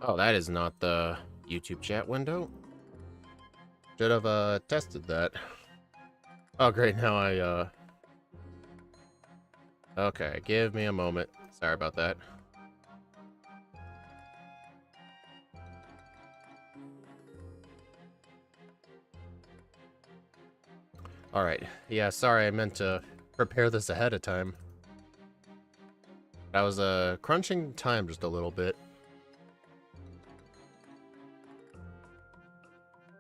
Oh, that is not the YouTube chat window. Should have tested that. Oh, great. Now okay, give me a moment. Sorry about that. Alright. Yeah, sorry, I meant to prepare this ahead of time. I was, crunching time just a little bit.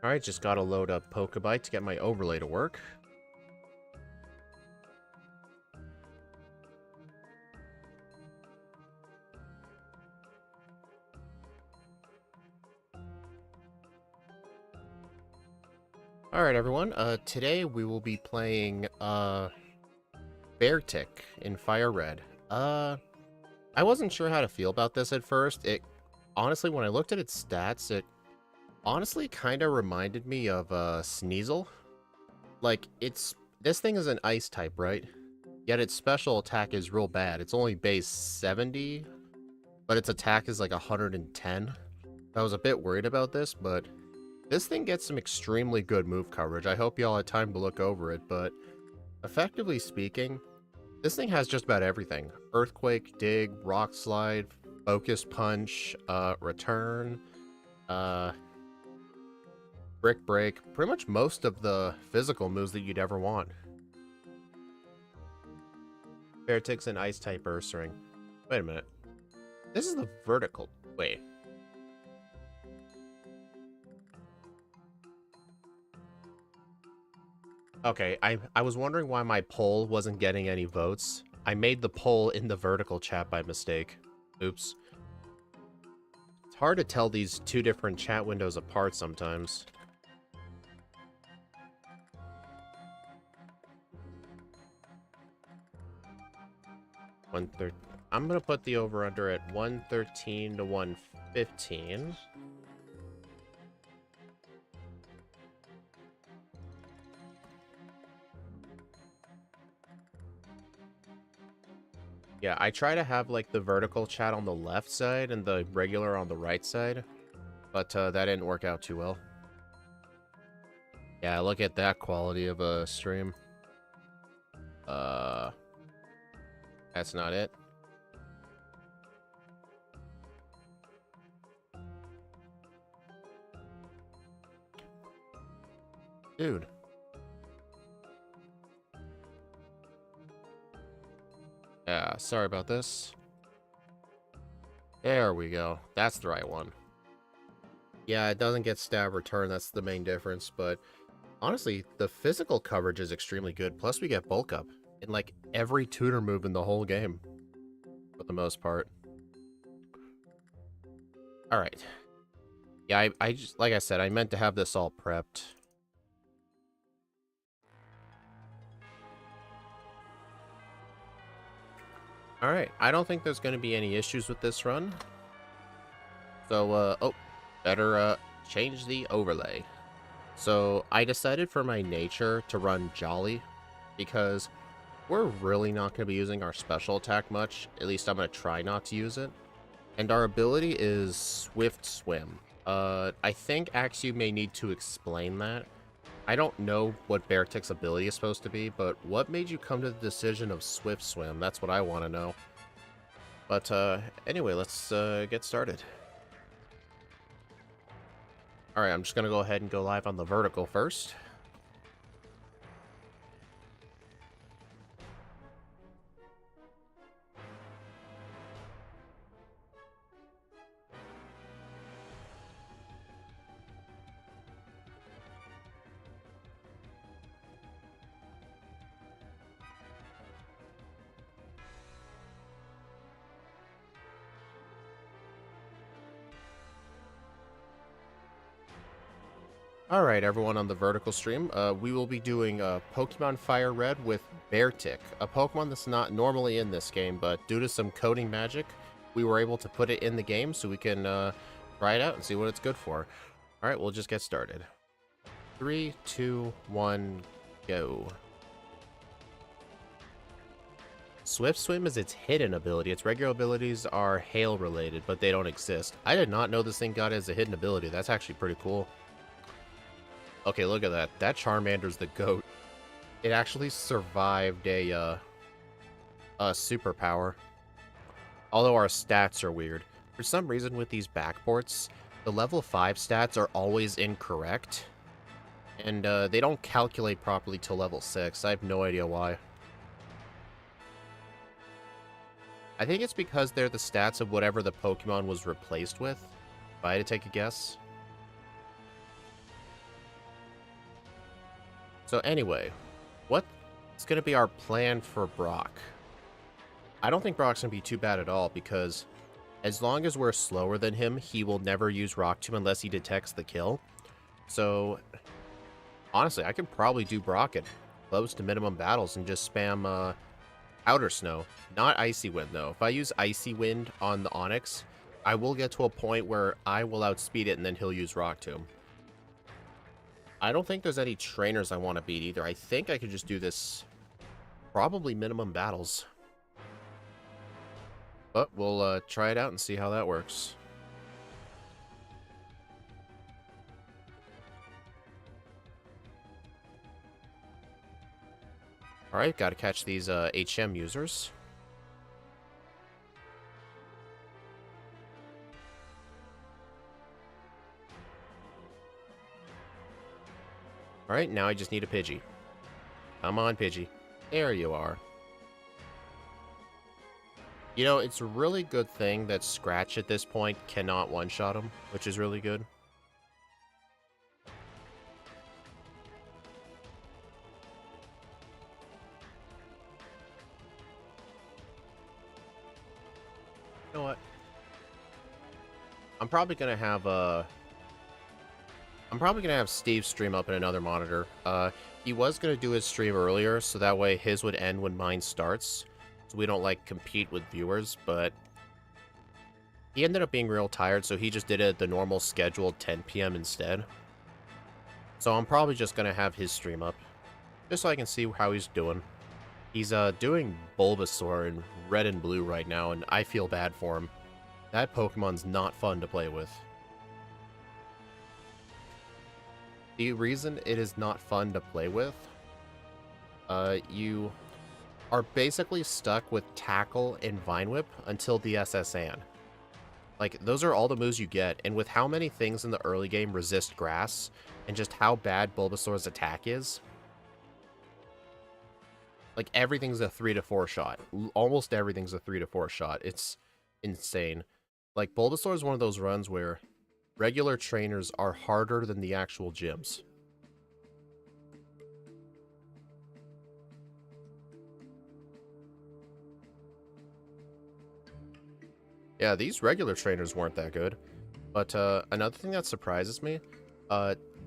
Alright, just gotta load up Pokebite to get my overlay to work. Alright, everyone. Today we will be playing, Beartic in Firered. I wasn't sure how to feel about this at first. Honestly, when I looked at its stats, it honestly kind of reminded me of, Sneasel. Like, this thing is an ice type, right? Yet its special attack is real bad. It's only base 70, but its attack is like 110. I was a bit worried about this, but this thing gets some extremely good move coverage. I hope y'all had time to look over it, but effectively speaking, this thing has just about everything. Earthquake, Dig, Rock Slide, Focus Punch, Return, Brick Break, pretty much most of the physical moves that you'd ever want. Beartic's an Ice-type Ursaring. Wait a minute. This is the vertical. Wait. Okay, I was wondering why my poll wasn't getting any votes. I made the poll in the vertical chat by mistake. Oops. It's hard to tell these two different chat windows apart sometimes. I'm gonna put the over-under at 113 to 115. Yeah, I try to have, like, the vertical chat on the left side and the regular on the right side, but that didn't work out too well. Yeah, look at that quality of a stream. That's not it. Dude. Yeah, sorry about this. There we go. That's the right one. Yeah, it doesn't get stab return, that's the main difference, but honestly, the physical coverage is extremely good, plus we get bulk up in like every tutor move in the whole game, for the most part. Alright. Yeah, I just, like I said, I meant to have this all prepped. Alright, I don't think there's going to be any issues with this run. So, oh, better, change the overlay. So, I decided for my nature to run Jolly, because we're really not going to be using our special attack much. At least I'm going to try not to use it. And our ability is Swift Swim. I think Axu may need to explain that. I don't know what Beartic's ability is supposed to be, but what made you come to the decision of Swift Swim? That's what I want to know. But, anyway, let's, get started. Alright, I'm just gonna go ahead and go live on the vertical first. Alright, everyone on the vertical stream, we will be doing Pokemon Firered with Beartic, a Pokemon that's not normally in this game, but due to some coding magic, we were able to put it in the game so we can try it out and see what it's good for. Alright, we'll just get started. 3, 2, 1, go. Swift Swim is its hidden ability. Its regular abilities are hail related, but they don't exist. I did not know this thing got it as a hidden ability. That's actually pretty cool. Okay, look at that. That Charmander's the GOAT. It actually survived a superpower. Although our stats are weird. For some reason with these backports, the level 5 stats are always incorrect. And they don't calculate properly till level 6. I have no idea why. I think it's because they're the stats of whatever the Pokemon was replaced with, if I had to take a guess. So anyway, what's going to be our plan for Brock? I don't think Brock's going to be too bad at all, because as long as we're slower than him, he will never use Rock Tomb unless he detects the kill. So, honestly, I could probably do Brock at close to minimum battles and just spam Outer Snow. Not Icy Wind, though. If I use Icy Wind on the Onix, I will get to a point where I will outspeed it and then he'll use Rock Tomb. I don't think there's any trainers I want to beat either. I think I could just do this probably minimum battles. But we'll try it out and see how that works. Alright, gotta catch these HM users. Alright, now I just need a Pidgey. Come on, Pidgey. There you are. You know, it's a really good thing that Scratch at this point cannot one-shot him, which is really good. You know what? I'm probably gonna have Steve stream up in another monitor. He was gonna do his stream earlier, so that way his would end when mine starts. So we don't, like, compete with viewers, but he ended up being real tired, so he just did it at the normal scheduled 10 p.m. instead. So I'm probably just gonna have his stream up, just so I can see how he's doing. He's doing Bulbasaur in red and blue right now, and I feel bad for him. That Pokemon's not fun to play with. The reason it is not fun to play with, you are basically stuck with Tackle and Vine Whip until the SSN. Like, those are all the moves you get, and with how many things in the early game resist grass, and just how bad Bulbasaur's attack is, like, everything's a 3 to 4 shot. Almost everything's a 3 to 4 shot. It's insane. Like, Bulbasaur is one of those runs where regular trainers are harder than the actual gyms. Yeah, these regular trainers weren't that good. But another thing that surprises me,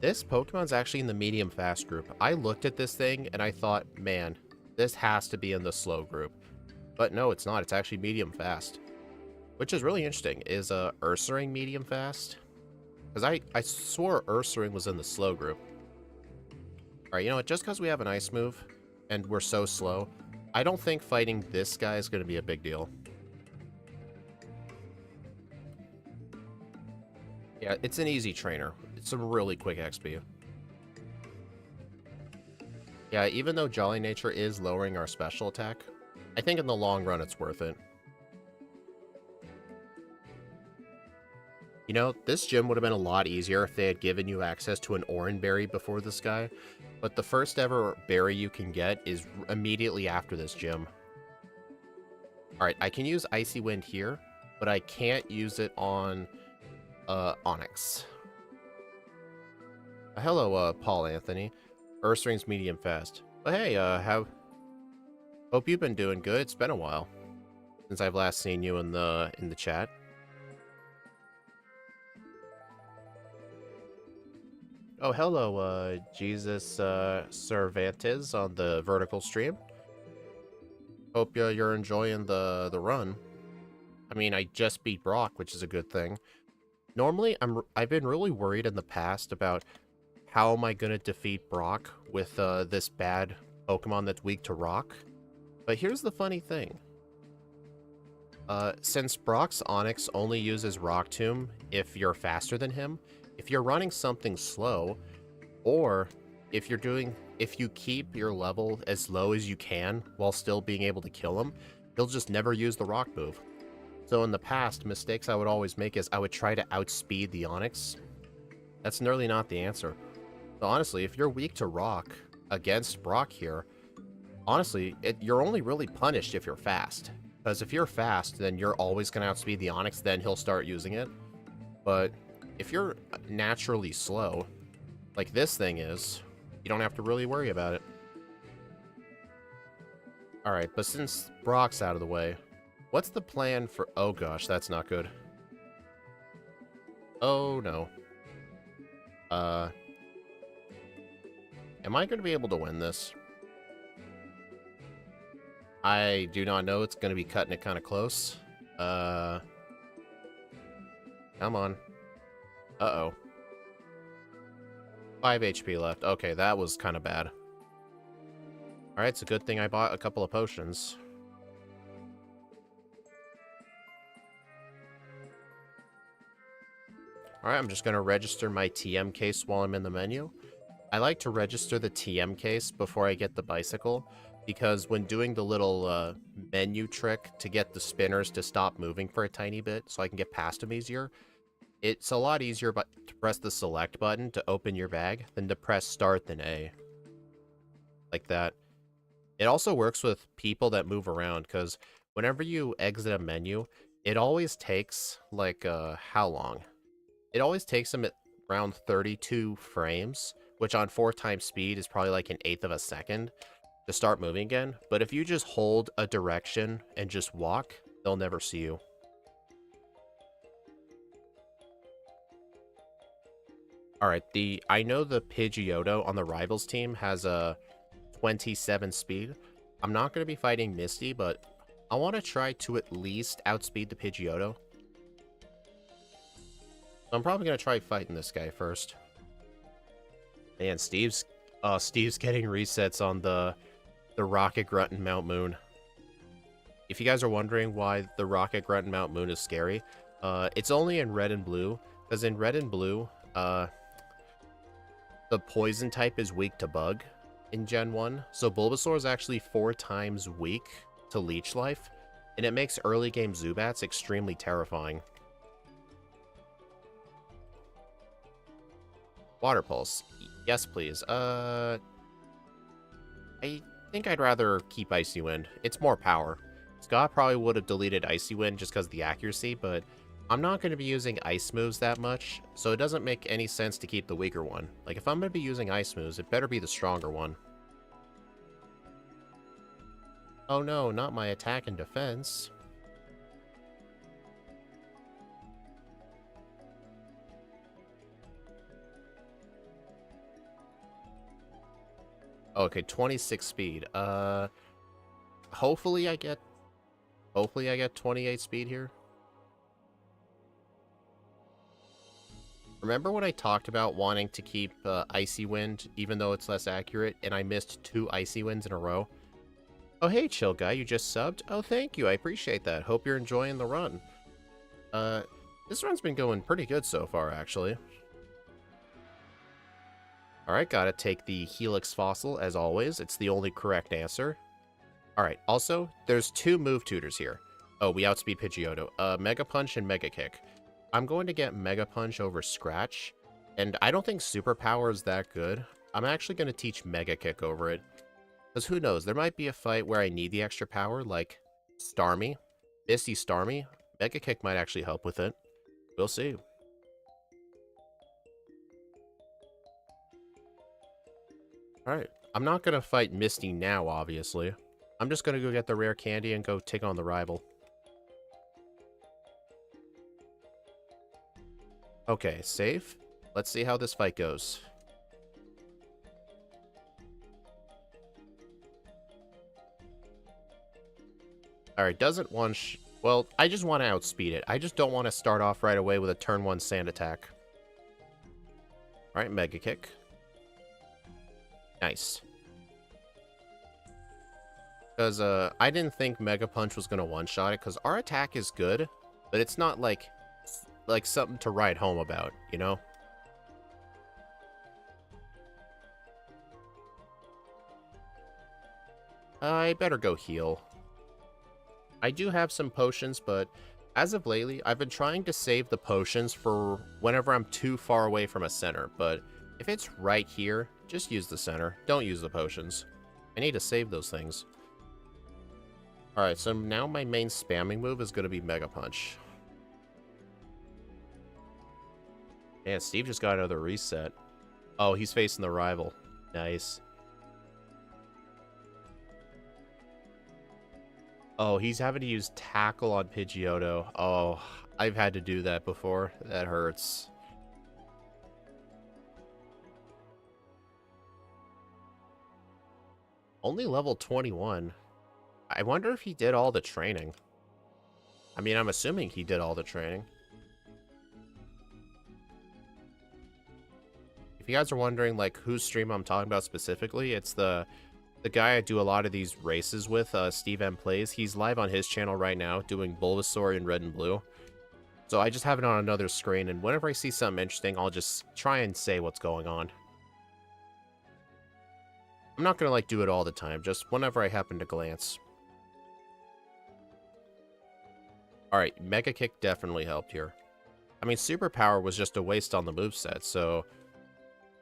this Pokemon's actually in the medium fast group. I looked at this thing and I thought, man, this has to be in the slow group. But no, it's not. It's actually medium fast. Which is really interesting. Is Ursaring medium fast? Because I swore Ursaring was in the slow group. Alright, you know what? Just because we have an ice move and we're so slow, I don't think fighting this guy is going to be a big deal. Yeah, it's an easy trainer. It's some really quick XP. Yeah, even though Jolly Nature is lowering our special attack, I think in the long run it's worth it. You know, this gym would have been a lot easier if they had given you access to an Oran Berry before this guy, but the first ever berry you can get is immediately after this gym. Alright, I can use Icy Wind here, but I can't use it on Onix. Hello, Paul Anthony. Ursaring's medium fast. But hey, hope you've been doing good. It's been a while since I've last seen you in the chat. Oh, hello, Jesus Cervantes on the vertical stream. Hope you're enjoying the run. I mean, I just beat Brock, which is a good thing. Normally, I've been really worried in the past about how am I going to defeat Brock with this bad Pokemon that's weak to rock. But here's the funny thing. Since Brock's Onyx only uses Rock Tomb if you're faster than him, if you're running something slow, or if you keep your level as low as you can while still being able to kill him, he'll just never use the rock move. So in the past, mistakes I would always make is I would try to outspeed the Onyx. That's nearly not the answer. So honestly, if you're weak to rock against Brock here, honestly, you're only really punished if you're fast. Because if you're fast, then you're always going to outspeed the Onyx, then he'll start using it. But if you're naturally slow, like this thing is, you don't have to really worry about it. Alright, but since Brock's out of the way, what's the plan for... Oh gosh, that's not good. Oh no. Am I going to be able to win this? I do not know. It's going to be cutting it kind of close. Come on. Uh-oh. 5 HP left. Okay, that was kind of bad. Alright, it's a good thing I bought a couple of potions. Alright, I'm just going to register my TM case while I'm in the menu. I like to register the TM case before I get the bicycle, because when doing the little menu trick to get the spinners to stop moving for a tiny bit so I can get past them easier, it's a lot easier to press the select button to open your bag than to press start then A. Like that. It also works with people that move around, because whenever you exit a menu, it always takes, like, how long? It always takes them at around 32 frames, which on 4 times speed is probably like 1/8 of a second to start moving again. But if you just hold a direction and just walk, they'll never see you. Alright, I know the Pidgeotto on the Rivals team has a 27 speed. I'm not going to be fighting Misty, but I want to try to at least outspeed the Pidgeotto. I'm probably going to try fighting this guy first. Man, Steve's getting resets on the Rocket Grunt and Mount Moon. If you guys are wondering why the Rocket Grunt and Mount Moon is scary, it's only in Red and Blue, because in Red and Blue, the Poison type is weak to Bug in Gen 1, so Bulbasaur is actually 4 times weak to Leech Life, and it makes early game Zubats extremely terrifying. Water Pulse. Yes, please. I think I'd rather keep Icy Wind. It's more power. Scott probably would have deleted Icy Wind just because of the accuracy, but I'm not going to be using ice moves that much, so it doesn't make any sense to keep the weaker one. Like, if I'm going to be using ice moves, it better be the stronger one. Oh no, not my attack and defense. Okay, 26 speed. Hopefully I get 28 speed here. Remember when I talked about wanting to keep Icy Wind, even though it's less accurate, and I missed 2 Icy Winds in a row? Oh hey, chill guy, you just subbed? Oh, thank you, I appreciate that. Hope you're enjoying the run. This run's been going pretty good so far, actually. Alright, gotta take the Helix Fossil, as always. It's the only correct answer. Alright, also, there's 2 move tutors here. Oh, we outspeed Pidgeotto. Mega Punch and Mega Kick. I'm going to get Mega Punch over Scratch, and I don't think Superpower is that good. I'm actually going to teach Mega Kick over it. Because who knows, there might be a fight where I need the extra power, like Starmie. Misty Starmie. Mega Kick might actually help with it. We'll see. Alright, I'm not going to fight Misty now, obviously. I'm just going to go get the rare candy and go take on the rival. Okay, safe. Let's see how this fight goes. Alright, doesn't one well, I just want to outspeed it. I just don't want to start off right away with a turn 1 sand attack. Alright, Mega Kick. Nice. Because I didn't think Mega Punch was going to one-shot it, because our attack is good, but it's not like something to write home about, you know? I better go heal. I do have some potions, but as of lately, I've been trying to save the potions for whenever I'm too far away from a center, but if it's right here, just use the center. Don't use the potions. I need to save those things. Alright, so now my main spamming move is going to be Mega Punch. Man, Steve just got another reset. Oh, he's facing the rival. Nice. Oh, he's having to use Tackle on Pidgeotto. Oh, I've had to do that before. That hurts. Only level 21. I wonder if he did all the training. I mean, I'm assuming he did all the training. If you guys are wondering, like, whose stream I'm talking about specifically, it's the guy I do a lot of these races with, Steve M Plays. He's live on his channel right now doing Bulbasaur in red and blue. So I just have it on another screen, and whenever I see something interesting, I'll just try and say what's going on. I'm not gonna, like, do it all the time, just whenever I happen to glance. Alright, Mega Kick definitely helped here. I mean, Superpower was just a waste on the moveset, so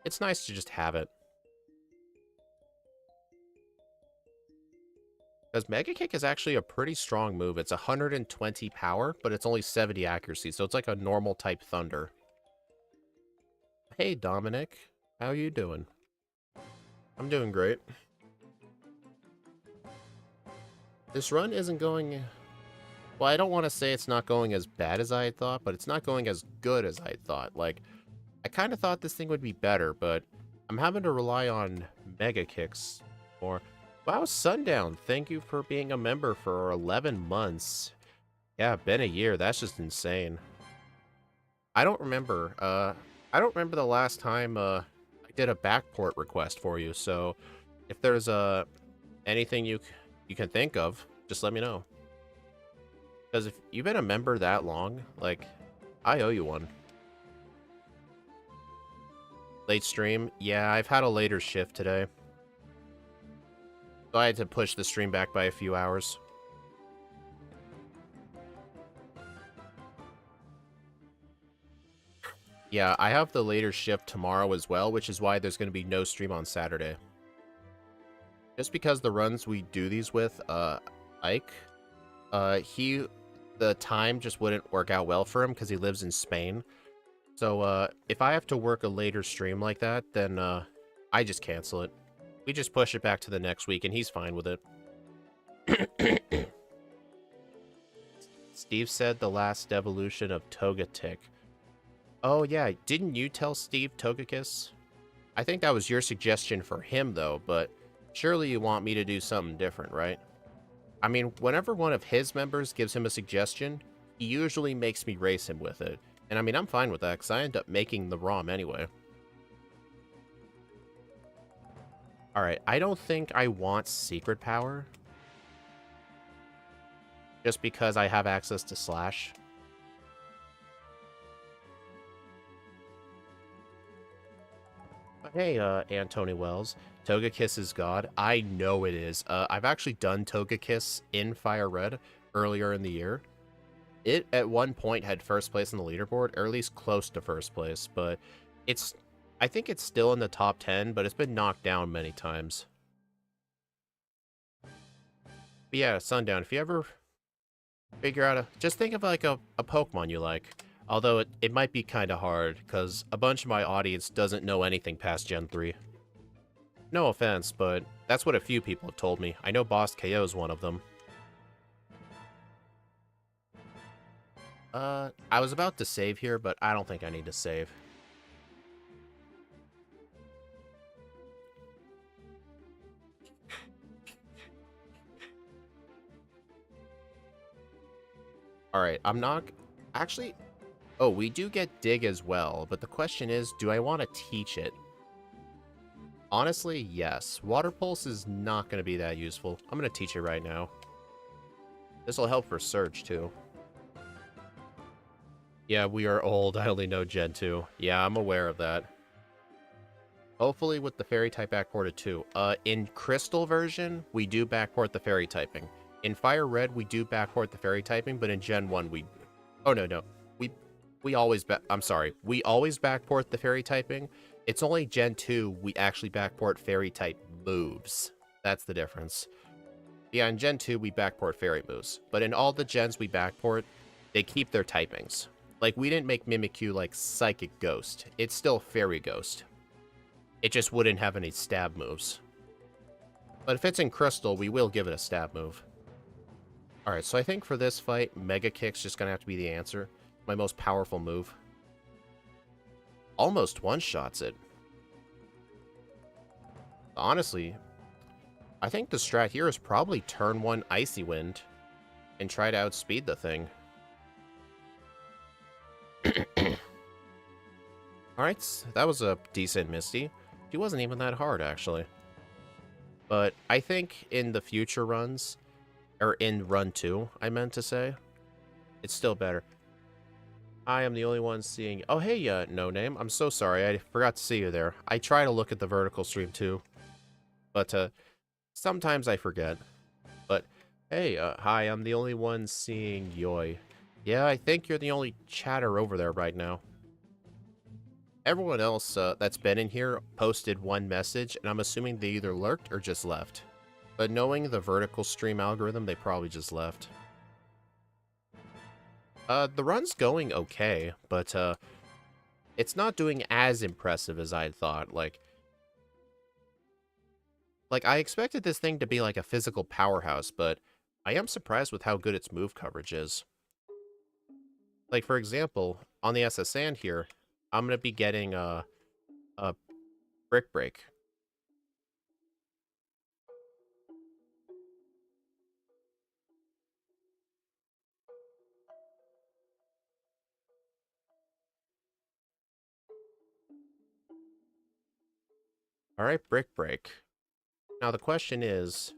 it's nice to just have it. Because Mega Kick is actually a pretty strong move. It's 120 power, but it's only 70 accuracy, so it's like a normal type Thunder. Hey, Dominic. How you doing? I'm doing great. This run isn't going... Well, I don't want to say it's not going as bad as I had thought, but it's not going as good as I had thought. Like, I kind of thought this thing would be better, but I'm having to rely on Mega Kicks more. Wow, Sundown, thank you for being a member for 11 months. Yeah, been a year. That's just insane. I don't remember. I don't remember the last time I did a backport request for you. So if there's anything you can think of, just let me know. Because if you've been a member that long, like, I owe you one. Late stream? Yeah, I've had a later shift today. So I had to push the stream back by a few hours. Yeah, I have the later shift tomorrow as well, which is why there's going to be no stream on Saturday. Just because the runs we do these with, Ike, the time just wouldn't work out well for him because he lives in Spain. So, if I have to work a later stream like that, then, I just cancel it. We just push it back to the next week, and he's fine with it. Steve said the last evolution of Togetic. Oh, yeah, didn't you tell Steve Togekiss? I think that was your suggestion for him, though, but surely you want me to do something different, right? I mean, whenever one of his members gives him a suggestion, he usually makes me race him with it. And I mean, I'm fine with that, because I end up making the ROM anyway. Alright, I don't think I want Secret Power. Just because I have access to Slash. But hey, Antony Wells. Togekiss is God. I know it is. I've actually done Togekiss in Firered earlier in the year. It, at one point, had first place on the leaderboard, or at least close to first place, but I think it's still in the top 10, but it's been knocked down many times. But yeah, Sundown, if you ever figure out just think of like a Pokemon you like. Although it might be kind of hard, because a bunch of my audience doesn't know anything past Gen 3. No offense, but that's what a few people have told me. I know Boss KO is one of them. I was about to save here, but I don't think I need to save. Alright, I'm not... Actually... Oh, we do get Dig as well, but the question is, do I want to teach it? Honestly, yes. Water Pulse is not going to be that useful. I'm going to teach it right now. This will help for Surge, too. Yeah, we are old. I only know Gen 2. Yeah, I'm aware of that. Hopefully with the Fairy type backported, too. In Crystal version, we do backport the Fairy typing. In Fire Red, we do backport the Fairy typing, but in Gen 1, we... Oh, no. We always... I'm sorry. We always backport the Fairy typing. It's only Gen 2 we actually backport Fairy type moves. That's the difference. Yeah, in Gen 2, we backport Fairy moves. But in all the gens we backport, they keep their typings. Like, we didn't make Mimikyu like Psychic Ghost. It's still Fairy Ghost. It just wouldn't have any stab moves. But if it's in Crystal, we will give it a stab move. Alright, so I think for this fight, Mega Kick's just gonna have to be the answer. My most powerful move. Almost one-shots it. Honestly, I think the strat here is probably turn 1 Icy Wind and try to outspeed the thing. Alright, that was a decent Misty. She wasn't even that hard, actually. But I think in the future runs, or in run 2, I meant to say, it's still better. I am the only one seeing... Oh, hey, No Name. I'm so sorry. I forgot to see you there. I try to look at the vertical stream, too. But, sometimes I forget. But, hey, hi, I'm the only one seeing Yoi. Yeah, I think you're the only chatter over there right now. Everyone else that's been in here posted one message, and I'm assuming they either lurked or just left. But knowing the vertical stream algorithm, they probably just left. The run's going okay, but it's not doing as impressive as I'd thought. Like, I expected this thing to be like a physical powerhouse, but I am surprised with how good its move coverage is. Like, for example, on the SS Sand here, I'm going to be getting a Brick Break. Alright, Brick Break. Now, the question is,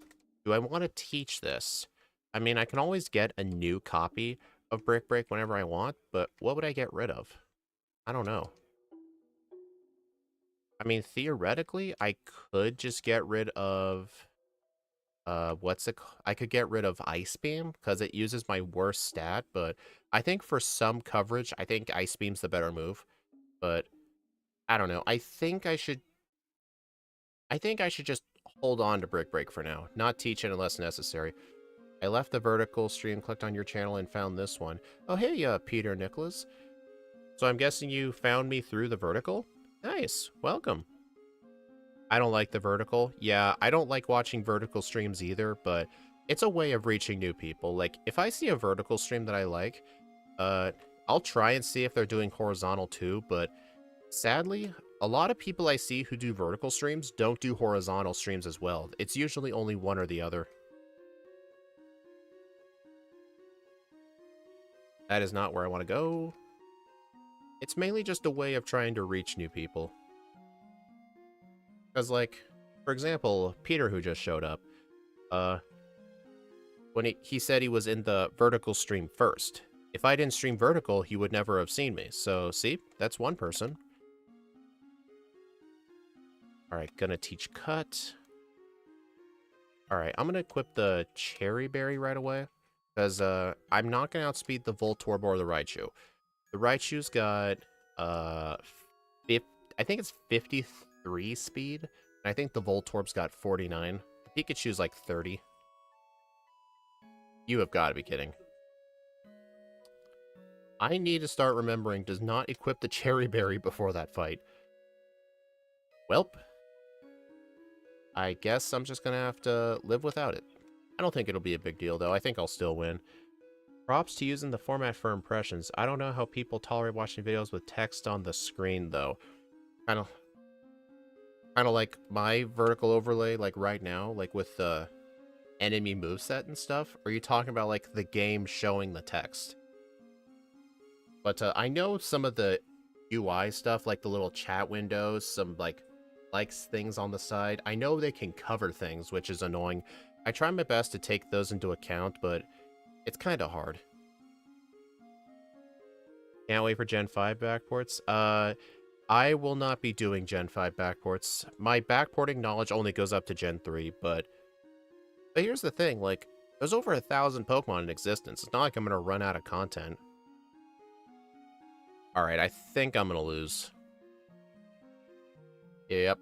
do I want to teach this? I mean, I can always get a new copy of Brick Break whenever I want, but what would I get rid of? I don't know. I mean, theoretically, I could just get rid of... I could get rid of Ice Beam, because it uses my worst stat, but I think for some coverage, I think Ice Beam's the better move. But, I don't know. I think I should just hold on to Brick Break for now, not teach it unless necessary. I left the vertical stream, clicked on your channel, and found this one. Oh, hey, Peter Nicholas. So I'm guessing you found me through the vertical? Nice. Welcome. I don't like the vertical. Yeah, I don't like watching vertical streams either, but it's a way of reaching new people. Like, if I see a vertical stream that I like, I'll try and see if they're doing horizontal too, but sadly, a lot of people I see who do vertical streams don't do horizontal streams as well. It's usually only one or the other. That is not where I want to go. It's mainly just a way of trying to reach new people. Because, like, for example, Peter, who just showed up, when he said he was in the vertical stream first. If I didn't stream vertical, he would never have seen me. So, see? That's one person. Alright, gonna teach Cut. Alright, I'm gonna equip the Cherry Berry right away. Because, I'm not gonna outspeed the Voltorb or the Raichu. The Raichu's got, I think it's 53 speed. And I think the Voltorb's got 49. The Pikachu's like 30. You have got to be kidding. I need to start remembering, does not equip the Cherry Berry before that fight. Welp. I guess I'm just gonna have to live without it. I don't think it'll be a big deal, though. I think I'll still win. Props to using the format for impressions. I don't know how people tolerate watching videos with text on the screen, though. Kind of like my vertical overlay, like right now, like with the enemy moveset and stuff. Or are you talking about like the game showing the text? But I know some of the UI stuff, like the little chat windows, some like likes things on the side. I know they can cover things, which is annoying. I try my best to take those into account, but it's kind of hard. Can't wait for Gen 5 backports. I will not be doing Gen 5 backports. My backporting knowledge only goes up to Gen 3, but here's the thing, like, there's over 1,000 Pokemon in existence. It's not like I'm gonna run out of content. Alright, I think I'm gonna lose. Yep.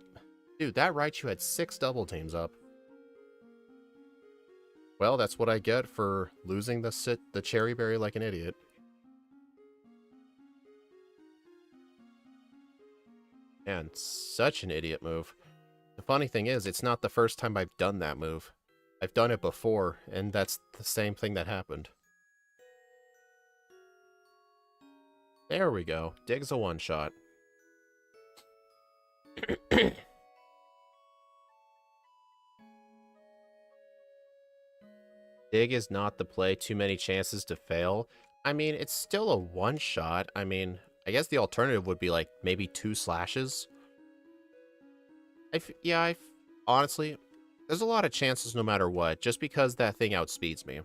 Dude, that Raichu had 6 double teams up. Well, that's what I get for losing the Cherry Berry like an idiot. Man, such an idiot move. The funny thing is, it's not the first time I've done that move. I've done it before, and that's the same thing that happened. There we go. Dig's a one-shot. Dig is not the play, too many chances to fail. I mean, it's still a one-shot. I mean, I guess the alternative would be, like, maybe 2 slashes. Honestly, there's a lot of chances no matter what, just because that thing outspeeds me.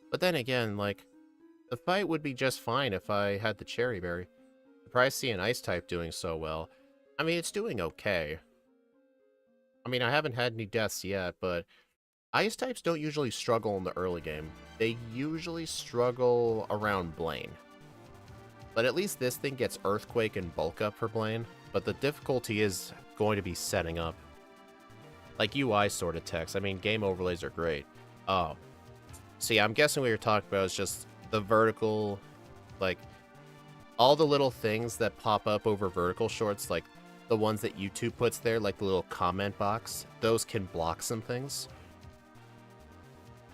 But then again, like, the fight would be just fine if I had the Cherry Berry. Surprised to see an Ice-type doing so well. I mean, it's doing okay. I mean, I haven't had any deaths yet, but Ice-types don't usually struggle in the early game. They usually struggle around Blaine. But at least this thing gets Earthquake and Bulk Up for Blaine, but the difficulty is going to be setting up. Like UI sort of text. I mean, game overlays are great. Oh. See, I'm guessing what you're talking about is just the vertical, like, all the little things that pop up over vertical shorts, like the ones that YouTube puts there, like the little comment box, those can block some things.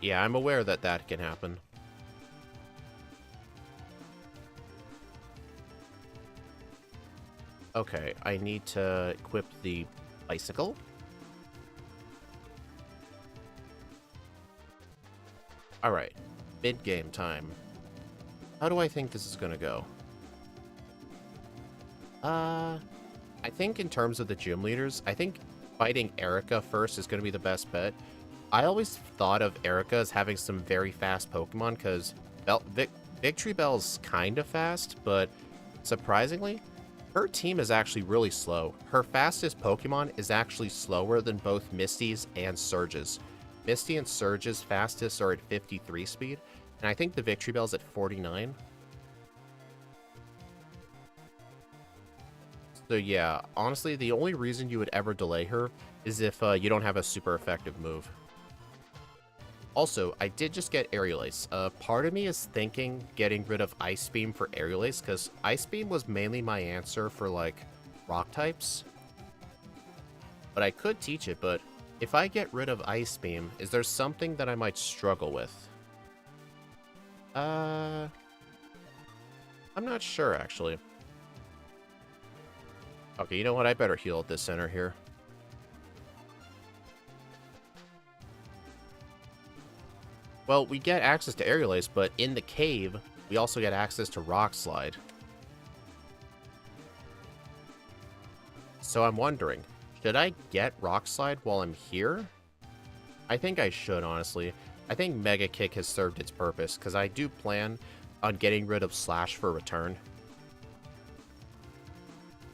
Yeah, I'm aware that that can happen. Okay, I need to equip the bicycle. Alright, mid-game time. How do I think this is gonna go? I think in terms of the gym leaders, I think fighting Erica first is gonna be the best bet. I always thought of Erica as having some very fast Pokemon, because Victory Bell's kind of fast, but surprisingly, her team is actually really slow. Her fastest Pokemon is actually slower than both Misty's and Surge's. Misty and Surge's fastest are at 53 speed, and I think the Victory Bell's at 49. So yeah, honestly, the only reason you would ever delay her is if you don't have a super effective move. Also, I did just get Aerial Ace. Part of me is thinking getting rid of Ice Beam for Aerial Ace, because Ice Beam was mainly my answer for, like, rock types. But I could teach it, but if I get rid of Ice Beam, is there something that I might struggle with? I'm not sure, actually. Okay, you know what? I better heal at this center here. Well, we get access to Aerial Ace, but in the cave, we also get access to Rock Slide. So I'm wondering, should I get Rock Slide while I'm here? I think I should, honestly. I think Mega Kick has served its purpose, because I do plan on getting rid of Slash for Return.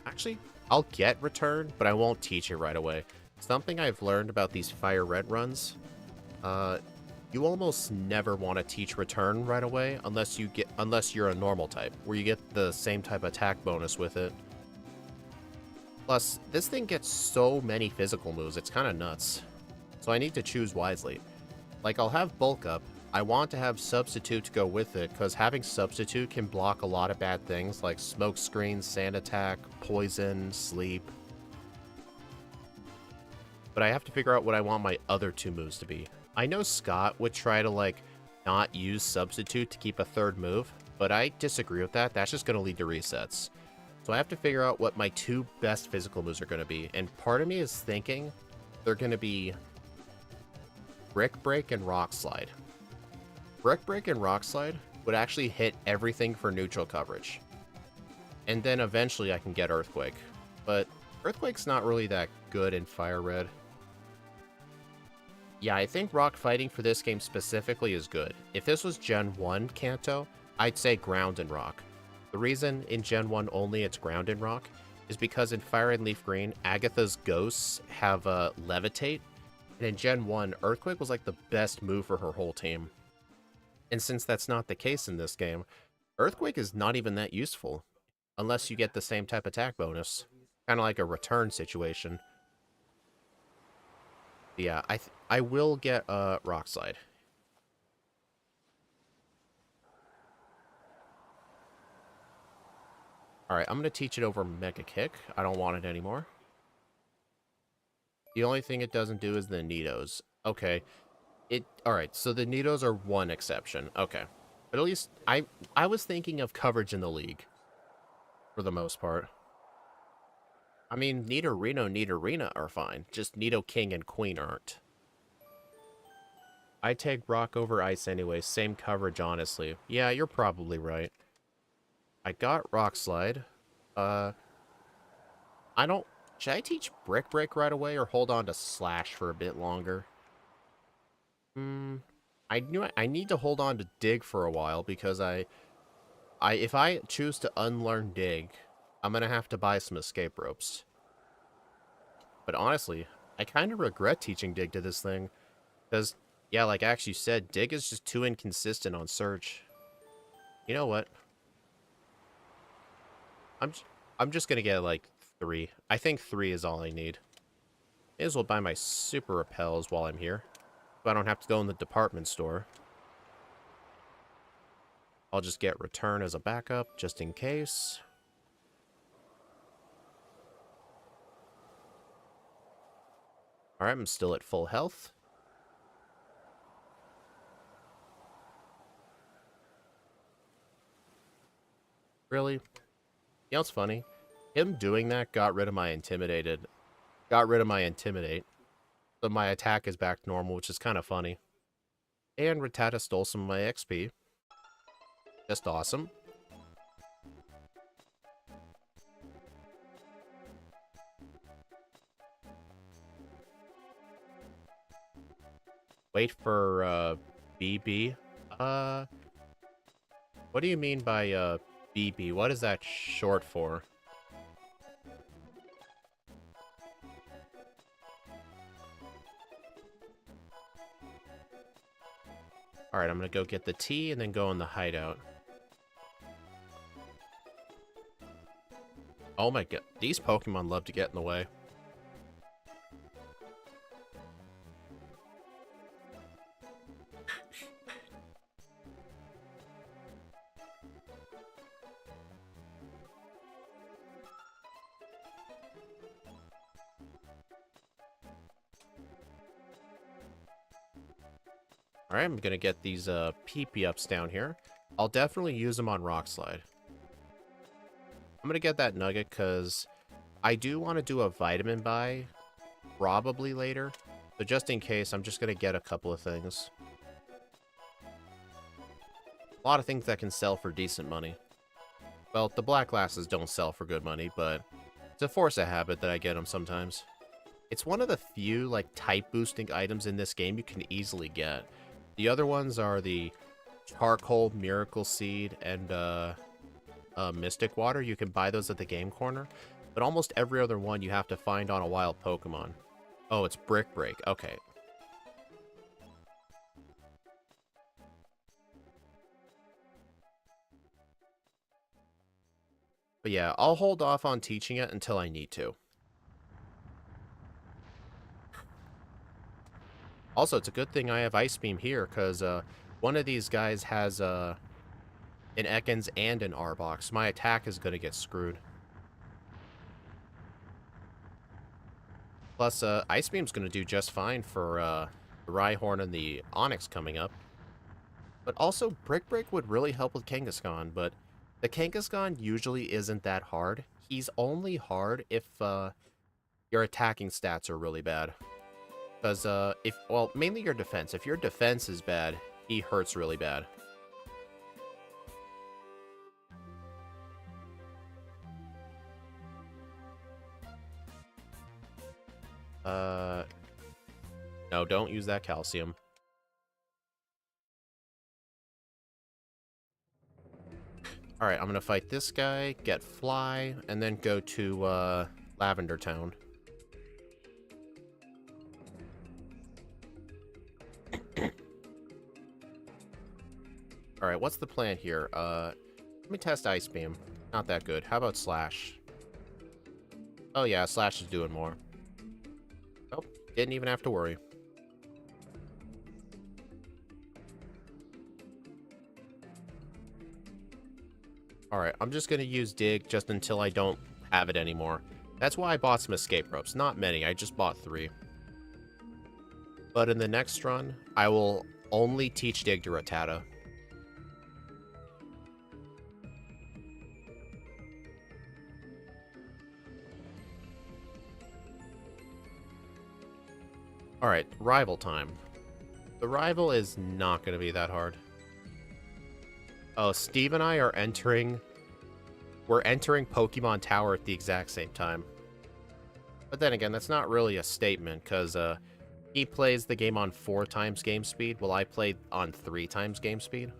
Actually, I'll get Return, but I won't teach it right away. Something I've learned about these Firered runs, you almost never want to teach Return right away unless you're a normal type, where you get the same type attack bonus with it. Plus, this thing gets so many physical moves, it's kind of nuts. So I need to choose wisely. Like, I'll have Bulk Up. I want to have Substitute to go with it, because having Substitute can block a lot of bad things, like Smoke Screen, Sand Attack, Poison, Sleep. But I have to figure out what I want my other 2 moves to be. I know Scott would try to, like, not use Substitute to keep a 3rd move, but I disagree with that. That's just going to lead to resets. So I have to figure out what my 2 best physical moves are going to be, and part of me is thinking they're going to be Brick Break and Rock Slide. Brick Break and Rock Slide would actually hit everything for neutral coverage. And then eventually I can get Earthquake. But Earthquake's not really that good in Fire Red. Yeah, I think rock fighting for this game specifically is good. If this was Gen 1 Kanto, I'd say ground and rock. The reason in Gen 1 only it's ground and rock is because in Fire and Leaf Green, Agatha's ghosts have levitate, and in Gen 1, Earthquake was like the best move for her whole team. And since that's not the case in this game, Earthquake is not even that useful, unless you get the same type attack bonus. Kind of like a return situation. Yeah, I will get Rock Slide. Alright, I'm going to teach it over Mega Kick. I don't want it anymore. The only thing it doesn't do is the Nidos. Okay. Alright, so the Nidos are one exception. Okay. But at least I was thinking of coverage in the league. For the most part. I mean, Nidorino are fine. Just Nido King and Queen aren't. I take Rock over Ice anyway. Same coverage, honestly. Yeah, you're probably right. I got Rock Slide. I don't... Should I teach Brick Break right away or hold on to Slash for a bit longer? I need to hold on to Dig for a while because if I choose to unlearn Dig, I'm gonna have to buy some escape ropes. But honestly, I kind of regret teaching Dig to this thing. Because, yeah, like Axe, you said, Dig is just too inconsistent on Surge. You know what? I'm just gonna get, like, 3. I think 3 is all I need. May as well buy my Super Repels while I'm here. So I don't have to go in the department store. I'll just get Return as a backup, just in case. Alright, I'm still at full health. Really? You know what's funny? Him doing that got rid of my Intimidate. So my attack is back to normal, which is kind of funny. And Rattata stole some of my XP. Just awesome. Wait for, BB. What do you mean by, BB? What is that short for? Alright, I'm gonna go get the tea and then go in the hideout. Oh my god, these Pokemon love to get in the way. Alright, I'm gonna get these PP ups down here. I'll definitely use them on Rock Slide. I'm gonna get that nugget because I do want to do a vitamin buy probably later. So just in case, I'm just gonna get a couple of things. A lot of things that can sell for decent money. Well, the black glasses don't sell for good money, but it's a force of habit that I get them sometimes. It's one of the few, like, type boosting items in this game you can easily get. The other ones are the Charcoal, Miracle Seed, and Mystic Water. You can buy those at the game corner. But almost every other one you have to find on a wild Pokemon. Oh, it's Brick Break. Okay. But yeah, I'll hold off on teaching it until I need to. Also, it's a good thing I have Ice Beam here, because one of these guys has an Ekans and an Arbok. My attack is going to get screwed. Plus, Ice Beam's going to do just fine for the Rhyhorn and the Onix coming up. But also, Brick Break would really help with Kangaskhan, but the Kangaskhan usually isn't that hard. He's only hard if your attacking stats are really bad. Because, well, mainly your defense. If your defense is bad, he hurts really bad. No, don't use that calcium. Alright, I'm gonna fight this guy, get Fly, and then go to, Lavender Town. Alright, what's the plan here? Let me test Ice Beam. Not that good. How about Slash? Oh yeah, Slash is doing more. Oh, didn't even have to worry. Alright, I'm just gonna use Dig just until I don't have it anymore. That's why I bought some escape ropes. Not many, I just bought 3. But in the next run, I will only teach Dig to Rattata. Alright, rival time. The rival is not going to be that hard. Oh, Steve and I are entering... We're entering Pokemon Tower at the exact same time. But then again, that's not really a statement, because he plays the game on 4 times game speed, while I play on 3 times game speed.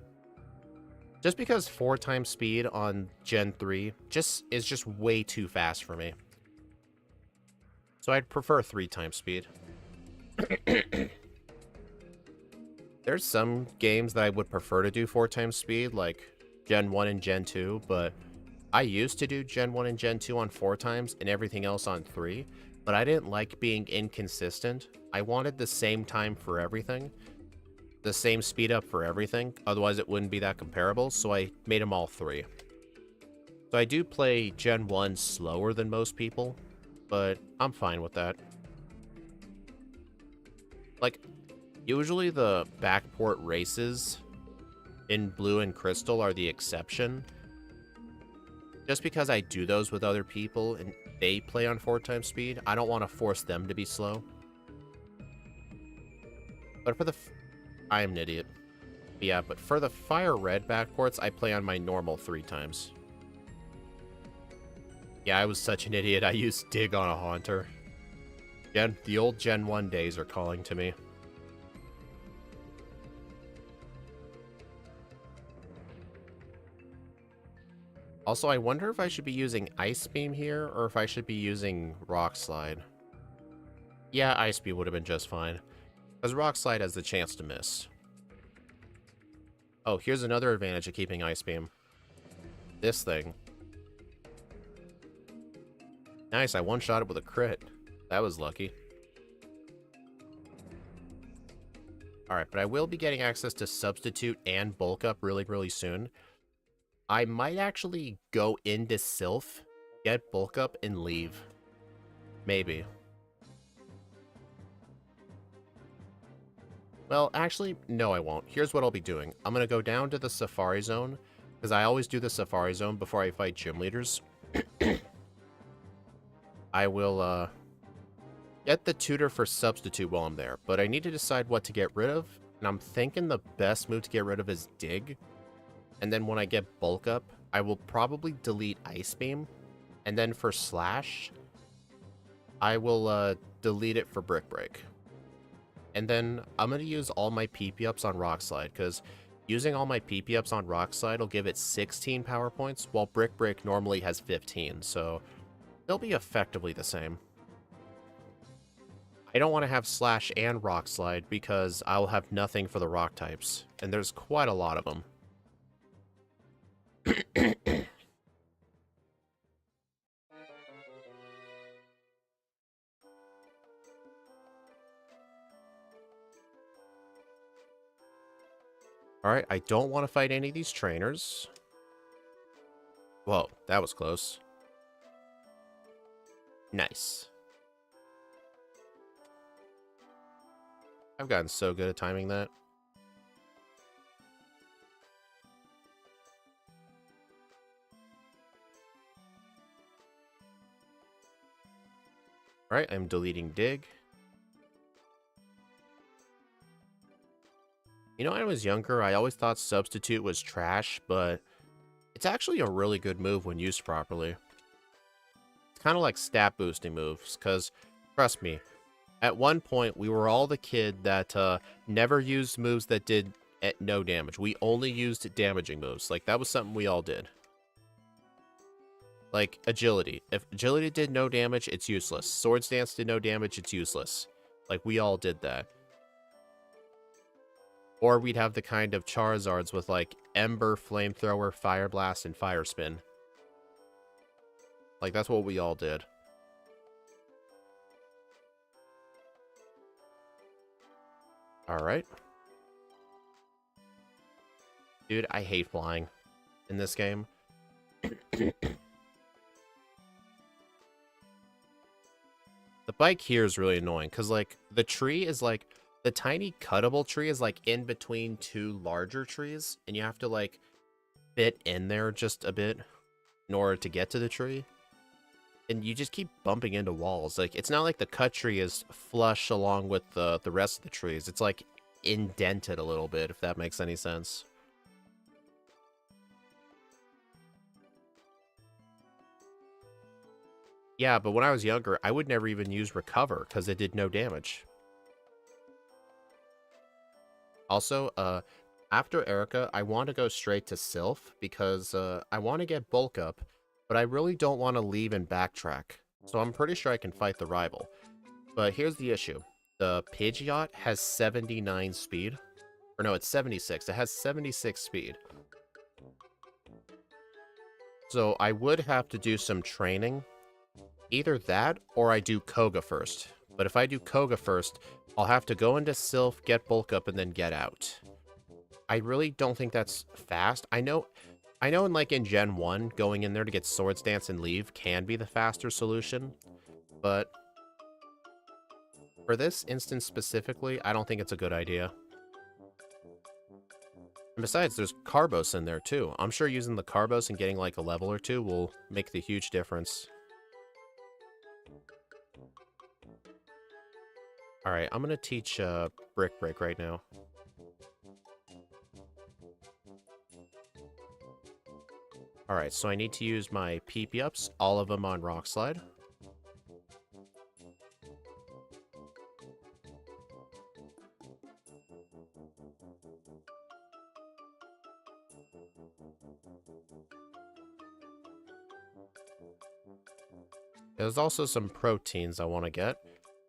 Just because 4 times speed on Gen 3 is just way too fast for me. So I'd prefer 3 times speed. There's some games that I would prefer to do 4 times speed, like Gen 1 and Gen 2, but I used to do Gen 1 and Gen 2 on 4 times and everything else on 3, but I didn't like being inconsistent. I wanted the same time for everything, the same speed up for everything, otherwise it wouldn't be that comparable, so I made them all 3. So I do play Gen 1 slower than most people, but I'm fine with that. Like, usually the backport races in Blue and Crystal are the exception. Just because I do those with other people and they play on 4 times speed, I don't want to force them to be slow. But for the... I am an idiot. Yeah, but for the Fire-Red backports, I play on my normal 3 times. Yeah, I was such an idiot. I used Dig on a Haunter. The old Gen 1 days are calling to me. Also, I wonder if I should be using Ice Beam here, or if I should be using Rock Slide. Yeah, Ice Beam would have been just fine, because Rock Slide has the chance to miss. Oh, here's another advantage of keeping Ice Beam. This thing. Nice, I one-shot it with a crit. That was lucky. Alright, but I will be getting access to Substitute and Bulk Up really soon. I might actually go into Sylph, get Bulk Up, and leave. Maybe. Well, actually, no I won't. Here's what I'll be doing. I'm gonna go down to the Safari Zone, because I always do the Safari Zone before I fight gym leaders. I will, get the tutor for Substitute while I'm there, but I need to decide what to get rid of, and I'm thinking the best move to get rid of is Dig. And then when I get Bulk Up, I will probably delete Ice Beam. And then for Slash, I will delete it for Brick Break. And then I'm going to use all my PP ups on Rock Slide, because using all my PP ups on Rock Slide will give it 16 power points, while Brick Break normally has 15, so they'll be effectively the same. I don't want to have Slash and Rock Slide, because I'll have nothing for the Rock types, and there's quite a lot of them. Alright, I don't want to fight any of these trainers. Whoa, that was close. Nice. I've gotten so good at timing that. Alright, I'm deleting Dig. You know, when I was younger, I always thought Substitute was trash, but it's actually a really good move when used properly. It's kind of like stat boosting moves, because, trust me, At one point, we were all the kid that never used moves that did no damage. We only used damaging moves. Like, that was something we all did. Like, agility. If agility did no damage, it's useless. Swords Dance did no damage, it's useless. Like, we all did that. Or we'd have the kind of Charizards with, like, Ember, Flamethrower, Fire Blast, and Fire Spin. Like, that's what we all did. Alright. Dude, I hate flying in this game. The bike here is really annoying, because, like, the tree is, like, the tiny cuttable tree is, like, in between two larger trees, and you have to, like, fit in there just a bit in order to get to the tree. And you just keep bumping into walls. Like, it's not like the cut tree is flush along with the rest of the trees. It's, like, indented a little bit, if that makes any sense. Yeah, but when I was younger, I would never even use Recover, because it did no damage. Also, after Erica, I want to go straight to Sylph, because I want to get Bulk Up, but I really don't want to leave and backtrack. So I'm pretty sure I can fight the rival. But here's the issue. The Pidgeot has 79 speed. Or no, it's 76. It has 76 speed. So I would have to do some training. Either that, or I do Koga first. But if I do Koga first, I'll have to go into Sylph, get Bulk Up, and then get out. I really don't think that's fast. I know in, like, in Gen 1, going in there to get Swords Dance and leave can be the faster solution. But for this instance specifically, I don't think it's a good idea. And besides, there's Carbos in there, too. I'm sure using the Carbos and getting, like, a level or two will make the huge difference. Alright, I'm gonna teach Brick Break right now. Alright, so I need to use my PP ups, all of them on Rock Slide. There's also some proteins I want to get.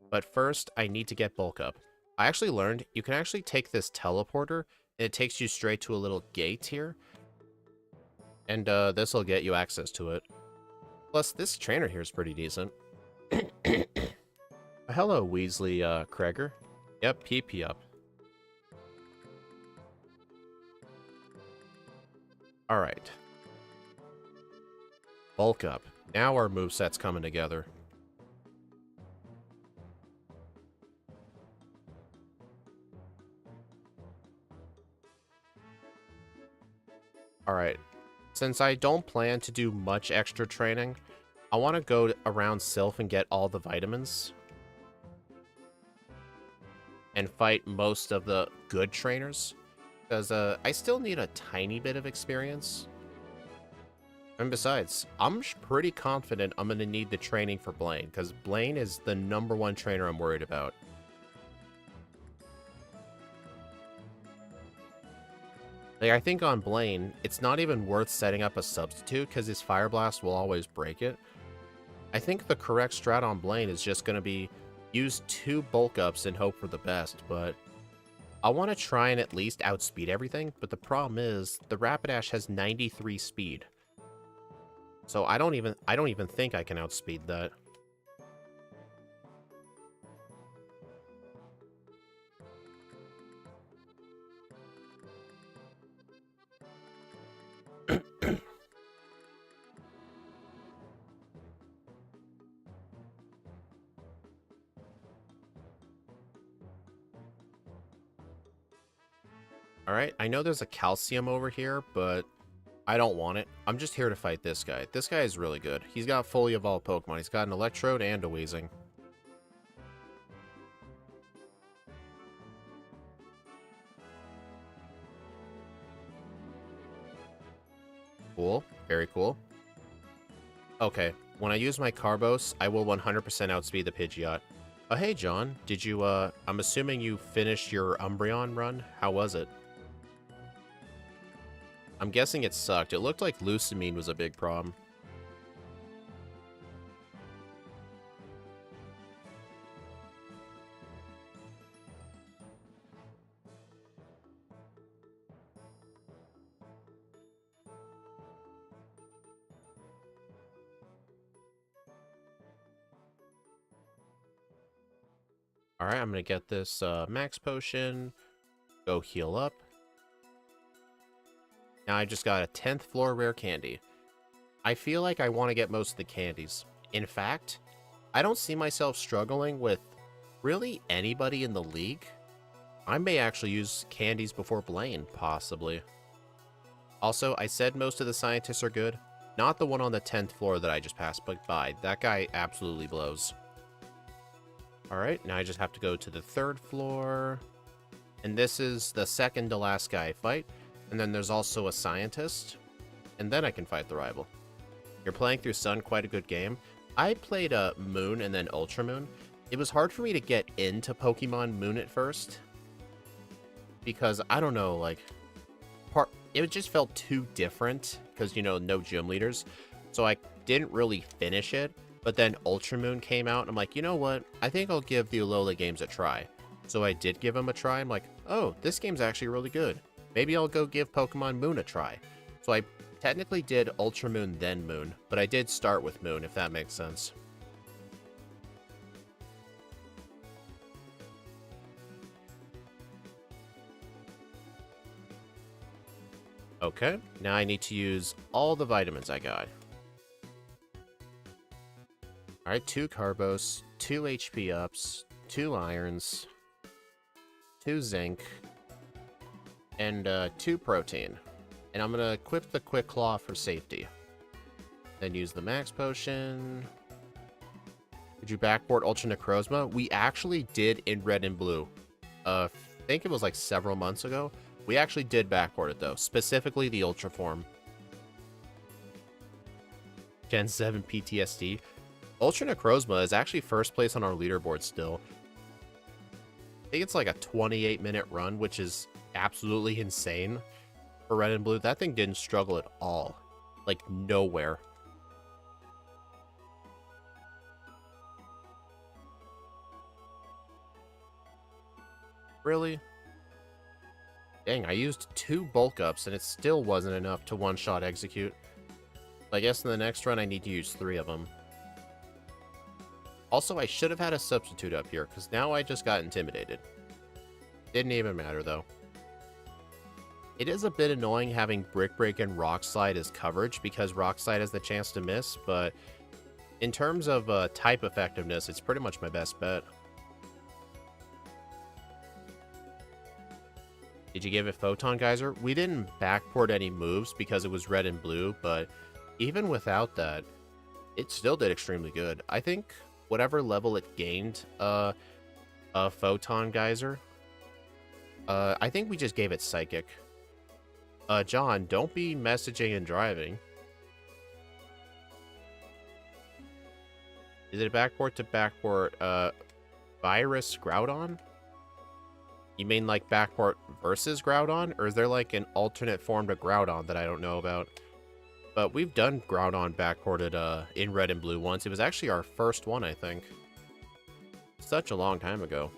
But first, I need to get Bulk Up. I actually learned you can actually take this teleporter, and it takes you straight to a little gate here. And this will get you access to it. Plus, this trainer here is pretty decent. Hello, Weasley Kreger. Yep, PP up. Alright. Bulk Up. Now our moveset's coming together. Alright, since I don't plan to do much extra training, I want to go around Sylph and get all the vitamins. And fight most of the good trainers. Because I still need a tiny bit of experience. And besides, I'm pretty confident I'm going to need the training for Blaine. Because Blaine is the #1 trainer I'm worried about. Like, I think on Blaine, it's not even worth setting up a substitute because his Fire Blast will always break it. I think the correct strat on Blaine is just going to be use 2 Bulk Ups and hope for the best, but I want to try and at least outspeed everything, but the problem is the Rapidash has 93 speed. So I don't even think I can outspeed that. Alright, I know there's a calcium over here, but I don't want it. I'm just here to fight this guy. This guy is really good. He's got fully evolved Pokemon. He's got an Electrode and a Weezing. Cool. Very cool. Okay, when I use my Carbos, I will 100% outspeed the Pidgeot. Oh, hey, John. Did you, I'm assuming you finished your Umbreon run? How was it? I'm guessing it sucked. It looked like Lucamine was a big problem. Alright, I'm gonna get this, max potion. Go heal up. Now I just got a 10th floor rare candy. I feel like I want to get most of the candies. In fact, I don't see myself struggling with really anybody in the league. I may actually use candies before Blaine, possibly. Also, I said most of the scientists are good. Not the one on the 10th floor that I just passed by. That guy absolutely blows. Alright, now I just have to go to the 3rd floor. And this is the second to last guy I fight. And then there's also a scientist. And then I can fight the rival. You're playing through Sun, quite a good game. I played Moon and then Ultra Moon. It was hard for me to get into Pokemon Moon at first. Because, I don't know, like... It just felt too different. Because, you know, no gym leaders. So I didn't really finish it. But then Ultra Moon came out, and I'm like, you know what? I think I'll give the Alola games a try. So I did give them a try. I'm like, oh, this game's actually really good. Maybe I'll go give Pokemon Moon a try. So I technically did Ultra Moon, then Moon. But I did start with Moon, if that makes sense. Okay, now I need to use all the vitamins I got. Alright, 2 Carbos, 2 HP ups, 2 irons, 2 zinc, and 2 protein. And I'm gonna equip the Quick Claw for safety. Then use the max potion. Did you backport Ultra Necrozma? We actually did in red and blue. I think it was like several months ago. We actually did backport it though, specifically the Ultra form. Gen 7 PTSD. Ultra Necrozma is actually first place on our leaderboard still. I think it's like a 28-minute run, which is absolutely insane for red and blue. That thing didn't struggle at all. Like, nowhere. Really? Dang, I used 2 bulk ups and it still wasn't enough to one-shot execute. I guess in the next run I need to use 3 of them. Also, I should have had a substitute up here, because now I just got intimidated. Didn't even matter, though. It is a bit annoying having Brick Break and Rock Slide as coverage, because Rock Slide has the chance to miss, but in terms of type effectiveness, it's pretty much my best bet. Did you give it Photon Geyser? We didn't backport any moves because it was red and blue, but even without that, it still did extremely good. I think whatever level it gained a Photon Geyser, I think we just gave it Psychic. John, don't be messaging and driving. Is it a backport to backport Virus Groudon? You mean like backport versus Groudon? Or is there like an alternate form to Groudon that I don't know about? But we've done Groudon backported in red and blue once. It was actually our first one, I think. Such a long time ago.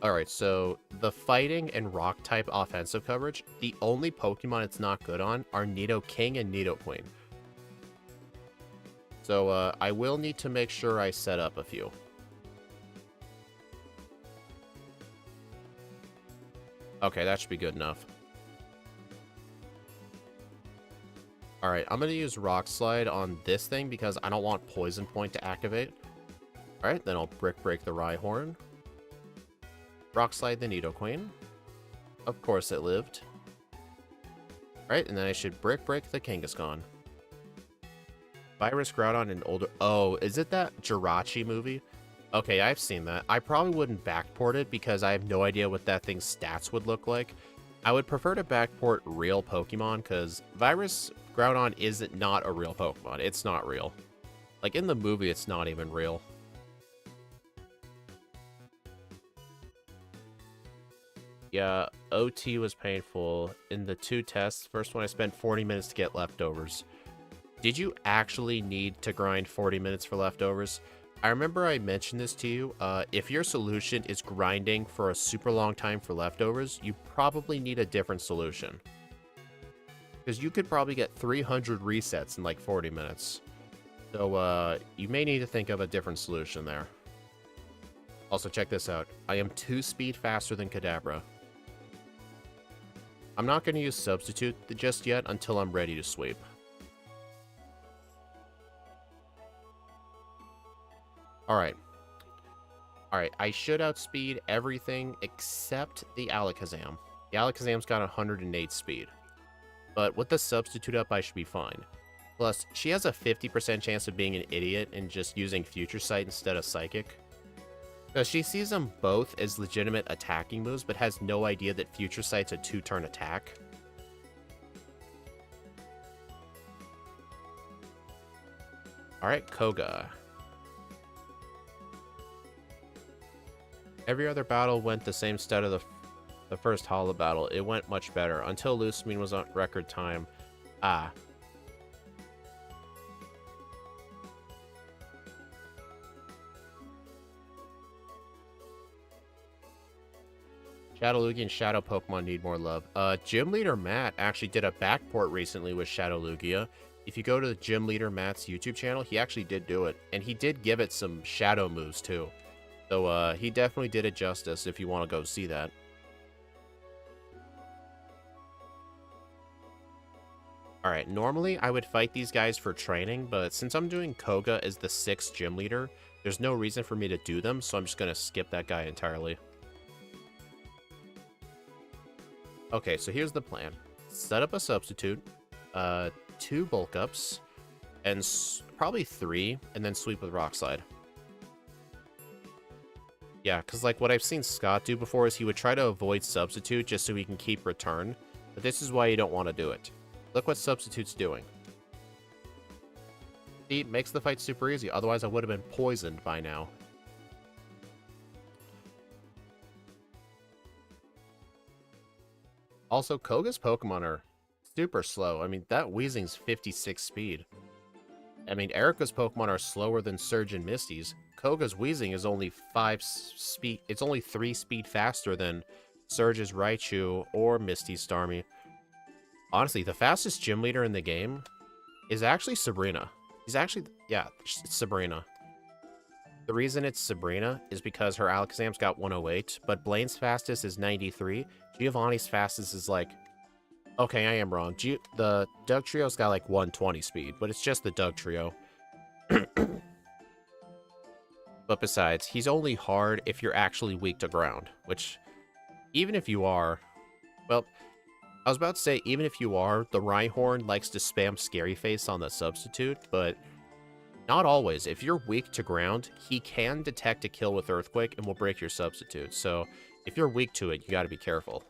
Alright, so the fighting and rock type offensive coverage, the only Pokemon it's not good on are Nidoking and Nidoqueen. So I will need to make sure I set up a few. Okay, that should be good enough. Alright, I'm going to use Rock Slide on this thing because I don't want Poison Point to activate. Alright, then I'll Brick Break the Rhyhorn. Rock Slide the Nidoqueen. Of course it lived. Alright, and then I should Brick Break the Kangaskhan. Virus Groudon and older... Oh, is it that Jirachi movie? Okay, I've seen that. I probably wouldn't backport it because I have no idea what that thing's stats would look like. I would prefer to backport real Pokemon because Virus Groudon isn't not a real Pokemon. It's not real. Like, in the movie, it's not even real. Yeah, OT was painful. In the 2 tests, first one I spent 40 minutes to get leftovers. Did you actually need to grind 40 minutes for leftovers? I remember I mentioned this to you. If your solution is grinding for a super long time for leftovers, you probably need a different solution. Because you could probably get 300 resets in like 40 minutes. So, you may need to think of a different solution there. Also, check this out. I am 2 speed faster than Kadabra. I'm not going to use Substitute just yet until I'm ready to sweep. Alright. Alright, I should outspeed everything except the Alakazam. The Alakazam's got 108 speed. But with the Substitute up, I should be fine. Plus, she has a 50% chance of being an idiot and just using Future Sight instead of Psychic. Because she sees them both as legitimate attacking moves, but has no idea that Future Sight's a 2-turn attack. Alright, Koga. Every other battle went the same instead of the first Hollow battle. It went much better, until Lusamine was on record time. Ah. Shadow Lugia and Shadow Pokemon need more love. Gym Leader Matt actually did a backport recently with Shadow Lugia. If you go to the Gym Leader Matt's YouTube channel, he actually did do it. And he did give it some Shadow moves, too. So, he definitely did it justice if you want to go see that. Alright, normally I would fight these guys for training, but since I'm doing Koga as the 6th Gym Leader, there's no reason for me to do them, so I'm just going to skip that guy entirely. Okay, so here's the plan. Set up a Substitute, 2 Bulk Ups, and probably 3, and then sweep with Rock Slide. Yeah, because like what I've seen Scott do before is he would try to avoid Substitute just so he can keep Return, but this is why you don't want to do it. Look what Substitute's doing. See, it makes the fight super easy, otherwise I would have been poisoned by now. Also, Koga's Pokemon are super slow. I mean, that Weezing's 56 speed. I mean, Erica's Pokemon are slower than Surge and Misty's. Koga's Weezing is only 5 speed. It's only 3 speed faster than Surge's Raichu or Misty's Starmie. Honestly, the fastest gym leader in the game is actually Sabrina. He's actually, yeah, it's Sabrina. The reason it's Sabrina is because her Alakazam's got 108, but Blaine's fastest is 93. Giovanni's fastest is like... Okay, I am wrong. The Doug Trio's got like 120 speed, but it's just the Doug Trio. But besides, he's only hard if you're actually weak to ground, which, even if you are... Well, I was about to say, even if you are, the Rhyhorn likes to spam Scary Face on the Substitute, but... Not always. If you're weak to ground, he can detect a kill with Earthquake and will break your Substitute. So, if you're weak to it, you gotta be careful.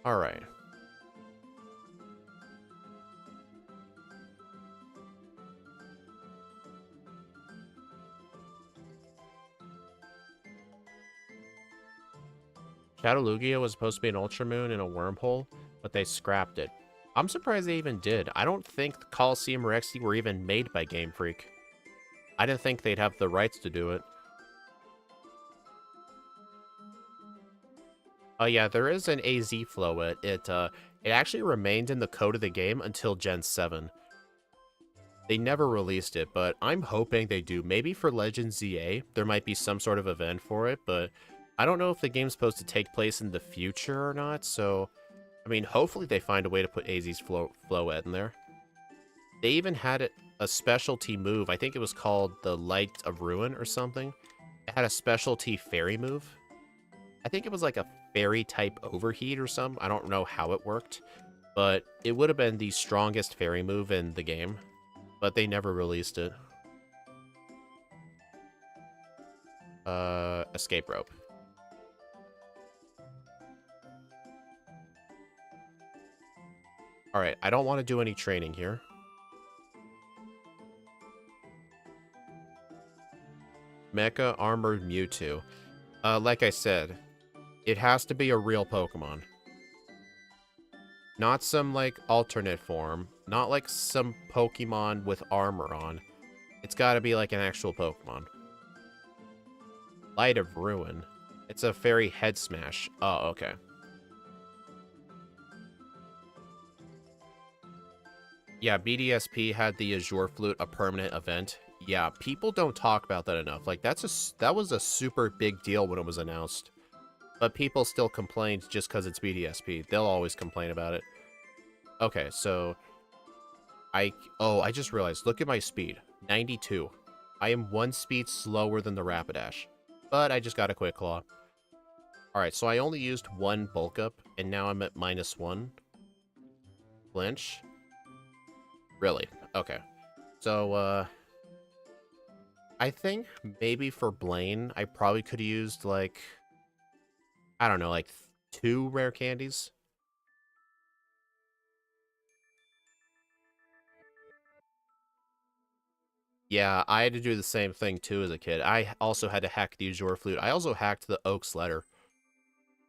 Alright. Shadow Lugia was supposed to be an Ultra Moon and a Wormhole, but they scrapped it. I'm surprised they even did. I don't think the Coliseum or XD were even made by Game Freak. I didn't think they'd have the rights to do it. Oh yeah, there is an AZ Floette. It actually remained in the code of the game until Gen 7. They never released it, but I'm hoping they do. Maybe for Legends ZA, there might be some sort of event for it, but I don't know if the game's supposed to take place in the future or not, so... I mean, hopefully they find a way to put AZ's Floette in there. They even had a specialty move. I think it was called the Light of Ruin or something. It had a specialty fairy move. I think it was like a fairy-type overheat or something. I don't know how it worked. But it would have been the strongest fairy move in the game. But they never released it. Escape Rope. Alright, I don't want to do any training here. Mecha Armored Mewtwo. Like I said, it has to be a real Pokemon. Not some, like, alternate form. Not like some Pokemon with armor on. It's gotta be like an actual Pokemon. Light of Ruin. It's a fairy head smash. Oh, okay. Yeah, BDSP had the Azure Flute, a permanent event. Yeah, people don't talk about that enough. Like, that was a super big deal when it was announced. But people still complained just because it's BDSP. They'll always complain about it. Okay, so... Oh, I just realized. Look at my speed. 92. I am 1 speed slower than the Rapidash. But I just got a Quick Claw. Alright, so I only used 1 bulk up, and now I'm at -1. Flinch. Really? Okay. So, I think maybe for Blaine, I probably could have used, like... I don't know, like 2 rare candies? Yeah, I had to do the same thing too as a kid. I also had to hack the Azure Flute. I also hacked the Oak's Letter.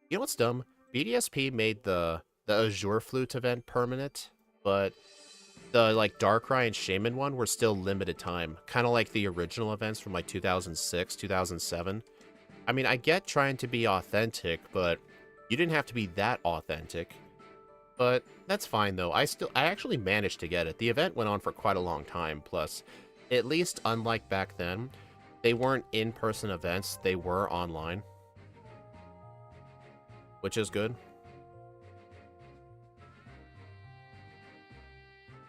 You know what's dumb? BDSP made the Azure Flute event permanent, but the like Darkrai and Shaman one were still limited time. Kind of like the original events from like 2006, 2007. I mean, I get trying to be authentic, but you didn't have to be that authentic. But that's fine though. I actually managed to get it. The event went on for quite a long time. Plus, at least unlike back then, they weren't in-person events. They were online, which is good.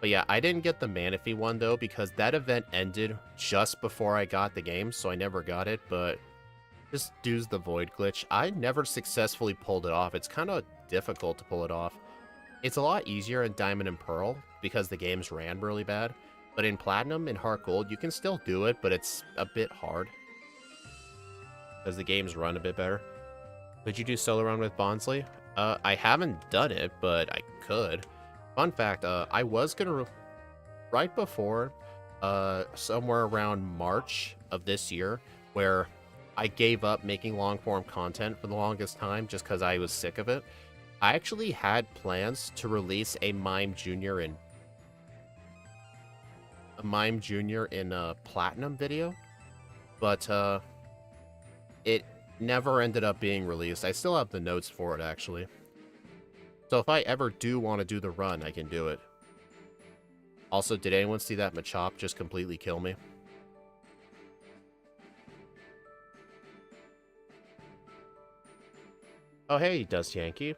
But yeah, I didn't get the Manaphy one though because that event ended just before I got the game, so I never got it. But just due to the Void glitch, I never successfully pulled it off. It's kind of difficult to pull it off. It's a lot easier in Diamond and Pearl because the games ran really bad. But in Platinum and Heart Gold, you can still do it, but it's a bit hard. Because the games run a bit better. Could you do solo run with Bonsly? I haven't done it, but I could. Fun fact, I was gonna... Right before, somewhere around March of this year, where I gave up making long-form content for the longest time just because I was sick of it. I actually had plans to release a Mime Jr. in Platinum video, but it never ended up being released. I still have the notes for it, actually. So if I ever do want to do the run, I can do it. Also, did anyone see that Machop just completely kill me? Oh, hey, Dust Yankee.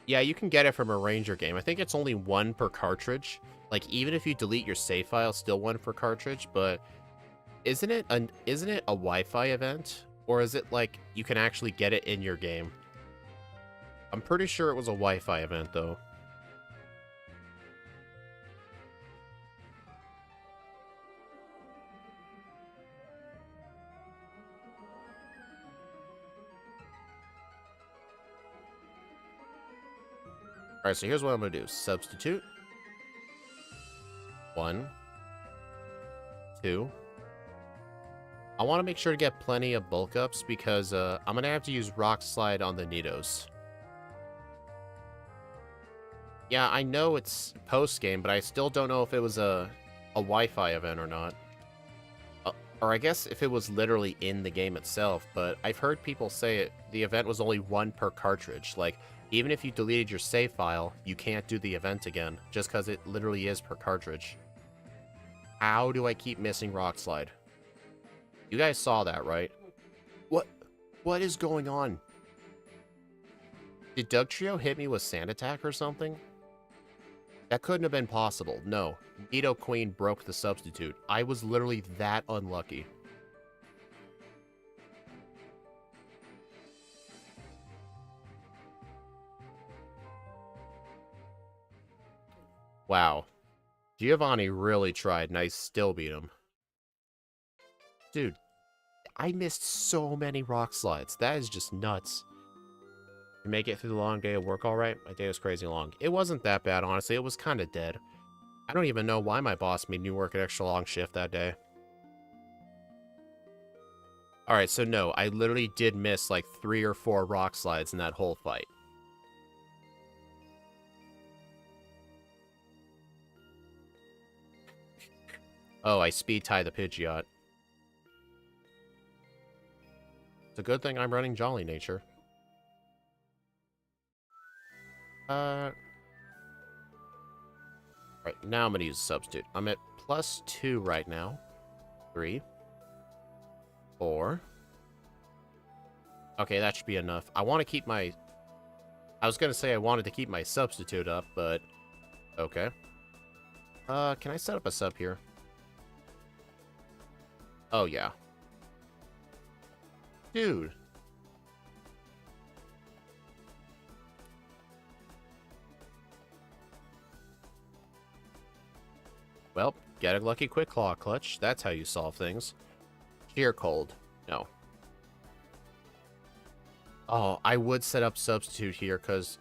Yeah, you can get it from a Ranger game. I think it's only 1 per cartridge. Like, even if you delete your save file, still 1 per cartridge, but isn't it a Wi-Fi event? Or is it like you can actually get it in your game? I'm pretty sure it was a Wi-Fi event though. Alright, so here's what I'm gonna do. Substitute. 1. 2. I want to make sure to get plenty of bulk ups because I'm going to have to use Rock Slide on the Nidos. Yeah, I know it's post-game, but I still don't know if it was a Wi-Fi event or not. Or I guess if it was literally in the game itself, but I've heard people say the event was only 1 per cartridge. Like, even if you deleted your save file, you can't do the event again, just because it literally is per cartridge. How do I keep missing Rock Slide? You guys saw that, right? What is going on? Did Dugtrio hit me with Sand Attack or something? That couldn't have been possible. No. Nido Queen broke the substitute. I was literally that unlucky. Wow. Giovanni really tried, and I still beat him. Dude, I missed so many rock slides. That is just nuts. You make it through the long day of work all right? My day was crazy long. It wasn't that bad, honestly. It was kind of dead. I don't even know why my boss made me work an extra long shift that day. Alright, so no, I literally did miss like 3 or 4 rock slides in that whole fight. Oh, I speed tie the Pidgeot. It's a good thing I'm running Jolly Nature. Right, now I'm gonna use a substitute. I'm at +2 right now. 3. 4. Okay, that should be enough. I want to keep my... I was gonna say I wanted to keep my substitute up, but... Okay. Can I set up a sub here? Oh, yeah. Dude. Well, get a lucky quick claw clutch. That's how you solve things. Sheer cold. No. Oh, I would set up substitute here, because...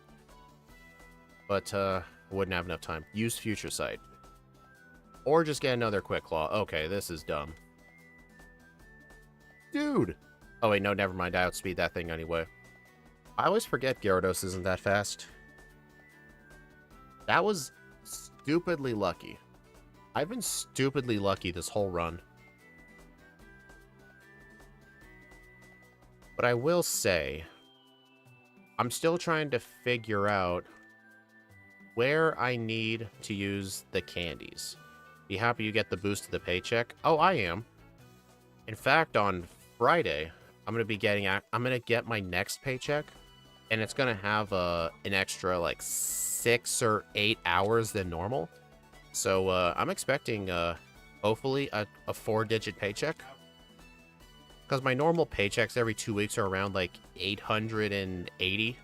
But, I wouldn't have enough time. Use future sight. Or just get another quick claw. Okay, this is dumb. Dude! Oh, wait, no, never mind. I outspeed that thing anyway. I always forget Gyarados isn't that fast. That was stupidly lucky. I've been stupidly lucky this whole run. But I will say, I'm still trying to figure out where I need to use the candies. Be happy you get the boost to the paycheck. Oh, I am. In fact, on Friday, I'm going to get my next paycheck, and it's going to have an extra like 6 or 8 hours than normal. So I'm expecting hopefully a 4-digit paycheck, because my normal paychecks every 2 weeks are around like 880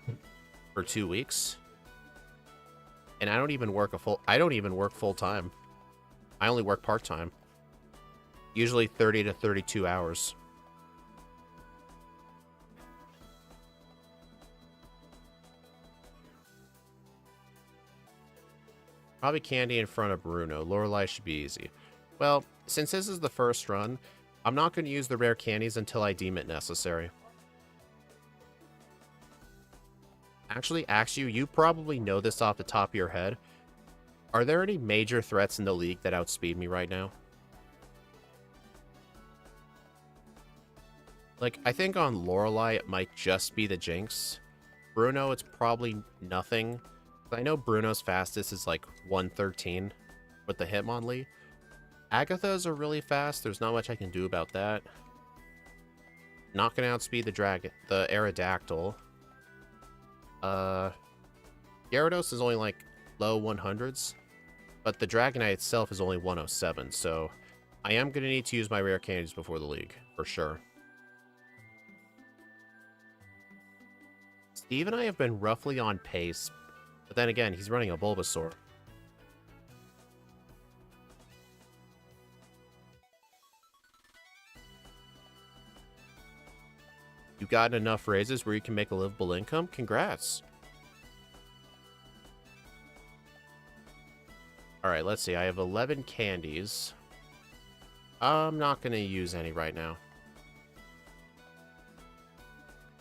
for 2 weeks, and I don't even work full time. I only work part time, usually 30 to 32 hours. Probably candy in front of Bruno. Lorelei should be easy. Well, since this is the first run, I'm not going to use the rare candies until I deem it necessary. Actually, Axu, you probably know this off the top of your head. Are there any major threats in the league that outspeed me right now? Like, I think on Lorelei it might just be the Jinx. Bruno, it's probably nothing. I know Bruno's fastest is like 113 with the Hitmonlee. Agatha's are really fast. There's not much I can do about that. Not gonna outspeed the Aerodactyl. Gyarados is only like low 100s, but the Dragonite itself is only 107, so I am gonna need to use my rare candies before the league, for sure. Steve and I have been roughly on pace, but then again, he's running a Bulbasaur. You got enough raises where you can make a livable income? Congrats. Alright, let's see. I have 11 candies. I'm not going to use any right now.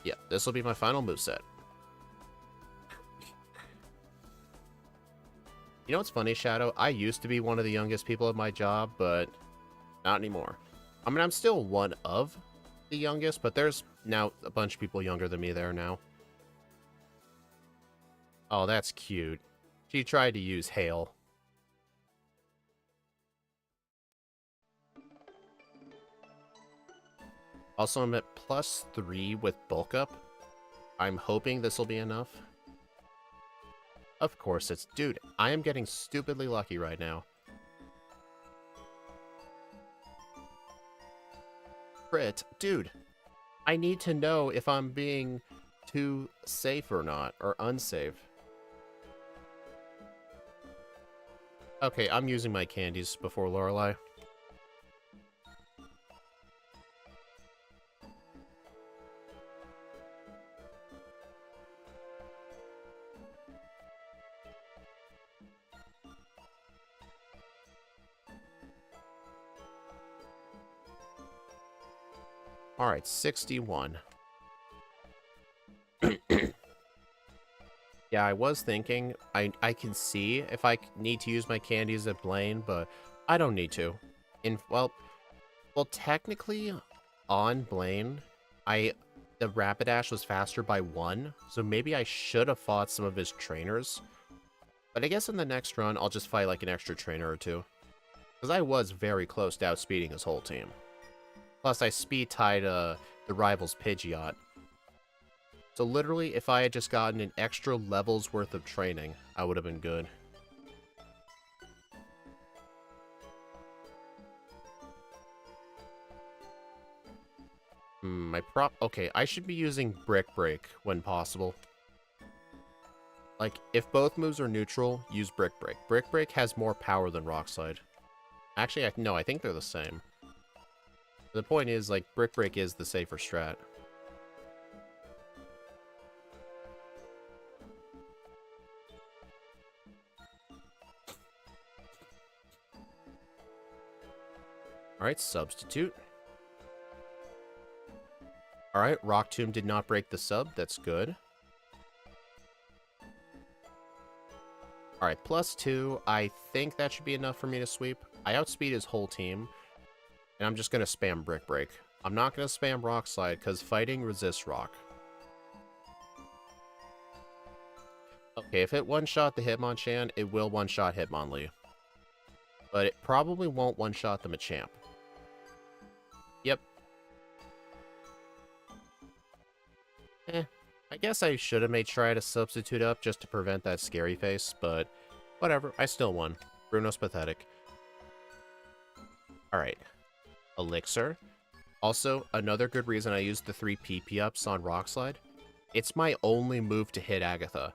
Yeah, this will be my final moveset. You know what's funny, Shadow? I used to be one of the youngest people at my job, but not anymore. I mean, I'm still one of the youngest, but there's now a bunch of people younger than me there now. Oh, that's cute. She tried to use Hail. Also, I'm at +3 with bulk up. I'm hoping this will be enough. Of course it's... Dude, I am getting stupidly lucky right now. Crit. Dude, I need to know if I'm being too safe or not, or unsafe. Okay, I'm using my candies before Lorelei. Alright, 61. Yeah, I was thinking, I can see if I need to use my candies at Blaine, but I don't need to. Well, technically, on Blaine, the Rapidash was faster by 1, so maybe I should have fought some of his trainers. But I guess in the next run, I'll just fight like an extra trainer or two. Because I was very close to outspeeding his whole team. Plus, I speed tied the rival's Pidgeot. So literally, if I had just gotten an extra level's worth of training, I would have been good. Okay, I should be using Brick Break when possible. Like, if both moves are neutral, use Brick Break. Brick Break has more power than Rock Slide. Actually, no, I think they're the same. The point is, like, Brick Break is the safer strat. Alright, Substitute. Alright, Rock Tomb did not break the sub. That's good. Alright, +2. I think that should be enough for me to sweep. I outspeed his whole team. And I'm just going to spam Brick Break. I'm not going to spam Rock Slide, because fighting resists Rock. Okay, if it one-shot the Hitmonchan, it will one-shot Hitmonlee. But it probably won't one-shot the Machamp. Yep. I guess I should have made try to substitute up just to prevent that scary face, but whatever, I still won. Bruno's pathetic. Alright. Elixir. Also, another good reason I used the 3 PP ups on Rock Slide. It's my only move to hit Agatha,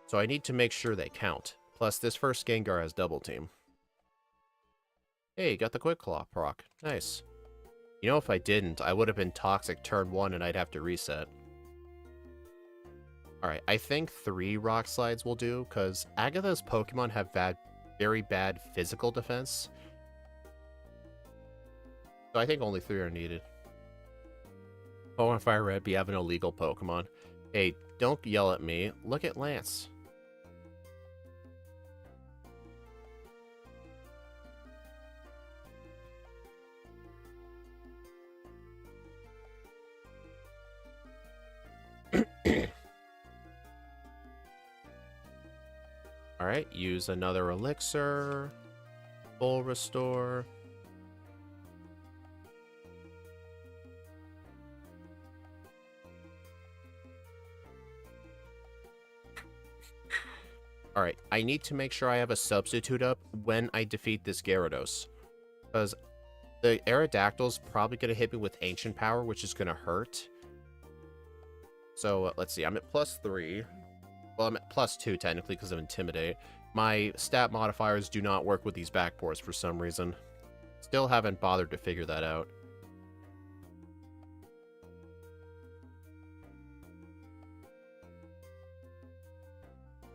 so I need to make sure they count. Plus, this first Gengar has Double Team. Hey, got the Quick Claw proc. Nice. You know, if I didn't, I would have been Toxic turn 1 and I'd have to reset. Alright, I think 3 Rock Slides will do, because Agatha's Pokemon have very bad physical defense. So I think only 3 are needed. Pokemon Firered be having illegal Pokemon. Hey, don't yell at me. Look at Lance. Alright, use another Elixir. Full Restore. Alright, I need to make sure I have a substitute up when I defeat this Gyarados. Because the Aerodactyl's probably going to hit me with Ancient Power, which is going to hurt. So, let's see, I'm at +3. Well, I'm at +2, technically, because of Intimidate. My stat modifiers do not work with these backports for some reason. Still haven't bothered to figure that out.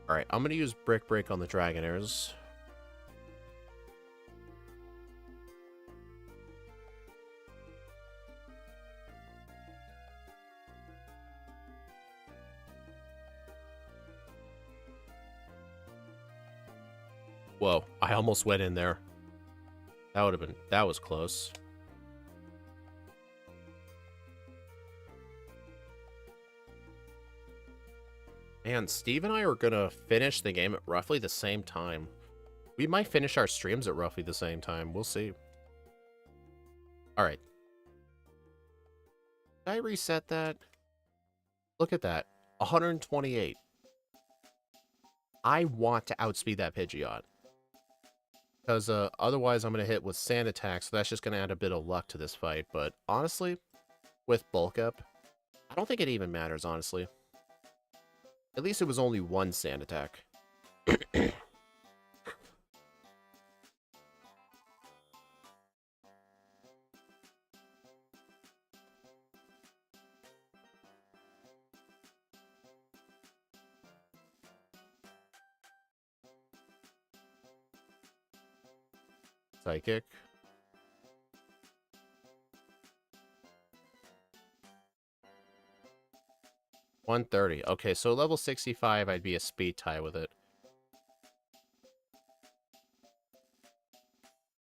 Alright, I'm going to use Brick Break on the Dragonairs. Whoa, I almost went in there. That was close. Man, Steve and I are gonna finish the game at roughly the same time. We might finish our streams at roughly the same time. We'll see. Alright. Did I reset that? Look at that. 128. I want to outspeed that Pidgeot. Because otherwise I'm going to hit with Sand Attack, so that's just going to add a bit of luck to this fight. But honestly, with Bulk Up, I don't think it even matters, honestly. At least it was only one Sand Attack. Psychic. 130. Okay, so level 65, I'd be a speed tie with it.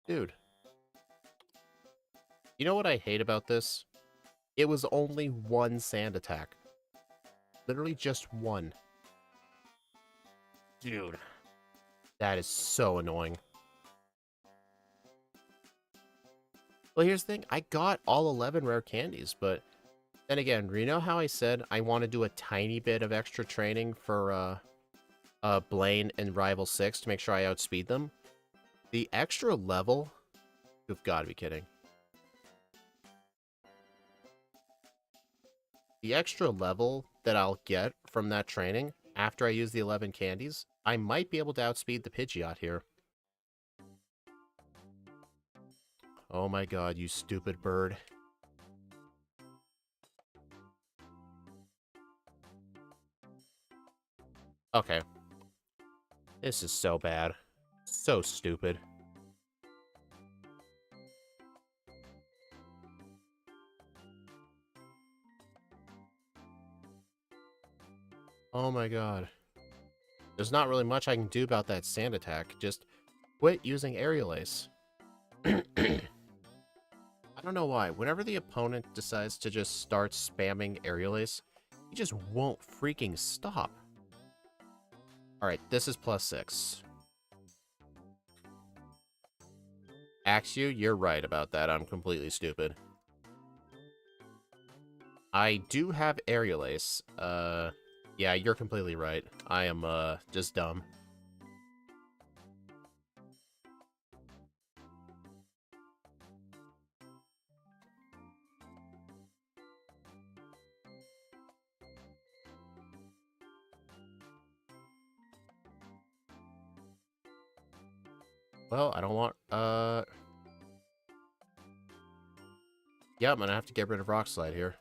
Dude. You know what I hate about this? It was only one sand attack. Literally just one. Dude. That is so annoying. Well, here's the thing. I got all 11 rare candies, but then again, you know how I said I want to do a tiny bit of extra training for Blaine and Rival 6 to make sure I outspeed them? The extra level? You've got to be kidding. The extra level that I'll get from that training after I use the 11 candies, I might be able to outspeed the Pidgeot here. Oh my god, you stupid bird. Okay. This is so bad. So stupid. Oh my god. There's not really much I can do about that sand attack. Just quit using Aerial Ace. I don't know why. Whenever the opponent decides to just start spamming Aerial Ace, he just won't freaking stop. Alright, this is +6. Axew, you're right about that. I'm completely stupid. I do have Aerial Ace. Yeah, you're completely right. I am, just dumb. Well, I don't want, yeah, I'm gonna have to get rid of Rock Slide here.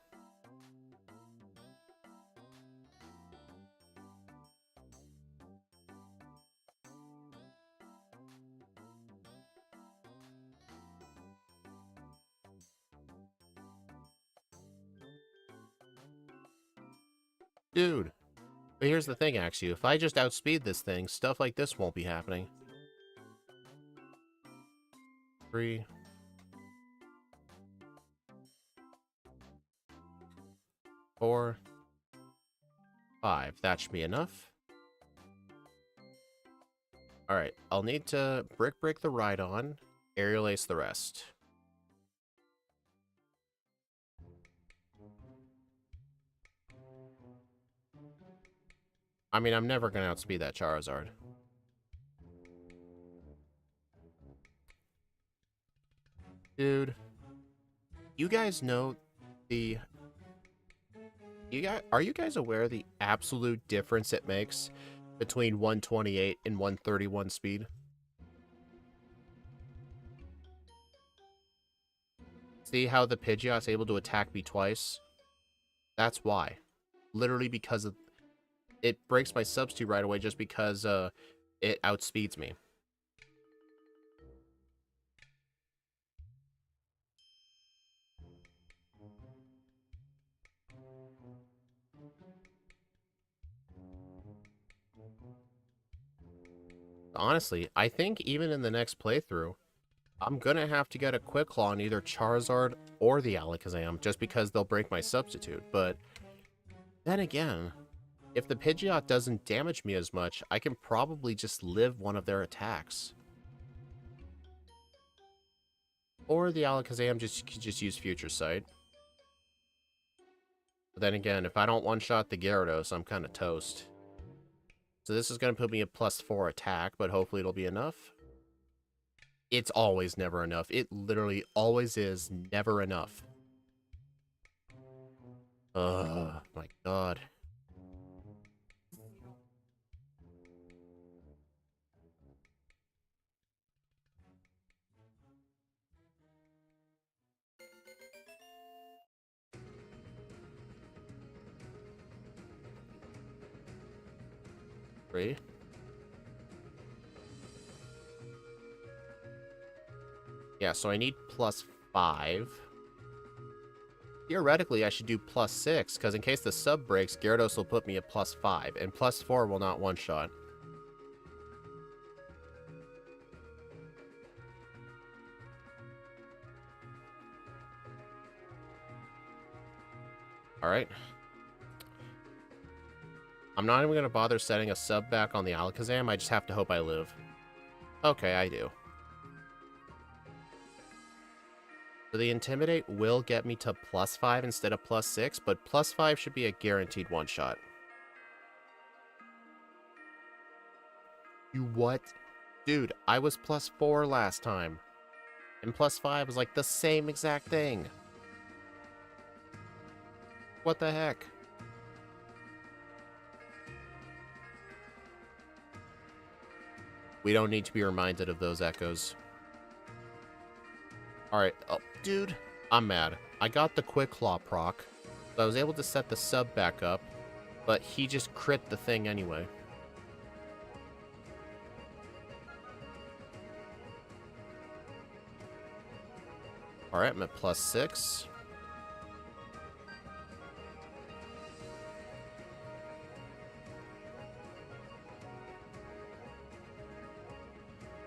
Dude. But here's the thing, actually. If I just outspeed this thing, stuff like this won't be happening. 3. 4. 5. That should be enough. Alright, I'll need to Brick Break the Rhydon, Aerial Ace the rest. I mean, I'm never gonna outspeed that Charizard. Dude. You guys know the... Are you guys aware of the absolute difference it makes between 128 and 131 speed? See how the Pidgeot's able to attack me twice? That's why. Literally because of... It breaks my substitute right away just because it outspeeds me. Honestly, I think even in the next playthrough, I'm gonna have to get a Quick Claw on either Charizard or the Alakazam, just because they'll break my substitute. But then again, if the Pidgeot doesn't damage me as much, I can probably just live one of their attacks. Or the Alakazam could just use Future Sight. But then again, if I don't one-shot the Gyarados, I'm kind of toast. So this is going to put me at +4 attack, but hopefully it'll be enough. It's always never enough. It literally always is never enough. Ugh, my god. Three. Yeah, so I need +5. Theoretically, I should do +6, because in case the sub breaks, Gyarados will put me at +5, and +4 will not one-shot. Alright. I'm not even going to bother setting a sub back on the Alakazam, I just have to hope I live. Okay, I do. So the Intimidate will get me to +5 instead of +6, but +5 should be a guaranteed one-shot. You what? Dude, I was +4 last time. And +5 was like the same exact thing. What the heck? We don't need to be reminded of those echoes. Alright, oh, dude, I'm mad. I got the Quick Claw proc, so I was able to set the sub back up, but he just crit the thing anyway. Alright, I'm at +6.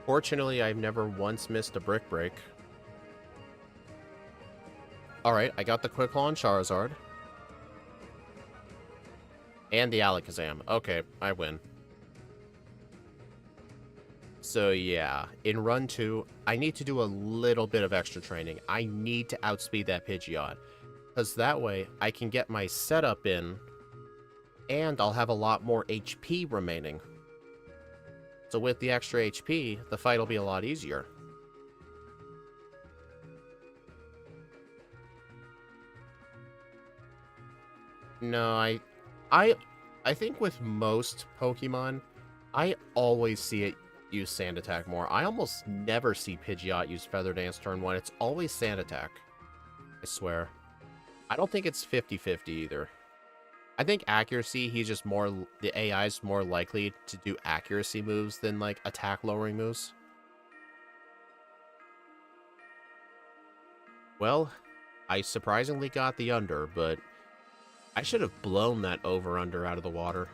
Fortunately, I've never once missed a Brick Break. Alright, I got the Quick Claw on Charizard. And the Alakazam. Okay, I win. So yeah, in run 2, I need to do a little bit of extra training. I need to outspeed that Pidgeot. Because that way, I can get my setup in, and I'll have a lot more HP remaining. So with the extra HP, the fight will be a lot easier. No, I think with most Pokemon, I always see it use Sand Attack more. I almost never see Pidgeot use Feather Dance turn 1. It's always Sand Attack. I swear. I don't think it's 50-50 either. I think accuracy, he's just more... The AI is more likely to do accuracy moves than, like, attack-lowering moves. Well, I surprisingly got the under, but I should have blown that over-under out of the water.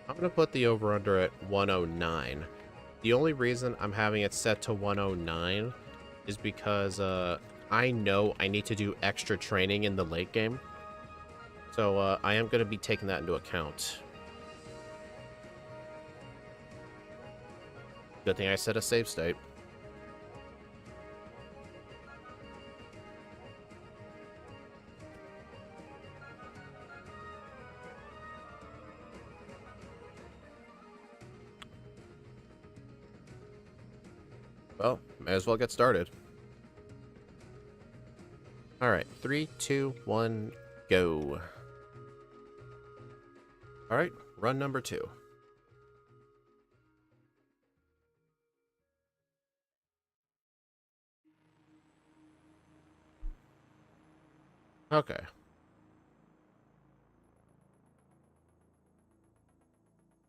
I'm going to put the over-under at 109. The only reason I'm having it set to 109 is because I know I need to do extra training in the late game. So I am going to be taking that into account. Good thing I set a save state. Well, may as well get started. Alright, 3, 2, 1, go. Alright, run number 2. Okay.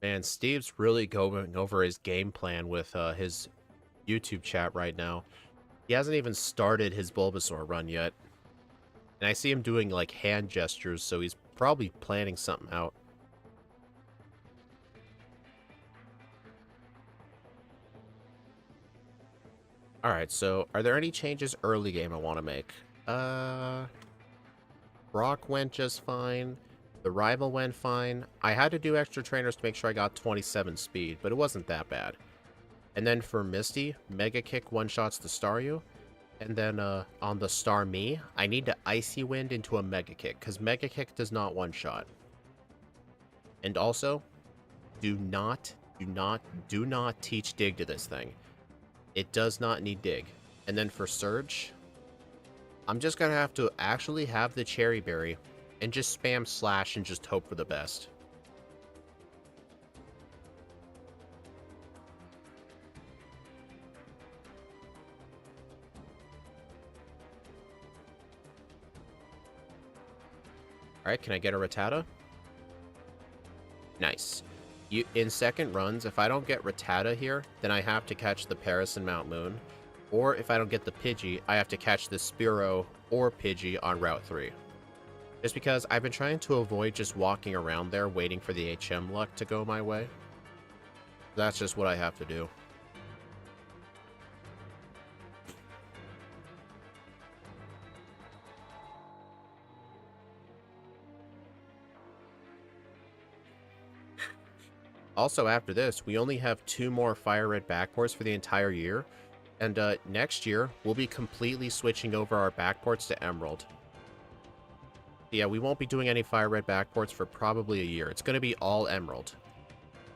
Man, Steve's really going over his game plan with his YouTube chat right now. He hasn't even started his Bulbasaur run yet. And I see him doing, like, hand gestures, so he's probably planning something out. Alright, so are there any changes early game I want to make? Brock went just fine. The rival went fine. I had to do extra trainers to make sure I got 27 speed, but it wasn't that bad. And then for Misty, Mega Kick one-shots the Staryu. And then on the Starmie, I need to Icy Wind into a Mega Kick, because Mega Kick does not one-shot. And also, do not teach Dig to this thing. It does not need Dig. And then for Surge, I'm just going to have to actually have the Cherry Berry and just spam Slash and just hope for the best. Alright, can I get a Rattata? Nice. In second runs, if I don't get Rattata here, then I have to catch the Paris and Mount Moon. Or if I don't get the Pidgey, I have to catch the Spearow or Pidgey on Route 3. Just because I've been trying to avoid just walking around there waiting for the HM luck to go my way. That's just what I have to do. Also, after this, we only have 2 more Firered backports for the entire year. And next year, we'll be completely switching over our backports to Emerald. Yeah, we won't be doing any Firered backports for probably a year. It's going to be all Emerald.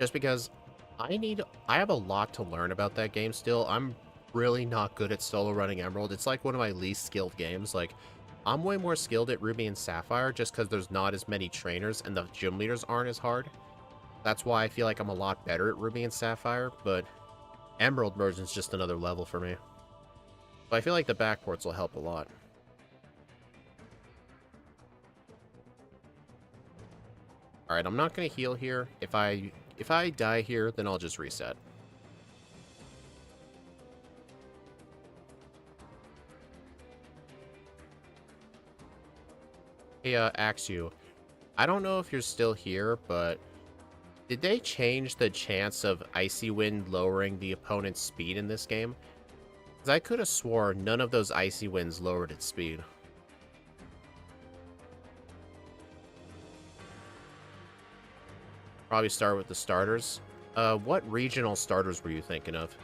Just because I have a lot to learn about that game still. I'm really not good at solo running Emerald. It's like one of my least skilled games. Like, I'm way more skilled at Ruby and Sapphire just because there's not as many trainers and the gym leaders aren't as hard. That's why I feel like I'm a lot better at Ruby and Sapphire, but Emerald version's just another level for me. But I feel like the backports will help a lot. Alright, I'm not going to heal here. If I die here, then I'll just reset. Hey, Axu, I don't know if you're still here, but did they change the chance of Icy Wind lowering the opponent's speed in this game? Because I could have swore none of those Icy Winds lowered its speed. Probably start with the starters. What regional starters were you thinking of?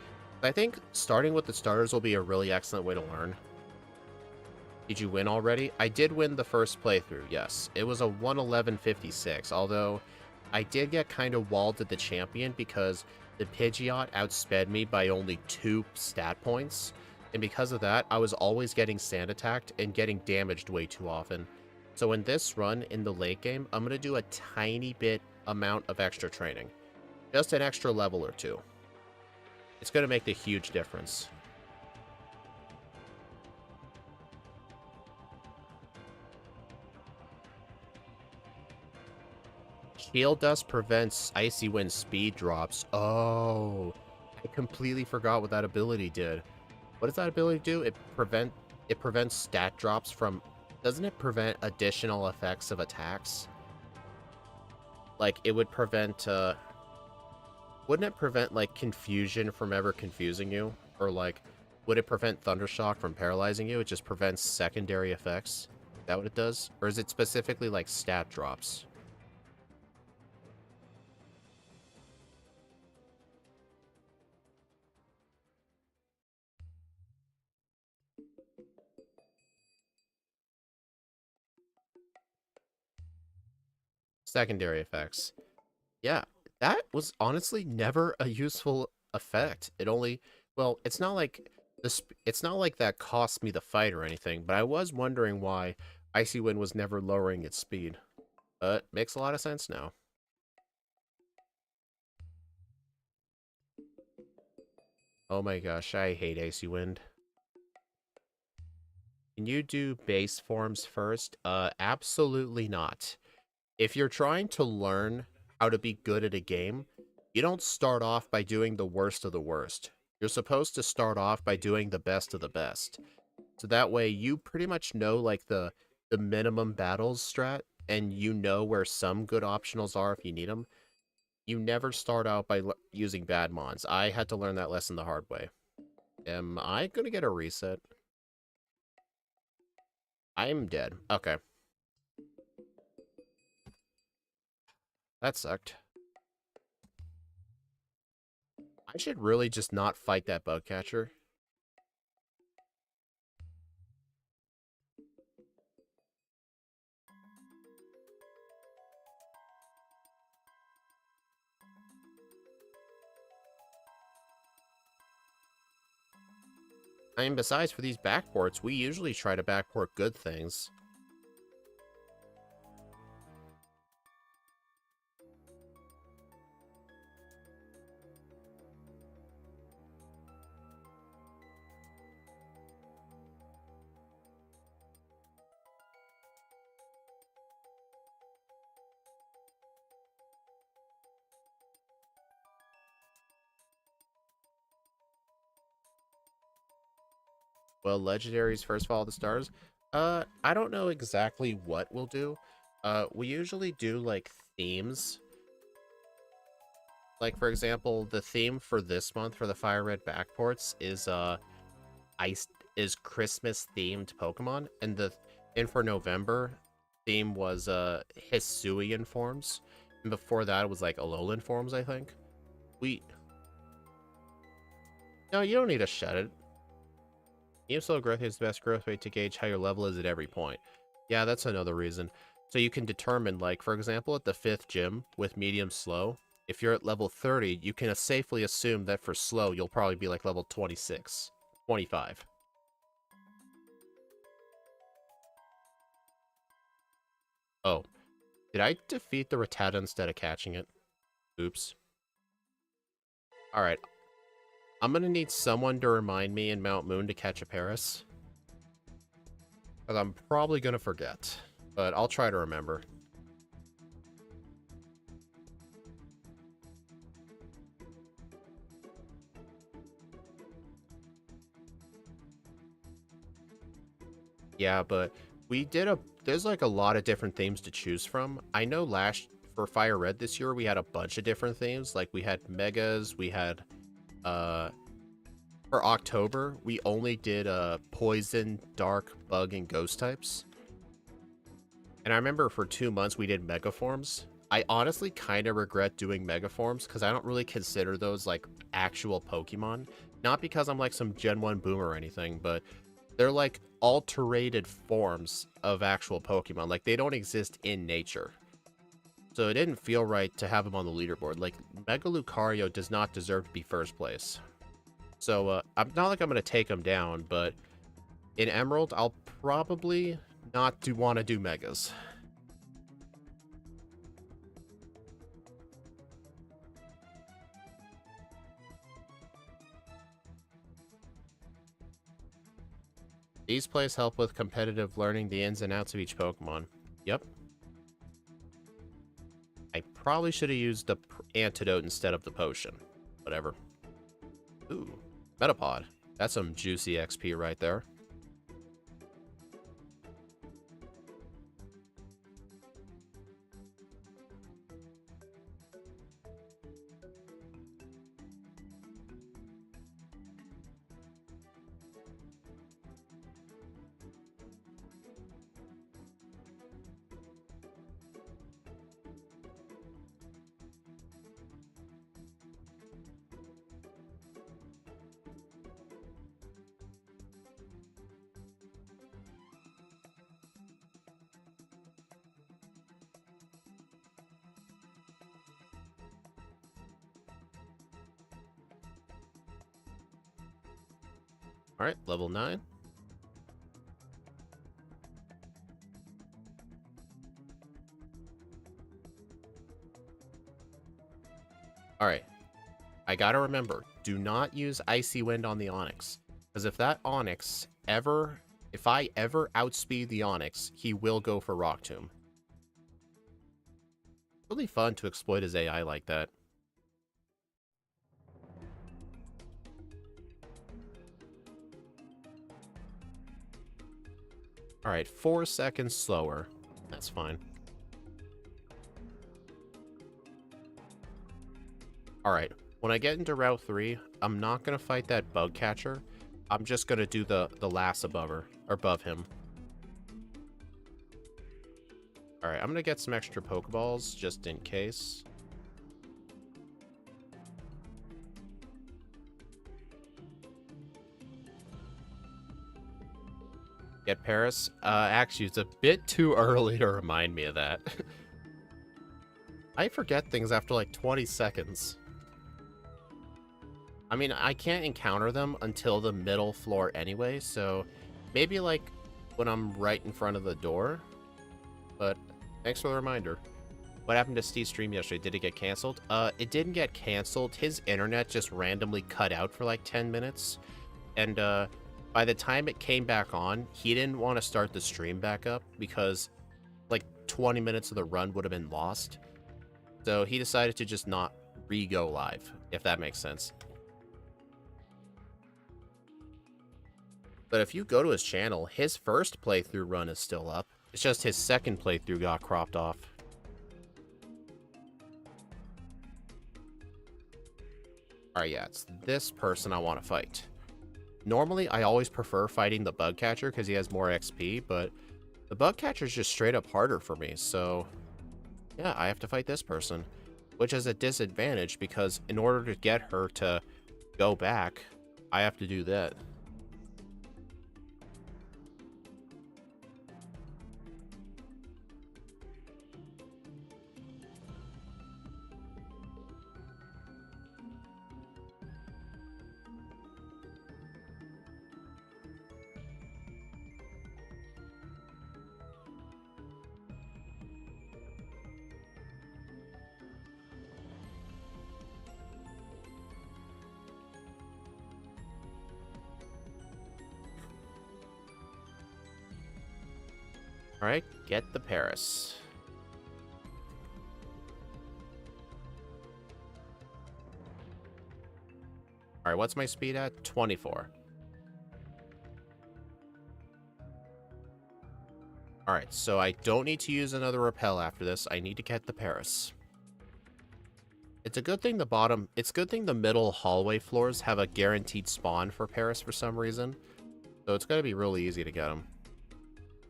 I think starting with the starters will be a really excellent way to learn. Did you win already? I did win the first playthrough, yes. It was a 111.56, although I did get kind of walled at the champion because the Pidgeot outsped me by only 2 stat points, and because of that, I was always getting sand attacked and getting damaged way too often. So in this run, in the late game, I'm going to do a tiny bit amount of extra training. Just an extra level or 2. It's going to make a huge difference. Shield Dust prevents Icy Wind speed drops. Oh, I completely forgot what that ability did. What does that ability do? It prevents stat drops from... Doesn't it prevent additional effects of attacks? Like, it would prevent, wouldn't it prevent, like, confusion from ever confusing you? Or, like, would it prevent Thundershock from paralyzing you? It just prevents secondary effects? Is that what it does? Or is it specifically, like, stat drops? Secondary effects. Yeah, that was honestly never a useful effect. It only... Well, it's not like... It's not like that cost me the fight or anything, but I was wondering why Icy Wind was never lowering its speed. But makes a lot of sense now. Oh my gosh, I hate Icy Wind. Can you do base forms first? Absolutely not. If you're trying to learn how to be good at a game, you don't start off by doing the worst of the worst. You're supposed to start off by doing the best of the best. So that way you pretty much know like the minimum battles strat, and you know where some good optionals are if you need them. You never start out by using bad mons. I had to learn that lesson the hard way. Am I going to get a reset? I'm dead. Okay. That sucked. I should really just not fight that bug catcher. I mean, besides for these backports, we usually try to backport good things. Well, legendaries first fall the stars. I don't know exactly what we'll do. We usually do like themes. Like for example, the theme for this month for the Firered backports ice is Christmas themed Pokemon, and for November theme was Hisuian forms, and before that it was like Alolan forms, I think. We No, you don't need to shed it. Medium slow growth is the best growth rate to gauge how your level is at every point. Yeah, that's another reason. So you can determine, like, for example, at the 5th gym with medium slow, if you're at level 30, you can safely assume that for slow, you'll probably be like level 26, 25. Oh, did I defeat the Rattata instead of catching it? Oops. Alright, I'm gonna need someone to remind me in Mount Moon to catch a Paris. Because I'm probably gonna forget. But I'll try to remember. Yeah, but there's like a lot of different themes to choose from. I know for Fire Red this year, we had a bunch of different themes. Like we had Megas, we had, for October, we only did, Poison, Dark, Bug, and Ghost types. And I remember for 2 months we did Mega Forms. I honestly kind of regret doing Mega Forms because I don't really consider those like actual Pokemon. Not because I'm like some Gen 1 boomer or anything, but they're like alterated forms of actual Pokemon. Like they don't exist in nature. So it didn't feel right to have them on the leaderboard. Like Mega Lucario does not deserve to be first place. So I'm not like I'm going to take him down, but in Emerald, I'll probably not want to do Megas. These plays help with competitive learning the ins and outs of each Pokemon. Yep. I probably should have used the antidote instead of the potion. Whatever. Ooh, Metapod. That's some juicy XP right there. Alright, level 9. Alright, I gotta remember, do not use Icy Wind on the Onix. Because if I ever outspeed the Onix, he will go for Rock Tomb. Really fun to exploit his AI like that. Alright, 4 seconds slower. That's fine. Alright, when I get into Route 3, I'm not going to fight that bug catcher. I'm just going to do the last above him. Alright, I'm going to get some extra pokeballs, just in case. Get Paris. Actually, it's a bit too early to remind me of that. I forget things after like 20 seconds. I mean, I can't encounter them until the middle floor anyway, so maybe like when I'm right in front of the door. But thanks for the reminder. What happened to Steve's stream yesterday? Did it get canceled? It didn't get canceled. His internet just randomly cut out for like 10 minutes. And by the time it came back on, he didn't want to start the stream back up because like 20 minutes of the run would have been lost. So he decided to just not re-go live, if that makes sense. But if you go to his channel, his first playthrough run is still up. It's just his second playthrough got cropped off. Alright, yeah, it's this person I want to fight. Normally, I always prefer fighting the bug catcher because he has more XP, but the bug catcher is just straight up harder for me, so yeah, I have to fight this person, which is a disadvantage because in order to get her to go back, I have to do that. Alright, get the Paris. Alright, what's my speed at? 24. Alright, so I don't need to use another repel after this. I need to get the Paris. It's a good thing the middle hallway floors have a guaranteed spawn for Paris for some reason. So it's going to be really easy to get them.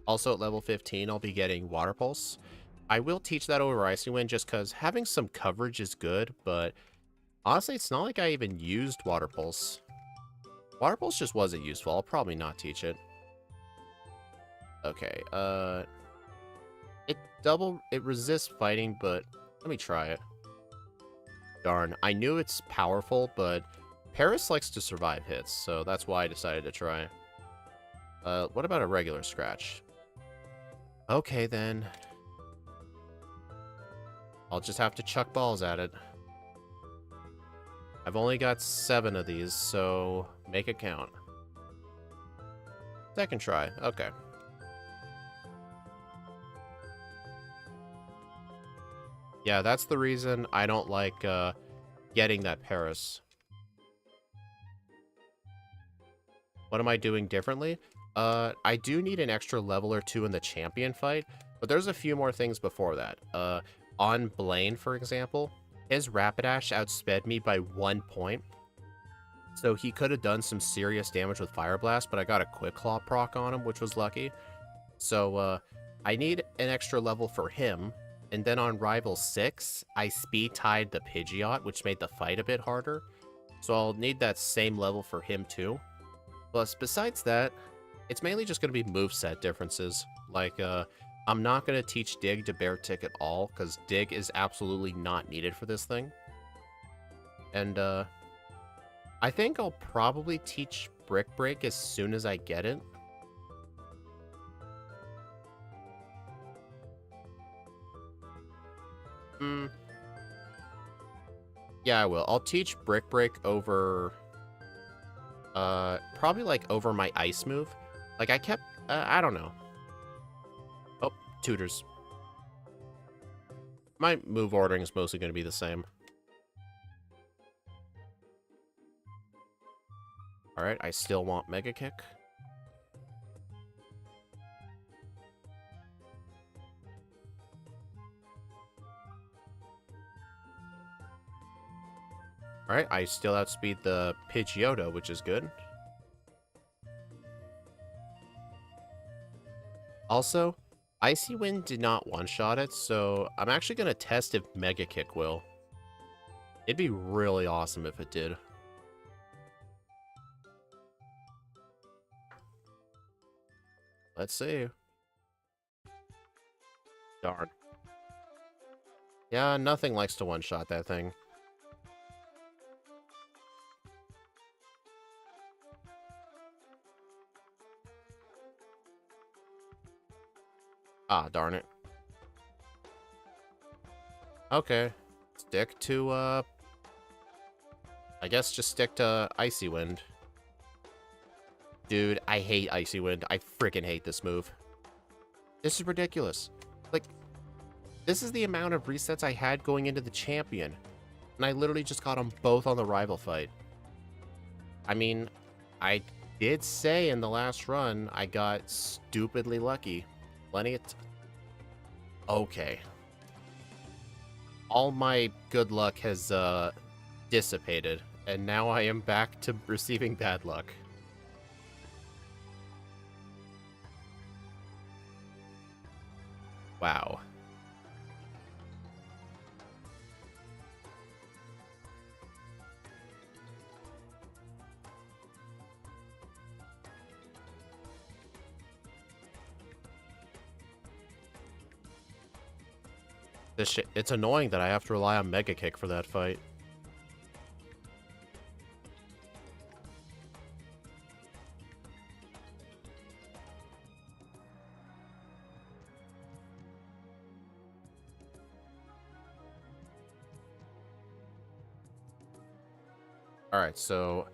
Also at level 15, I'll be getting Water Pulse. I will teach that over Icy Wind just because having some coverage is good, but honestly, it's not like I even used Water Pulse. Water Pulse just wasn't useful. I'll probably not teach it. Okay, it resists fighting, but let me try it. Darn, I knew it's powerful, but Paris likes to survive hits, so that's why I decided to try. What about a regular scratch? Okay, then. I'll just have to chuck balls at it. I've only got 7 of these, so make it count. Second try, okay. Yeah, that's the reason I don't like getting that Paris. What am I doing differently? I do need an extra level or 2 in the champion fight, but there's a few more things before that. On Blaine, for example, his Rapidash outsped me by 1 point. So he could have done some serious damage with Fire Blast, but I got a Quick Claw proc on him, which was lucky. So I need an extra level for him. And then on Rival 6, I speed tied the Pidgeot, which made the fight a bit harder. So I'll need that same level for him too. Plus, besides that, it's mainly just going to be moveset differences. Like, I'm not going to teach Dig to Beartic at all, because Dig is absolutely not needed for this thing. And, I think I'll probably teach Brick Break as soon as I get it. Yeah, I will. I'll teach Brick Break over... probably, like, over my Ice move. Like, I kept... I don't know. Oh, tutors. My move ordering is mostly going to be the same. Alright, I still want Mega Kick. Alright, I still outspeed the Pidgeotto, which is good. Also, Icy Wind did not one-shot it, so I'm actually going to test if Mega Kick will. It'd be really awesome if it did. Let's see. Darn. Yeah, nothing likes to one-shot that thing. Ah, darn it. Okay. Stick to, I guess just stick to Icy Wind. Dude, I hate Icy Wind. I freaking hate this move. This is ridiculous. Like, this is the amount of resets I had going into the champion. And I literally just got them both on the rival fight. I mean, I did say in the last run I got stupidly lucky. Plenty of okay. All my good luck has dissipated, and now I am back to receiving bad luck. Wow. This shit, it's annoying that I have to rely on Mega Kick for that fight. Alright, so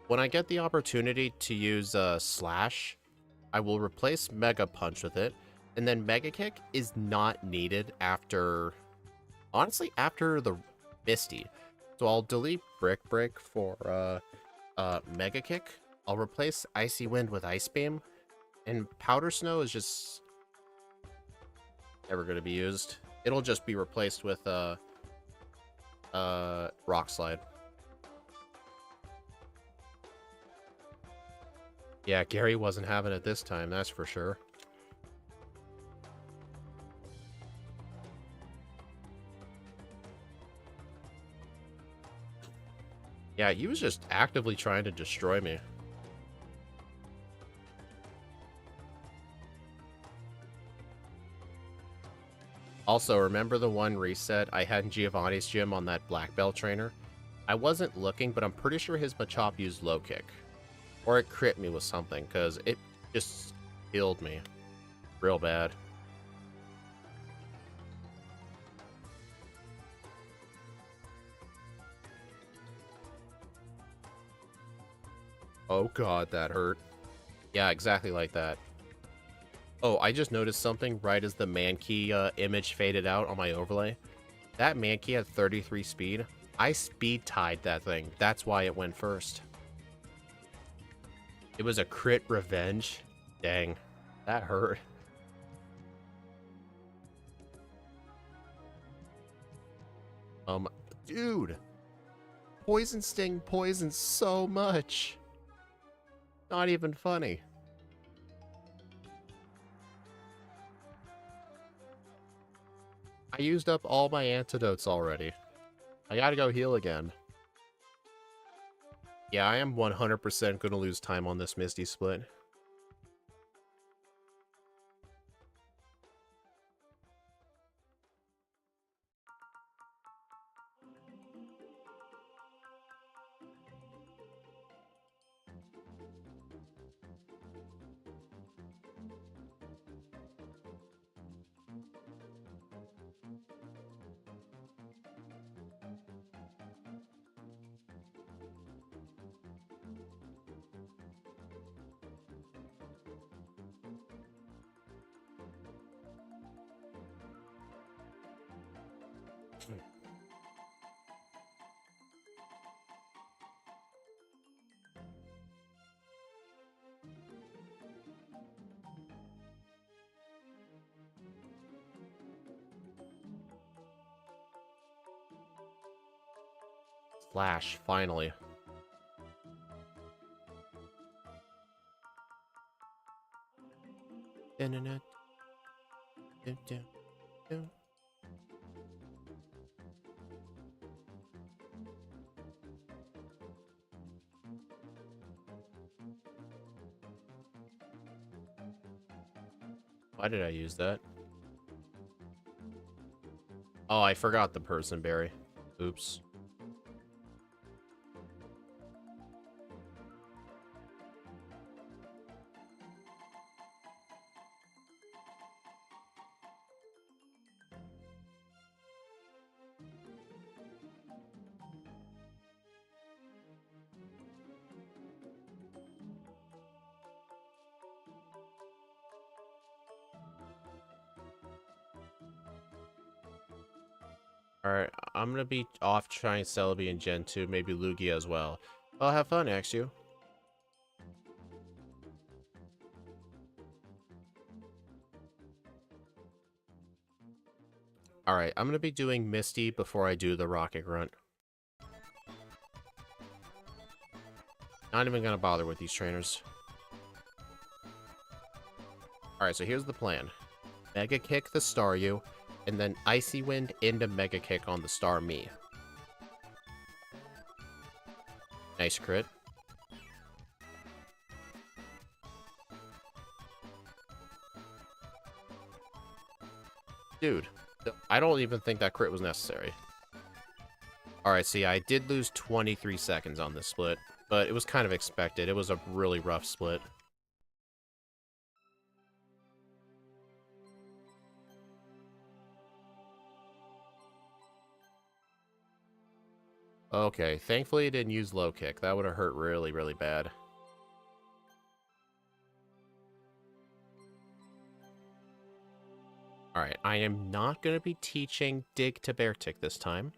when I get the opportunity to use Slash, I will replace Mega Punch with it, and then Mega Kick is not needed after, honestly, after the Misty. So I'll delete Brick Break for Mega Kick. I'll replace Icy Wind with Ice Beam, and Powder Snow is just never going to be used. It'll just be replaced with Rock Slide. Yeah, Gary wasn't having it this time, that's for sure. Yeah, he was just actively trying to destroy me. Also, remember the one reset I had in Giovanni's gym on that black belt trainer? I wasn't looking, but I'm pretty sure his Machop used low kick. Or it crit me with something, because it just killed me. Real bad. Oh god, that hurt. Yeah, exactly like that. Oh, I just noticed something right as the Mankey image faded out on my overlay. That Mankey had 33 speed. I speed tied that thing. That's why it went first. It was a crit revenge. Dang, that hurt. Dude. Poison Sting poisons so much. Not even funny. I used up all my antidotes already. I gotta go heal again. Yeah, I am 100% gonna lose time on this Misty split. Flash, finally. Why did I use that? Oh, I forgot the person berry. Oops. Alright, I'm gonna be off trying Celebi and Gen 2, maybe Lugia as well. Well, have fun, Axu. Alright, I'm gonna be doing Misty before I do the Rocket Grunt. Not even gonna bother with these trainers. Alright, so here's the plan. Mega Kick the Staryu, and then Icy Wind into Mega Kick on the Star Me. Nice crit. Dude, I don't even think that crit was necessary. Alright, see, I did lose 23 seconds on this split, but it was kind of expected. It was a really rough split. Okay, thankfully it didn't use low kick. That would have hurt really, really bad. Alright, I am not going to be teaching Dig to Beartic this time.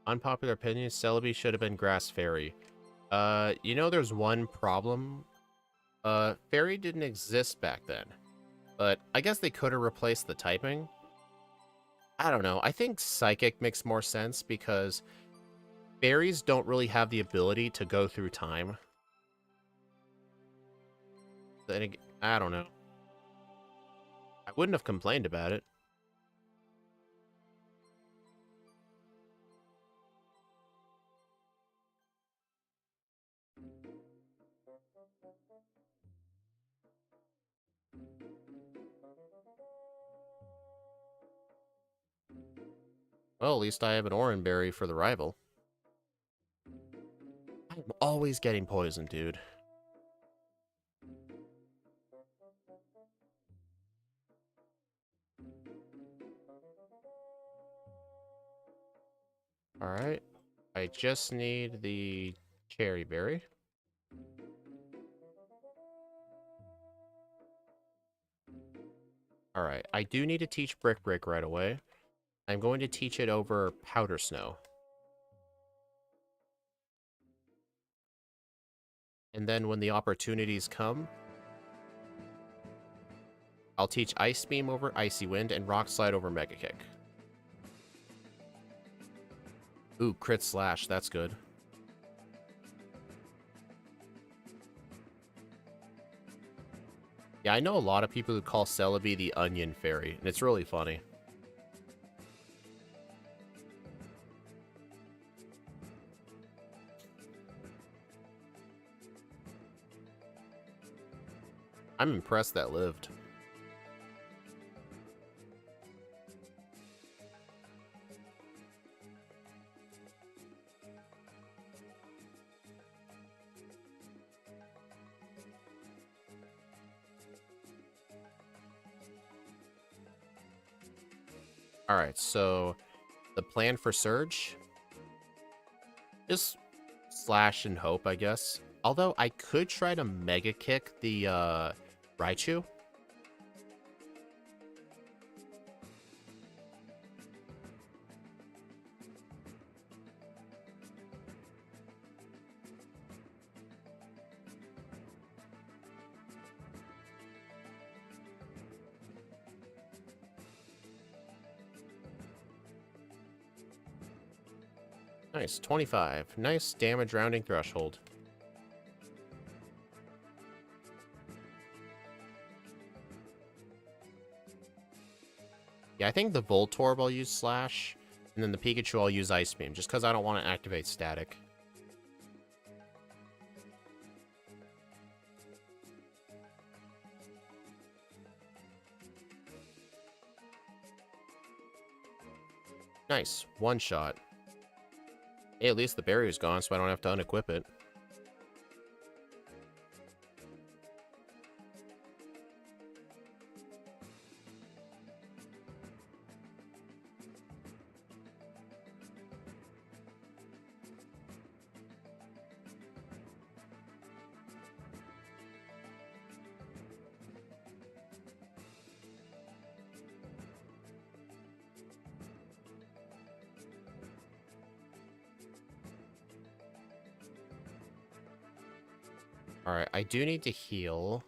Unpopular opinion, Celebi should have been Grass Fairy. You know there's one problem. Fairy didn't exist back then. But I guess they could have replaced the typing. I don't know. I think Psychic makes more sense because fairies don't really have the ability to go through time. Then I don't know. I wouldn't have complained about it. Well, at least I have an Oran Berry for the rival. I'm always getting poisoned, dude. Alright. I just need the Cherry Berry. Alright, I do need to teach Brick Break right away. I'm going to teach it over Powder Snow. And then when the opportunities come, I'll teach Ice Beam over Icy Wind and Rock Slide over Mega Kick. Ooh, Crit Slash, that's good. Yeah, I know a lot of people who call Celebi the Onion Fairy, and it's really funny. I'm impressed that lived. Alright, so the plan for Surge is slash and hope, I guess. Although I could try to Mega Kick the Raichu. Nice, 25. Nice damage rounding threshold. Yeah, I think the Voltorb I'll use Slash, and then the Pikachu I'll use Ice Beam, just because I don't want to activate Static. Nice, one shot. Hey, at least the berry is gone, so I don't have to unequip it. Alright, I do need to heal.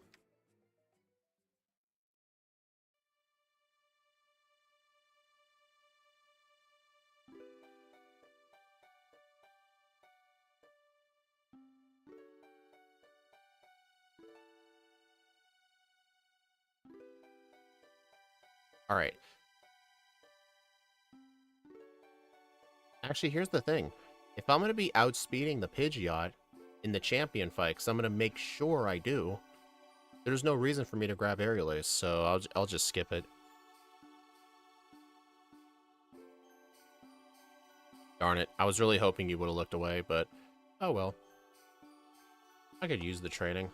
Alright. Actually, here's the thing. If I'm going to be outspeeding the Pidgeot in the champion fight, because I'm going to make sure I do, there's no reason for me to grab Aerial Ace, so I'll just skip it. Darn it. I was really hoping you would have looked away, but oh well. I could use the training.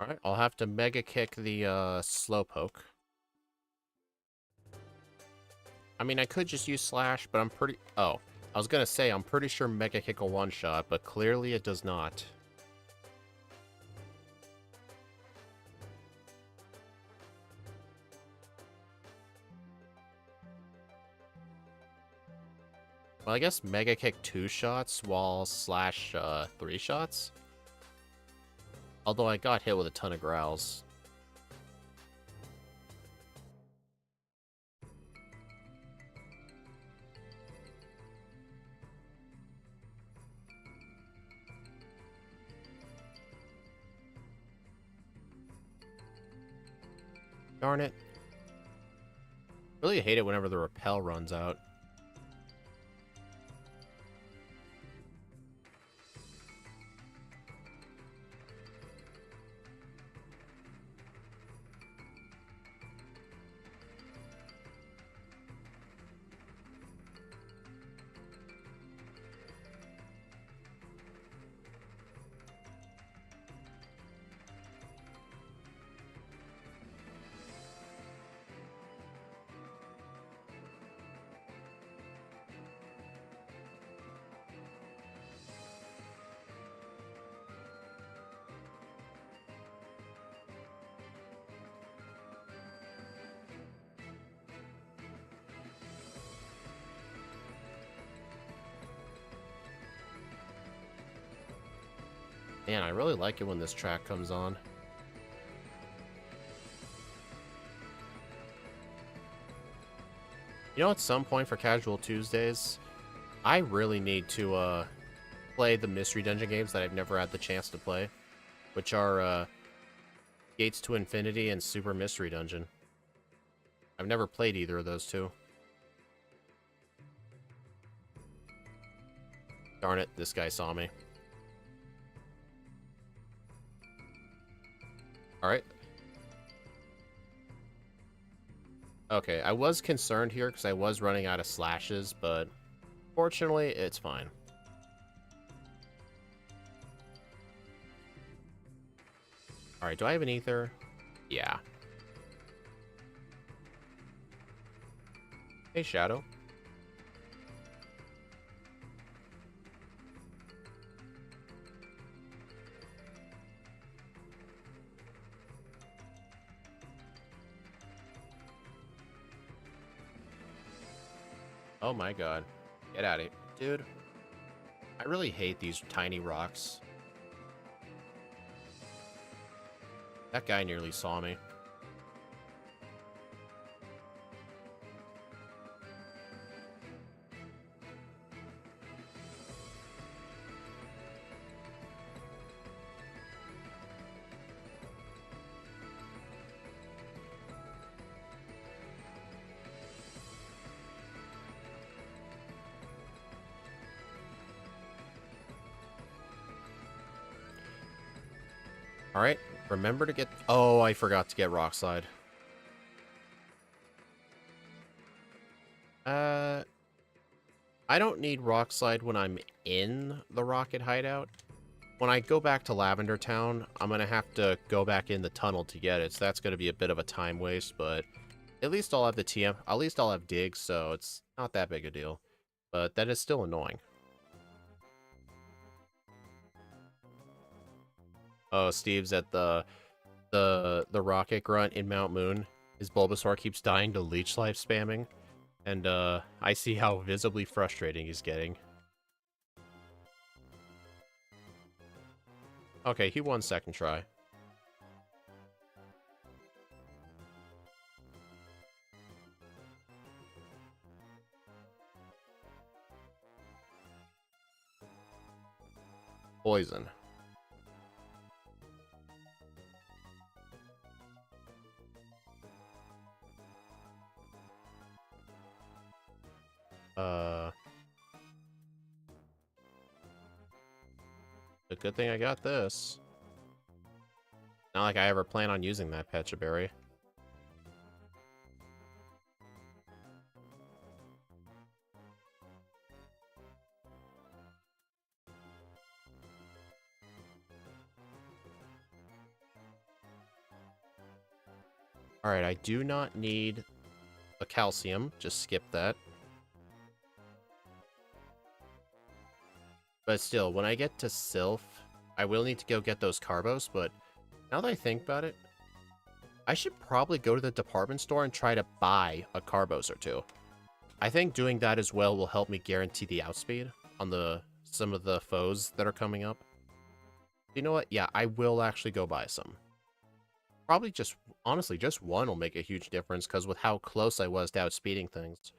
Alright, I'll have to Mega Kick the Slowpoke. I mean, I could just use Slash, but I'm pretty... Oh, I was gonna say, I'm pretty sure Mega Kick will one-shot, but clearly it does not. Well, I guess Mega Kick 2 shots, while Slash 3 shots? Although I got hit with a ton of growls. Darn it. Really hate it whenever the repel runs out. Man, I really like it when this track comes on. You know, at some point for Casual Tuesdays, I really need to play the Mystery Dungeon games that I've never had the chance to play, which are Gates to Infinity and Super Mystery Dungeon. I've never played either of those two. Darn it, this guy saw me. Alright. Okay, I was concerned here because I was running out of slashes, but fortunately, it's fine. Alright, do I have an ether? Yeah. Hey, Shadow. Oh my god. Get out of here. Dude, I really hate these tiny rocks. That guy nearly saw me. Alright, remember to get... Oh, I forgot to get Rock Slide. I don't need Rock Slide when I'm in the rocket hideout. When I go back to Lavender Town, I'm going to have to go back in the tunnel to get it, so that's going to be a bit of a time waste, but at least I'll have the TM. At least I'll have Dig, so it's not that big a deal. But that is still annoying. Oh, Steve's at the rocket grunt in Mount Moon. His Bulbasaur keeps dying to Leech Life spamming. And I see how visibly frustrating he's getting. Okay, he won second try. Poison. A good thing I got this. Not like I ever plan on using that Pecha Berry. Alright, I do not need a calcium. Just skip that. But still, when I get to Sylph, I will need to go get those Carbos, but now that I think about it, I should probably go to the department store and try to buy a Carbos or two. I think doing that as well will help me guarantee the outspeed on some of the foes that are coming up. You know what? Yeah, I will actually go buy some. Probably just, honestly, just one will make a huge difference, because with how close I was to outspeeding things.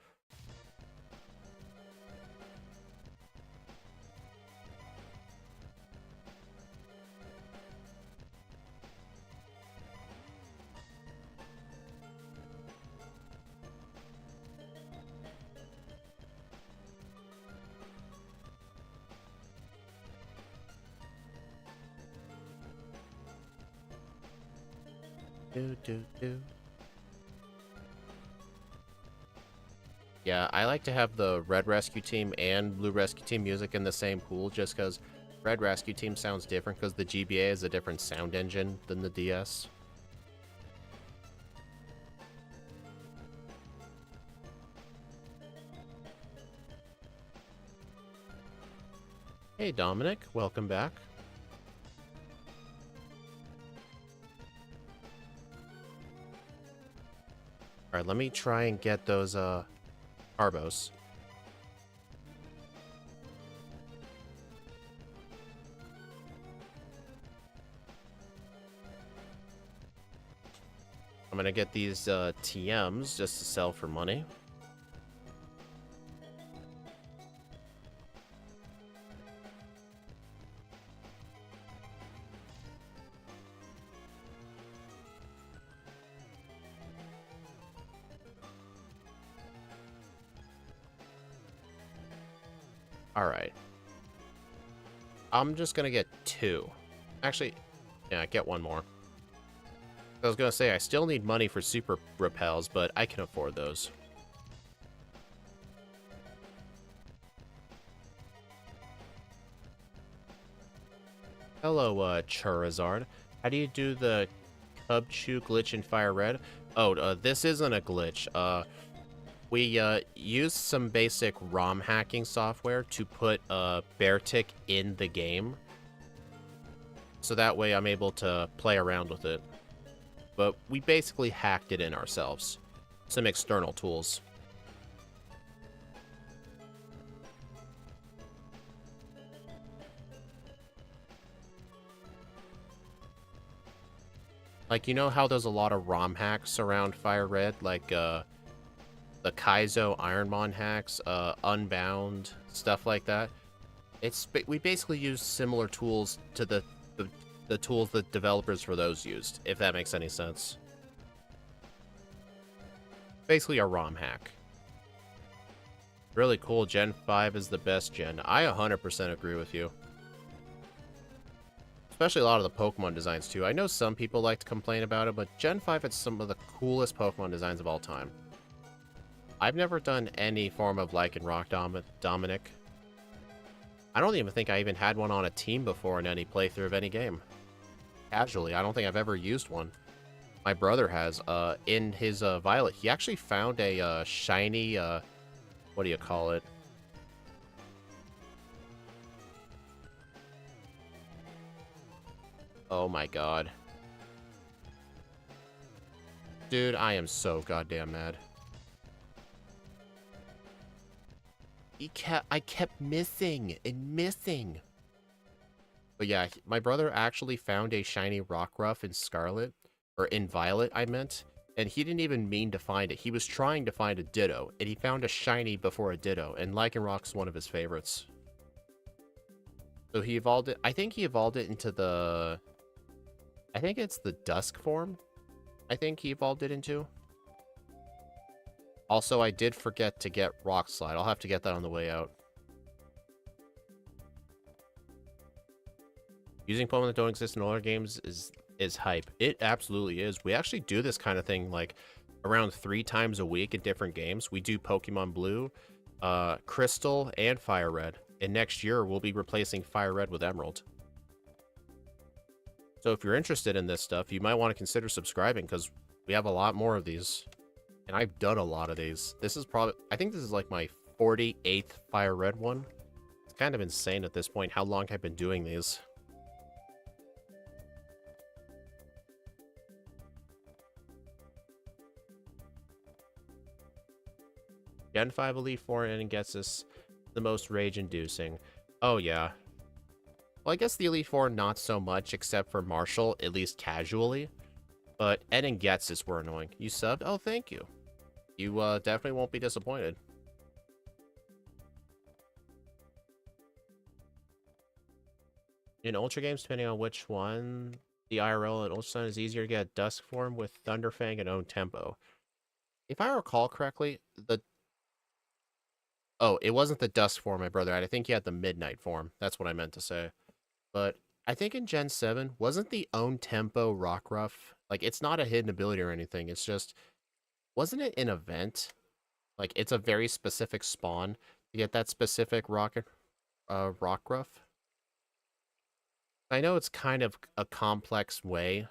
Yeah, I like to have the Red Rescue Team and Blue Rescue Team music in the same pool, just because Red Rescue Team sounds different because the GBA is a different sound engine than the DS. Hey Dominic, welcome back. Alright, let me try and get those, Carbos. I'm gonna get these, TMs just to sell for money. Alright. I'm just gonna get two. Actually, yeah, get one more. I was gonna say, I still need money for super repels, but I can afford those. Hello, Charizard. How do you do the Cub Chew glitch in Firered? Oh, this isn't a glitch. We used some basic ROM hacking software to put Beartic in the game. So that way I'm able to play around with it. But we basically hacked it in ourselves. Some external tools. Like, you know how there's a lot of ROM hacks around Firered? Like, the Kaizo Ironmon hacks, Unbound, stuff like that. We basically use similar tools to the tools that developers for those used, if that makes any sense. Basically a ROM hack. Really cool, Gen 5 is the best gen. I 100% agree with you. Especially a lot of the Pokemon designs too. I know some people like to complain about it, but Gen 5 has some of the coolest Pokemon designs of all time. I've never done any form of Lycanroc Dominic. I don't even think I even had one on a team before in any playthrough of any game. Casually, I don't think I've ever used one. My brother has, in his, Violet, he actually found a, shiny, what do you call it? Oh my god. Dude, I am so goddamn mad. I kept missing and missing. But yeah, my brother actually found a shiny Rockruff in Scarlet, or in Violet, I meant, and he didn't even mean to find it. He was trying to find a Ditto, and he found a shiny before a Ditto, and Lycanroc's one of his favorites. So he evolved it. I think he evolved it into the... I think it's the Dusk form. I think he evolved it into. Also, I did forget to get Rock Slide. I'll have to get that on the way out. Using Pokemon that don't exist in older games is hype. It absolutely is. We actually do this kind of thing like around 3 times a week in different games. We do Pokemon Blue, Crystal, and Fire Red. And next year, we'll be replacing Fire Red with Emerald. So if you're interested in this stuff, you might want to consider subscribing because we have a lot more of these. And I've done a lot of these. This is probably... I think this is like my 48th Fire Red one. It's kind of insane at this point how long I've been doing these. Gen 5 Elite Four and gets us the most rage-inducing. Oh, yeah. Well, I guess the Elite Four not so much, except for Marshall, at least casually. But Ed and Getsus were annoying. You subbed? Oh, thank you. You definitely won't be disappointed. In Ultra games, depending on which one, the IRL and Ultra Sun is easier to get Dusk form with Thunderfang and Own Tempo. If I recall correctly, the... Oh, it wasn't the Dusk form my brother had. I think he had the Midnight form. That's what I meant to say. But I think in Gen 7, wasn't the Own Tempo Rockruff... Like, it's not a hidden ability or anything. It's just... Wasn't it an event? Like, it's a very specific spawn to get that specific Rockruff. I know it's kind of a complex way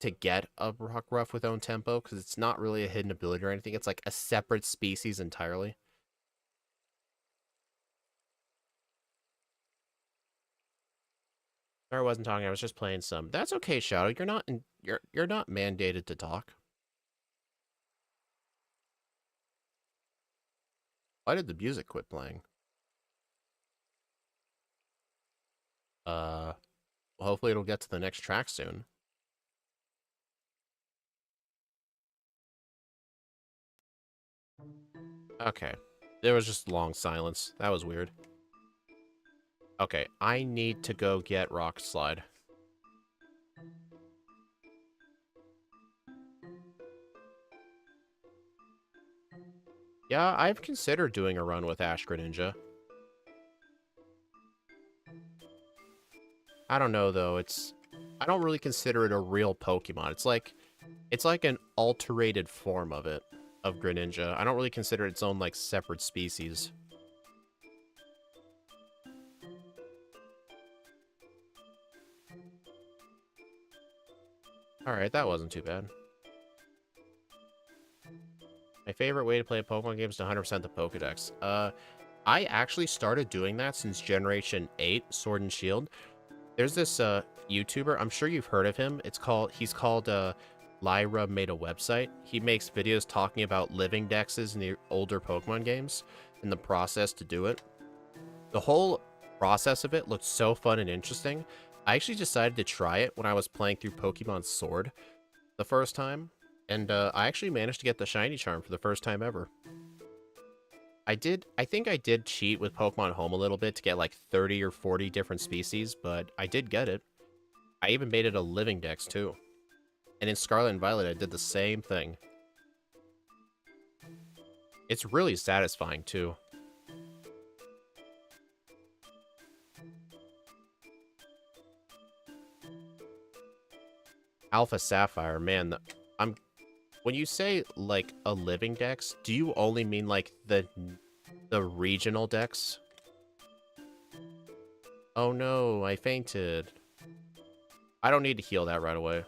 to get a Rockruff with Own Tempo, because it's not really a hidden ability or anything. It's like a separate species entirely. I wasn't talking. I was just playing some. That's okay, Shadow. You're not mandated to talk. Why did the music quit playing? Well, hopefully it'll get to the next track soon. Okay. There was just long silence. That was weird. Okay, I need to go get Rock Slide. Yeah, I've considered doing a run with Ash Greninja. I don't know, though. I don't really consider it a real Pokemon. It's like an alterated form of it, of Greninja. I don't really consider it its own, like, separate species. Alright, that wasn't too bad. My favorite way to play a Pokemon game is to 100% the Pokedex. I actually started doing that since Generation 8, Sword and Shield. There's this YouTuber, I'm sure you've heard of him. He's called Lyra Made a Website. He makes videos talking about living dexes in the older Pokemon games and the process to do it. The whole process of it looked so fun and interesting. I actually decided to try it when I was playing through Pokemon Sword the first time. And I actually managed to get the Shiny Charm for the first time ever. I think I did cheat with Pokemon Home a little bit to get like 30 or 40 different species, but I did get it. I even made it a living dex too. And in Scarlet and Violet, I did the same thing. It's really satisfying too. Alpha Sapphire, man, When you say, like, a living dex, do you only mean, like, the regional dex? Oh no, I fainted. I don't need to heal that right away.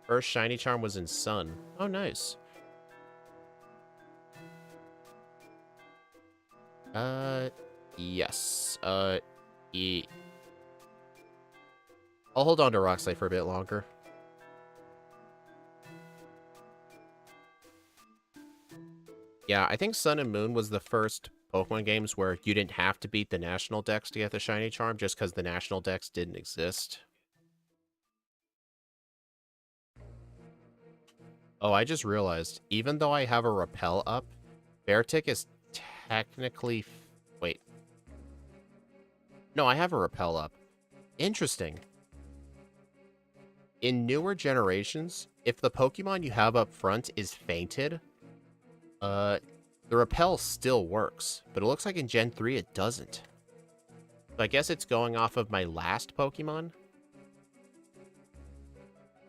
First shiny charm was in Sun. Oh, nice. Yes. I'll hold on to Rockslide for a bit longer. Yeah, I think Sun and Moon was the first Pokemon games where you didn't have to beat the National Dex to get the shiny charm just because the National Dex didn't exist. Oh, I just realized, even though I have a Repel up, Beartic is technically... Wait. No, I have a Repel up. Interesting. In newer generations, if the Pokemon you have up front is fainted, the Repel still works, but it looks like in Gen 3 it doesn't. So I guess it's going off of my last Pokemon.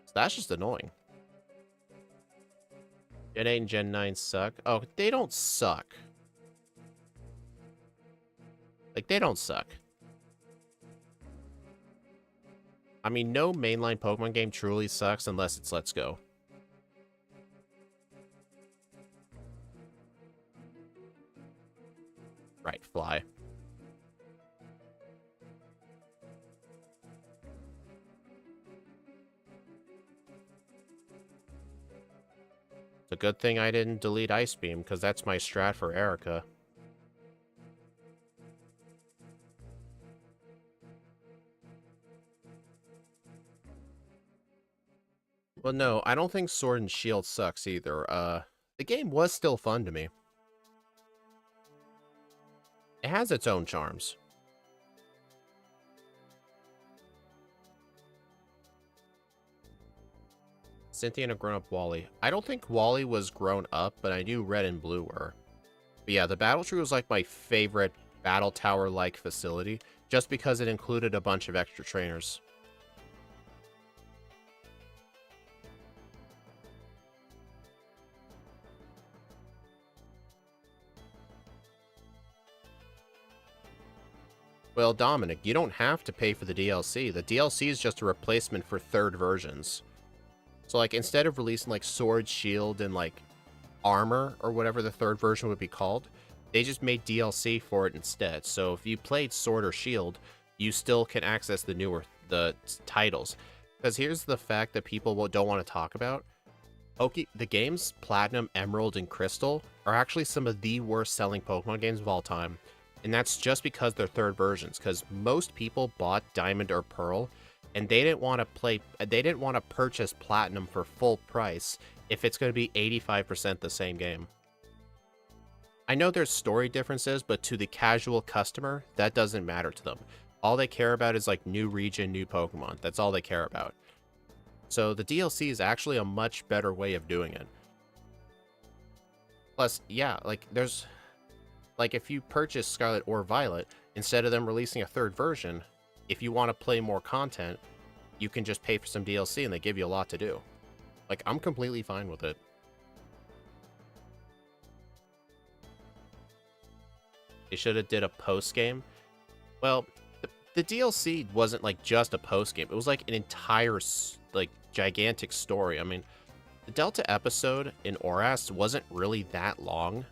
So that's just annoying. Gen 8 and Gen 9 suck. Oh, they don't suck. Like, they don't suck. I mean, no mainline Pokemon game truly sucks unless it's Let's Go. Right, fly. It's a good thing I didn't delete Ice Beam, because that's my strat for Erica. Well, no, I don't think Sword and Shield sucks either. The game was still fun to me. It has its own charms. Cynthia and a grown-up Wally. I don't think Wally was grown up, but I knew Red and Blue were. But yeah, the Battle Tree was like my favorite Battle Tower-like facility, just because it included a bunch of extra trainers. Well, Dominic, you don't have to pay for the DLC. The DLC is just a replacement for third versions. So, like, instead of releasing, like, Sword, Shield, and, like, Armor, or whatever the third version would be called, they just made DLC for it instead. So, if you played Sword or Shield, you still can access the titles. Because here's the fact that people don't want to talk about. The games Platinum, Emerald, and Crystal are actually some of the worst selling Pokemon games of all time. And that's just because they're third versions, because most people bought Diamond or Pearl, and they didn't want to purchase Platinum for full price if it's going to be 85% the same game. I know there's story differences, but to the casual customer, that doesn't matter to them. All they care about is like new region, new Pokemon. That's all they care about. So the DLC is actually a much better way of doing it. Plus, yeah, like there's... Like, if you purchase Scarlet or Violet, instead of them releasing a third version, if you want to play more content, you can just pay for some DLC and they give you a lot to do. Like, I'm completely fine with it. They should have did a post-game. Well, the DLC wasn't, like, just a post-game. It was, like, an entire, like, gigantic story. I mean, the Delta episode in Oras wasn't really that long.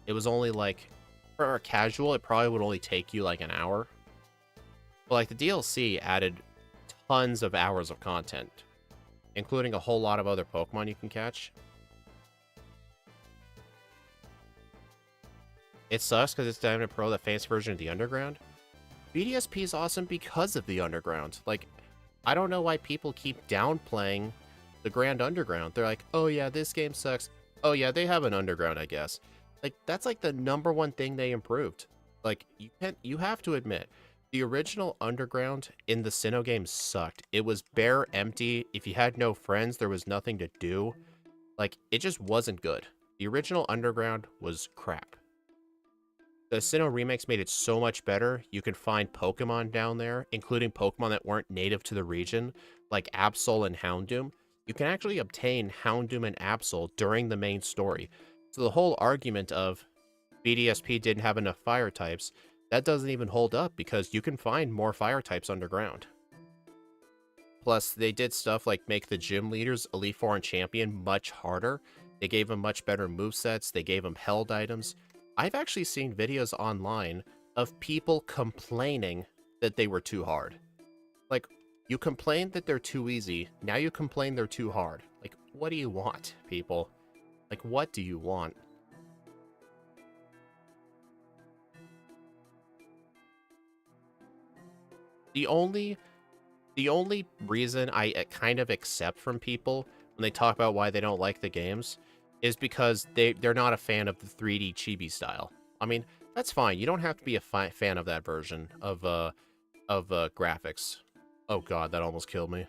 It was only, like... For a casual, it probably would only take you like an hour. But like the DLC added tons of hours of content, including a whole lot of other Pokemon you can catch. It sucks because it's Diamond Pro, the fancy version of the Underground. BDSP is awesome because of the Underground. Like, I don't know why people keep downplaying the Grand Underground. They're like, oh yeah, this game sucks. Oh yeah, they have an Underground, I guess. Like, that's like the #1 thing they improved. Like, you have to admit, the original Underground in the Sinnoh game sucked. It was bare, empty. If you had no friends, there was nothing to do. Like, it just wasn't good. The original Underground was crap. The Sinnoh remakes made it so much better. You could find Pokemon down there, including Pokemon that weren't native to the region. like Absol and Houndoom, you can actually obtain Houndoom and Absol during the main story. So the whole argument of BDSP didn't have enough fire types, that doesn't even hold up because you can find more fire types underground. Plus, they did stuff like make the gym leaders, Elite Four and Champion, much harder. They gave them much better movesets, they gave them held items. I've actually seen videos online of people complaining that they were too hard. Like, you complained that they're too easy, now you complain they're too hard. Like, what do you want, people? Like, what do you want? The only reason I kind of accept from people when they talk about why they don't like the games is because they're not a fan of the 3D chibi style. I mean, that's fine. You don't have to be a fan of that version of graphics. Oh god, that almost killed me.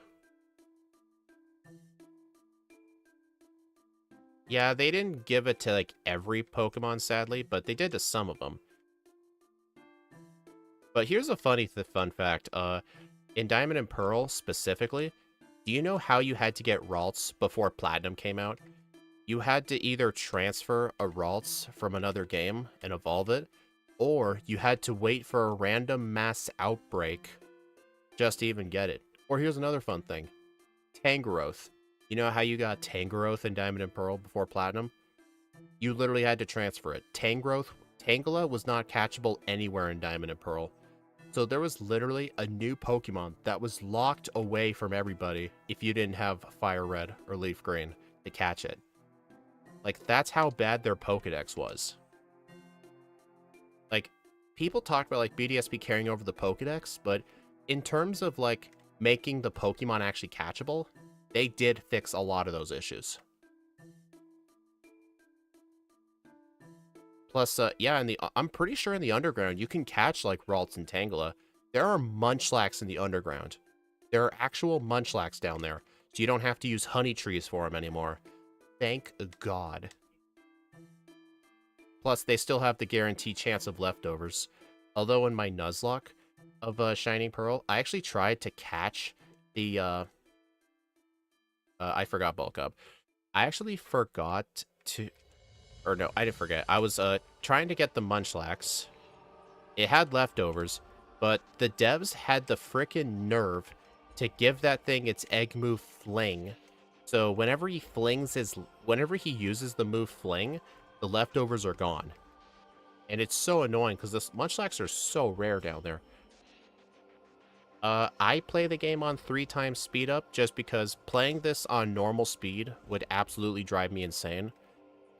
Yeah, they didn't give it to like every Pokemon, sadly, but they did to some of them. But here's a fun fact. In Diamond and Pearl specifically, do you know how you had to get Ralts before Platinum came out? You had to either transfer a Ralts from another game and evolve it, or you had to wait for a random mass outbreak just to even get it. Or here's another fun thing. Tangrowth. You know how you got Tangrowth in Diamond and Pearl before Platinum? You literally had to transfer it. Tangela was not catchable anywhere in Diamond and Pearl. So there was literally a new Pokemon that was locked away from everybody if you didn't have Fire Red or Leaf Green to catch it. Like, that's how bad their Pokedex was. Like, people talk about, like, BDSP carrying over the Pokedex, but in terms of, like, making the Pokemon actually catchable, they did fix a lot of those issues. Plus, yeah, I'm pretty sure in the underground, you can catch, like, Ralts and Tangela. There are Munchlax in the underground. There are actual Munchlax down there, so you don't have to use honey trees for them anymore. Thank God. Plus, they still have the guaranteed chance of leftovers. Although in my Nuzlocke of Shining Pearl, I actually tried to catch the, I forgot Bulk Up. I actually forgot to... Or no, I didn't forget. I was trying to get the Munchlax. It had leftovers, but the devs had the frickin' nerve to give that thing its egg move Fling. So whenever he uses the move Fling, the leftovers are gone. And it's so annoying because the Munchlax are so rare down there. I play the game on 3x speed up just because playing this on normal speed would absolutely drive me insane.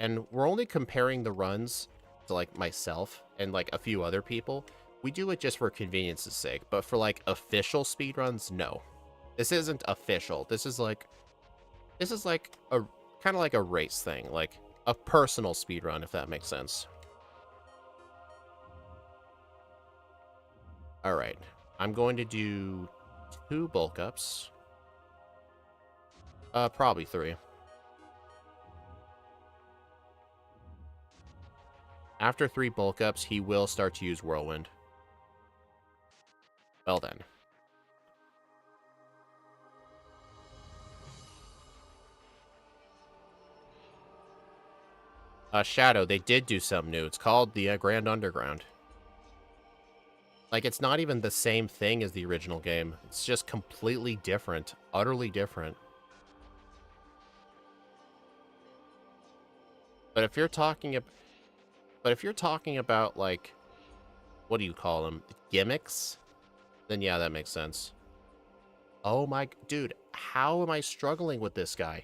And we're only comparing the runs to, like, myself and, like, a few other people. We do it just for convenience's sake. But for, like, official speedruns, no. This isn't official. This is like a kind of like a race thing. Like, a personal speedrun, if that makes sense. Alright. I'm going to do 2 bulk ups. Probably 3. After 3 bulk ups, he will start to use Whirlwind. Well then. Shadow, they did do something new. It's called the Grand Underground. Like, it's not even the same thing as the original game. It's just completely different. Utterly different. But if you're talking about, like, what do you call them? Gimmicks? Then yeah, that makes sense. Oh my... Dude, how am I struggling with this guy?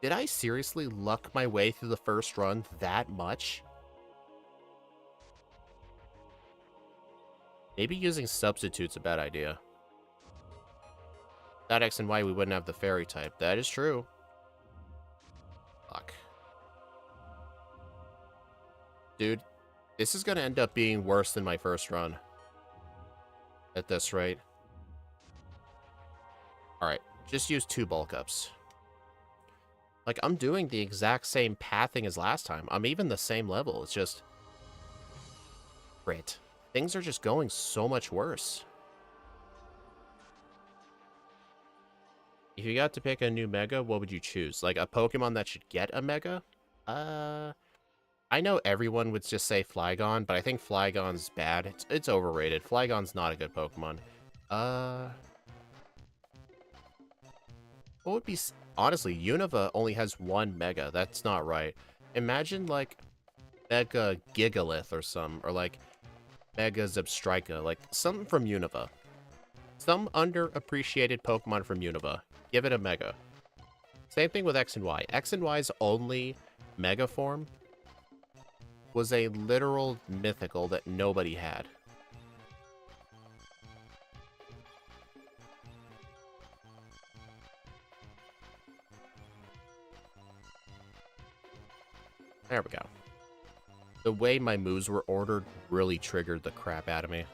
Did I seriously luck my way through the first run that much? Maybe using substitute's a bad idea. Without X and Y, we wouldn't have the fairy type. That is true. Fuck. Dude, this is gonna end up being worse than my first run. At this rate. Alright, just use 2 bulk ups. Like, I'm doing the exact same pathing as last time. I'm even the same level. It's just... Great. Things are just going so much worse. If you got to pick a new Mega, what would you choose? Like a Pokemon that should get a Mega? I know everyone would just say Flygon, but I think Flygon's bad. It's overrated. Flygon's not a good Pokemon. What would be... Honestly, Unova only has one Mega. That's not right. Imagine, like, Mega Gigalith or some, or, like, Mega Zebstrika. Like, something from Unova. Some underappreciated Pokemon from Unova. Give it a Mega. Same thing with X and Y. X and Y's only Mega form was a literal mythical that nobody had. There we go. The way my moves were ordered really triggered the crap out of me.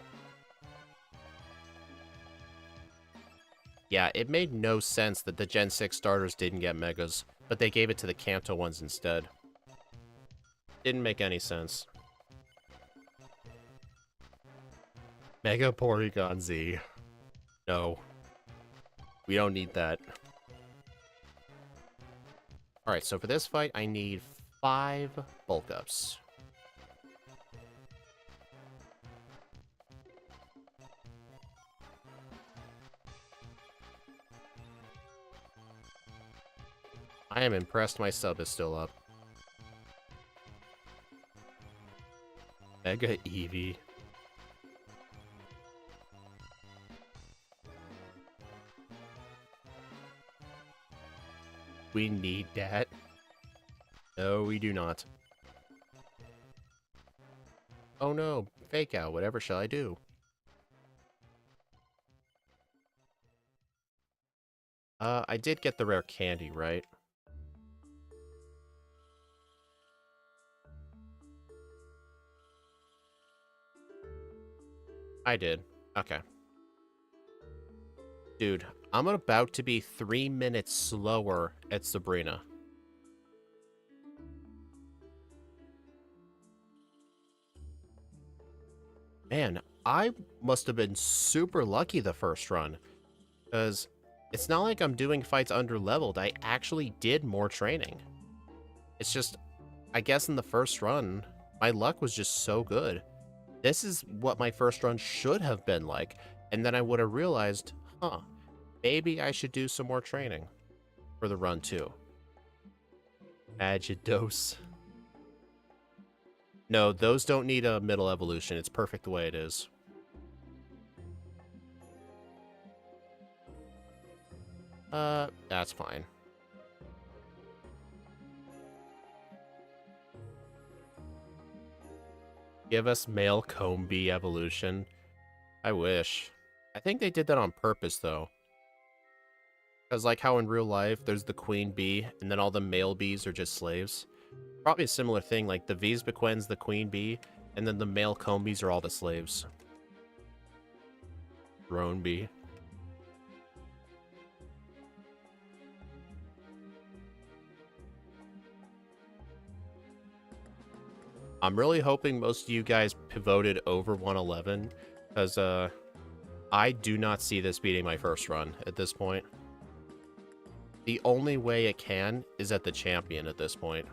Yeah, it made no sense that the Gen 6 starters didn't get Megas, but they gave it to the Kanto ones instead. Didn't make any sense. Mega Porygon Z. No. We don't need that. Alright, so for this fight, I need 5 bulk ups. I am impressed my sub is still up. Mega Eevee. We need that. No, we do not. Oh no, fake out, whatever shall I do? I did get the rare candy, right? I did. Okay. Dude, I'm about to be 3 minutes slower at Sabrina. Man, I must have been super lucky the first run. Because it's not like I'm doing fights under-leveled. I actually did more training. It's just, I guess in the first run, my luck was just so good. This is what my first run should have been like. And then I would have realized, huh, maybe I should do some more training for the run too. Agidos. No, those don't need a middle evolution. It's perfect the way it is. That's fine. Give us male Combi evolution. I wish. I think they did that on purpose, though. Because like how in real life, there's the queen bee, and then all the male bees are just slaves. Probably a similar thing, like the Bequen's the queen bee, and then the male Combies are all the slaves. Drone bee. I'm really hoping most of you guys voted over 111, because I do not see this beating my first run at this point. The only way it can is at the champion at this point,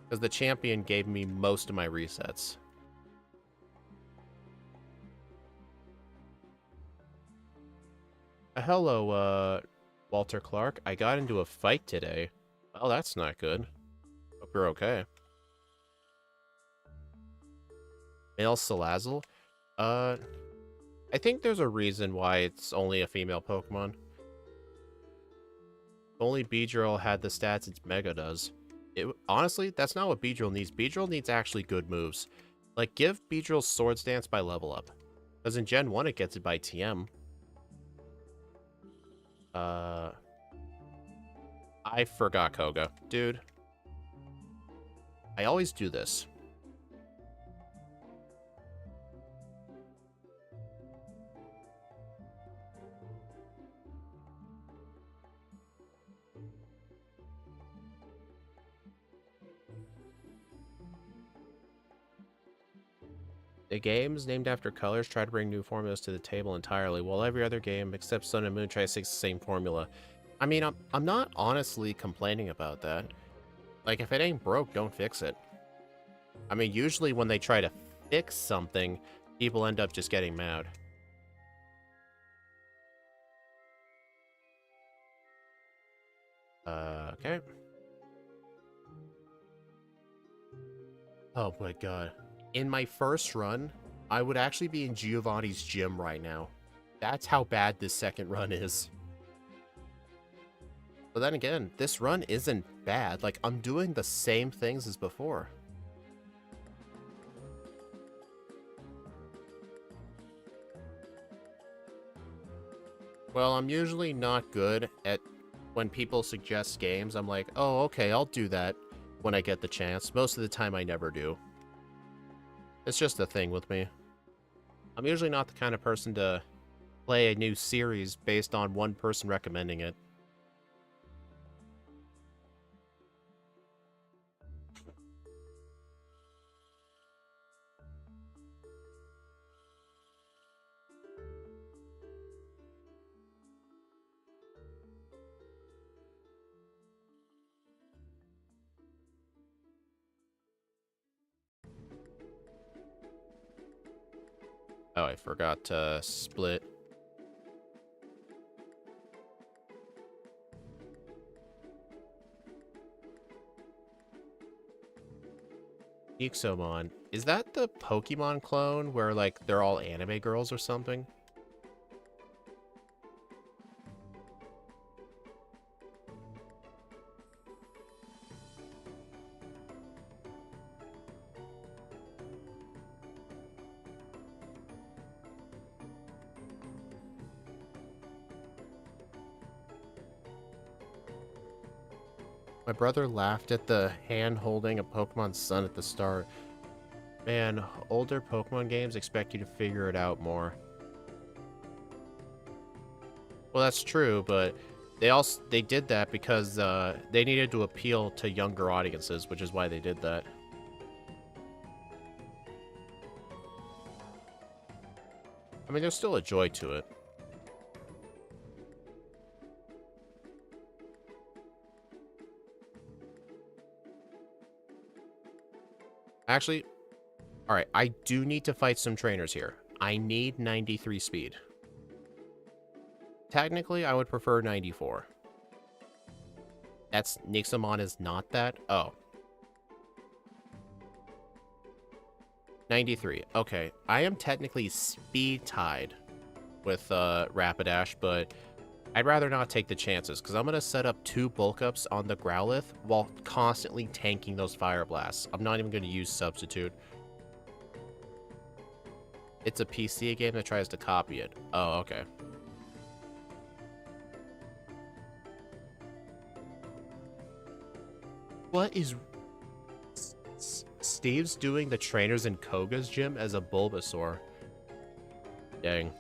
because the champion gave me most of my resets. Hello, Walter Clark. I got into a fight today. Well, that's not good. Hope you're okay. Male Salazzle? I think there's a reason why it's only a female Pokemon. If only Beedrill had the stats its Mega does. Honestly, that's not what Beedrill needs. Beedrill needs actually good moves. Like, give Beedrill Swords Dance by level up. Because in Gen 1, it gets it by TM. I forgot Koga. Dude. I always do this. The games named after colors try to bring new formulas to the table entirely, while every other game except Sun and Moon tries to take the same formula. I mean, I'm not honestly complaining about that. Like, if it ain't broke, don't fix it. I mean, usually when they try to fix something, people end up just getting mad. Okay. Oh my god. In my first run, I would actually be in Giovanni's gym right now. That's how bad this second run is. But then again, this run isn't bad. Like, I'm doing the same things as before. Well, I'm usually not good at when people suggest games. I'm like, oh, okay, I'll do that when I get the chance. Most of the time, I never do. It's just a thing with me. I'm usually not the kind of person to play a new series based on one person recommending it. Oh, I forgot to split. Ixomon. Is that the Pokemon clone where, like, they're all anime girls or something? My brother laughed at the hand holding a Pokemon Sun at the start. Man, older Pokemon games expect you to figure it out more. Well, that's true, but they did that because they needed to appeal to younger audiences, which is why they did that. I mean, there's still a joy to it. Actually, alright, I do need to fight some trainers here. I need 93 speed. Technically, I would prefer 94. That's Nixamon is not that? Oh. 93. Okay. I am technically speed tied with Rapidash, but I'd rather not take the chances, because I'm going to set up 2 bulk ups on the Growlithe while constantly tanking those Fire Blasts. I'm not even going to use Substitute. It's a PC game that tries to copy it. Oh, okay. What is... Steve's doing the trainers in Koga's gym as a Bulbasaur. Dang.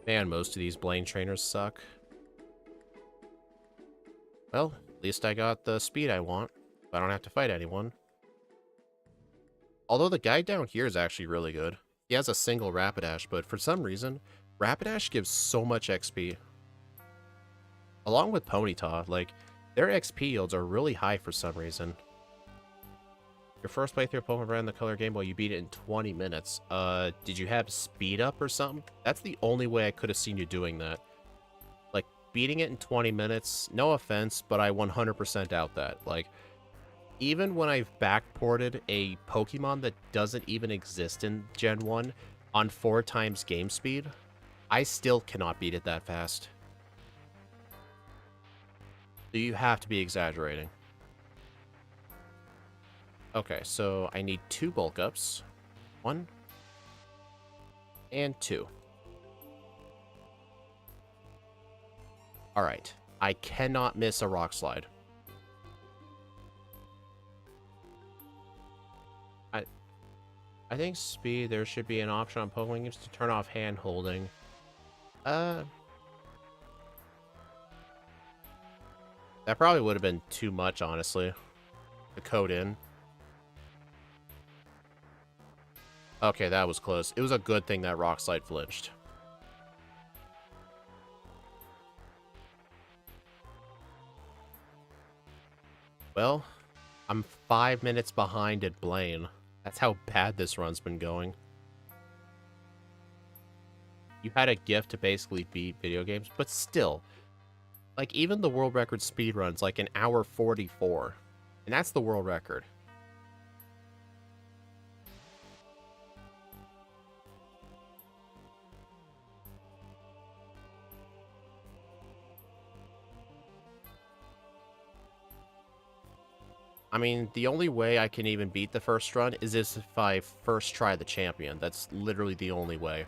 Man, most of these Blaine trainers suck. Well, at least I got the speed I want. I don't have to fight anyone. Although the guy down here is actually really good. He has a single Rapidash, but for some reason, Rapidash gives so much XP. Along with Ponyta, like, their XP yields are really high for some reason. Your first playthrough of Pokemon Red in the Color Game Boy, you beat it in 20 minutes. Did you have speed up or something? That's the only way I could have seen you doing that. Like, beating it in 20 minutes, no offense, but I 100% doubt that. Like, even when I've backported a Pokemon that doesn't even exist in Gen 1 on 4 times game speed, I still cannot beat it that fast. So you have to be exaggerating. Okay, so I need 2 bulk ups. 1 and 2. Alright, I cannot miss a Rock Slide. I think speed, there should be an option on Pokemon games to turn off hand holding. That probably would have been too much, honestly. The code in. Okay, that was close. It was a good thing that Rock Slide flinched. Well, I'm 5 minutes behind at Blaine. That's how bad this run's been going. You had a gift to basically beat video games, but still, like, even the world record speed run's like an hour 44, and that's the world record. I mean, the only way I can even beat the first run is if I first try the champion. That's literally the only way.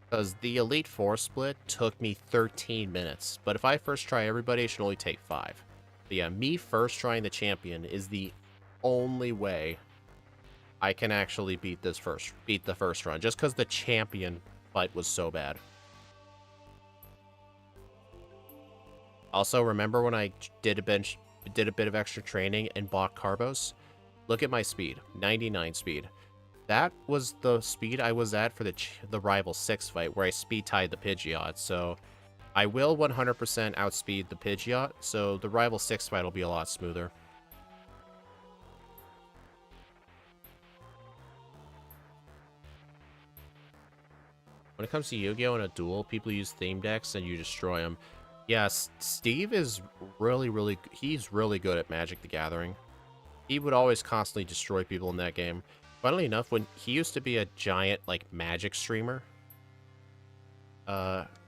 Because the Elite Four split took me 13 minutes, but if I first try everybody, it should only take 5. But yeah, me first trying the champion is the only way I can actually beat the first run, just because the champion fight was so bad. Also, remember when I did a bit of extra training and bought Carbos? Look at my speed, 99 speed. That was the speed I was at for the Rival 6 fight, where I speed tied the Pidgeot, so I will 100% outspeed the Pidgeot, so the Rival 6 fight will be a lot smoother. When it comes to Yu-Gi-Oh! In a duel, people use theme decks and you destroy them. Yes, Steve is he's really good at Magic the Gathering. He would always constantly destroy people in that game. Funnily enough, when he used to be a giant, like, Magic streamer,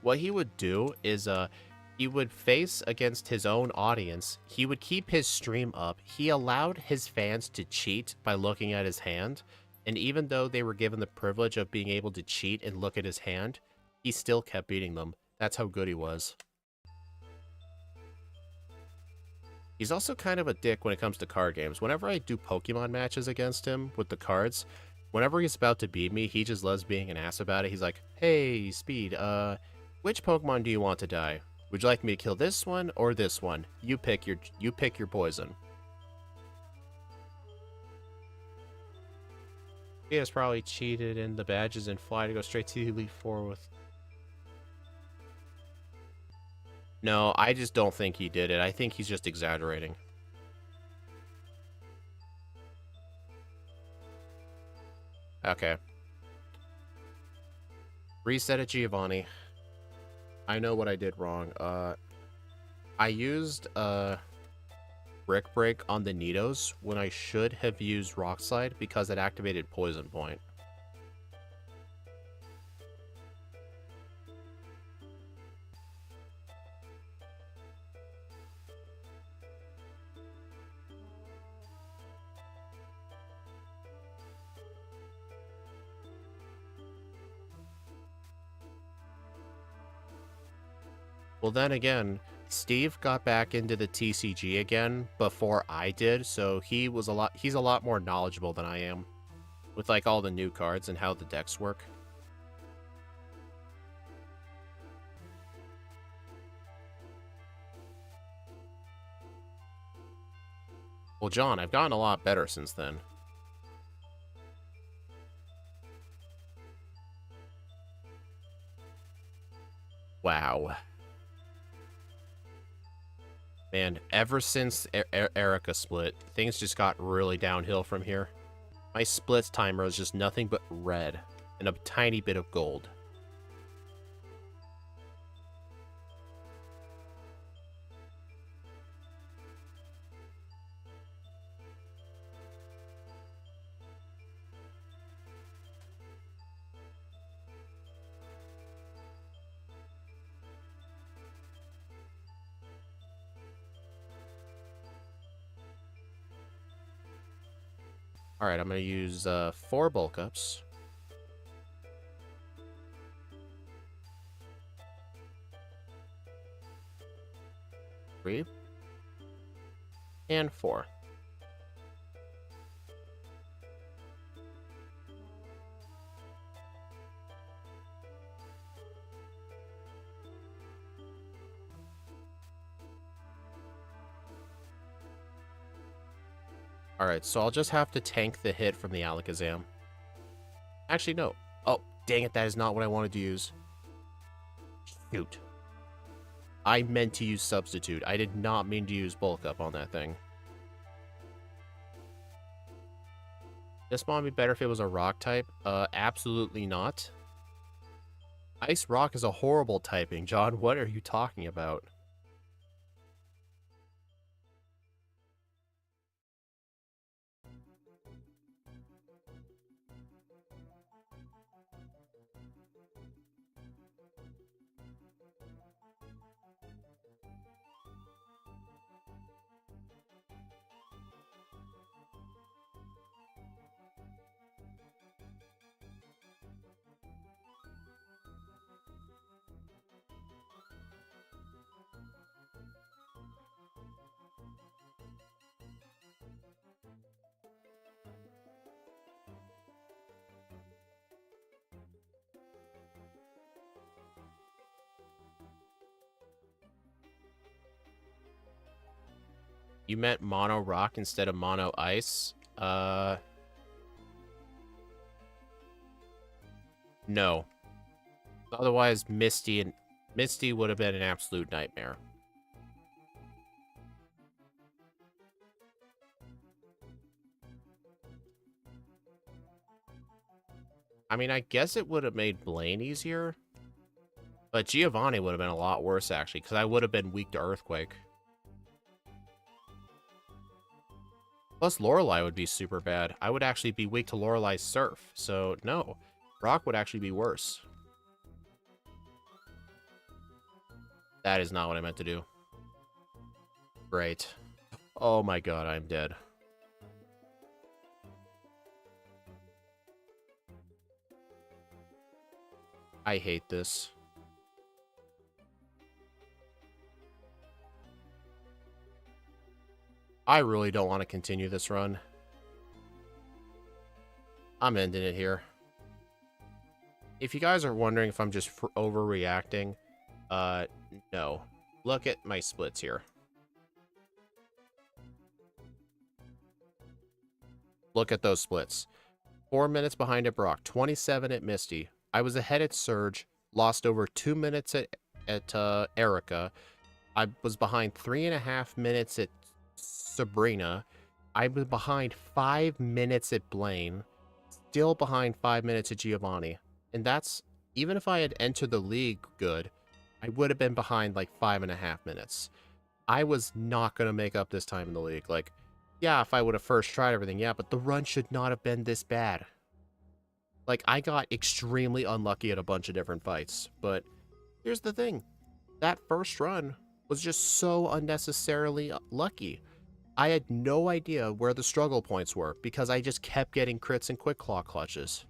what he would do is, he would face against his own audience. He would keep his stream up. He allowed his fans to cheat by looking at his hand, and even though they were given the privilege of being able to cheat and look at his hand, he still kept beating them. That's how good he was. He's also kind of a dick when it comes to card games. Whenever I do Pokemon matches against him with the cards, whenever he's about to beat me, he just loves being an ass about it. He's like, "Hey, Speed, which Pokemon do you want to die? Would you like me to kill this one or this one? You pick your poison." He has probably cheated in the badges and fly to go straight to the Elite Four with... No, I just don't think he did it. I think he's just exaggerating. Okay. Reset at Giovanni. I know what I did wrong. I used Brick Break on the Nidos when I should have used Rock Slide because it activated Poison Point. Well, then again, Steve got back into the TCG again before I did, so he's a lot more knowledgeable than I am with, like, all the new cards and how the decks work. Well, John, I've gotten a lot better since then. Wow. Man, ever since Erica split, things just got really downhill from here. My splits timer is just nothing but red and a tiny bit of gold. Alright, I'm going to use 4 bulk ups. 3. And 4. Alright, so I'll just have to tank the hit from the Alakazam. Actually, no. Oh, dang it, that is not what I wanted to use. Shoot. I meant to use Substitute. I did not mean to use Bulk Up on that thing. This might be better if it was a rock type. Absolutely not. Ice Rock is a horrible typing, John. What are you talking about? You meant mono rock instead of mono ice? No. Otherwise, Misty would have been an absolute nightmare. I mean, I guess it would have made Blaine easier. But Giovanni would have been a lot worse, actually, because I would have been weak to Earthquake. Plus, Lorelei would be super bad. I would actually be weak to Lorelei's Surf. So, no. Rock would actually be worse. That is not what I meant to do. Great. Oh my god, I'm dead. I hate this. I really don't want to continue this run. I'm ending it here. If you guys are wondering if I'm just overreacting, no. Look at my splits here. Look at those splits. 4 minutes behind at Brock, 27 at Misty. I was ahead at Surge, lost over 2 minutes at Erica. I was behind 3.5 minutes at Sabrina. I was behind 5 minutes at Blaine. Still behind 5 minutes at Giovanni. And that's, even if I had entered the league good, I would have been behind like 5.5 minutes. I was not going to make up this time in the league. Like, yeah, if I would have first tried everything, yeah, but the run should not have been this bad. Like, I got extremely unlucky at a bunch of different fights. But here's the thing. That first run was just so unnecessarily lucky. I had no idea where the struggle points were because I just kept getting crits and quick claw clutches.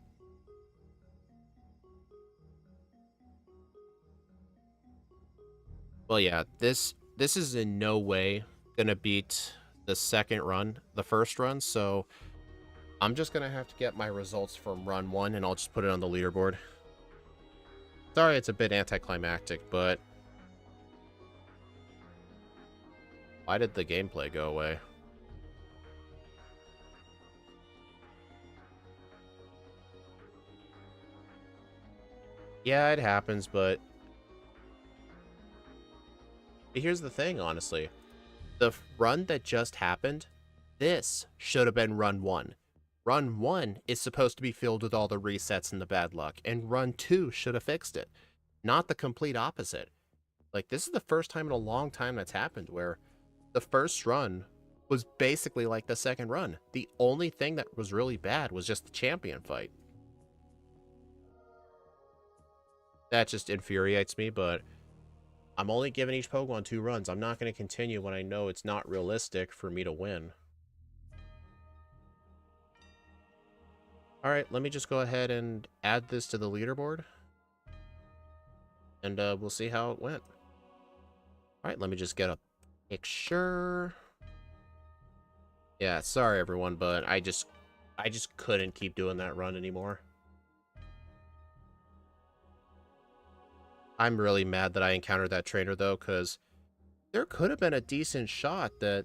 Well, yeah, this is in no way gonna beat the second run, the first run, so I'm just gonna have to get my results from run 1 and I'll just put it on the leaderboard. Sorry it's a bit anticlimactic, but why did the gameplay go away? Yeah, it happens, but here's the thing, honestly. The run that just happened, this should have been run 1. Run 1 is supposed to be filled with all the resets and the bad luck, and run 2 should have fixed it. Not the complete opposite. Like, this is the first time in a long time that's happened where the first run was basically like the second run. The only thing that was really bad was just the champion fight. That just infuriates me, but I'm only giving each Pokemon 2 runs. I'm not going to continue when I know it's not realistic for me to win. Alright, let me just go ahead and add this to the leaderboard. And we'll see how it went. Alright, let me just get a picture. Yeah, sorry everyone, but I just couldn't keep doing that run anymore. I'm really mad that I encountered that trainer, though, because there could have been a decent shot that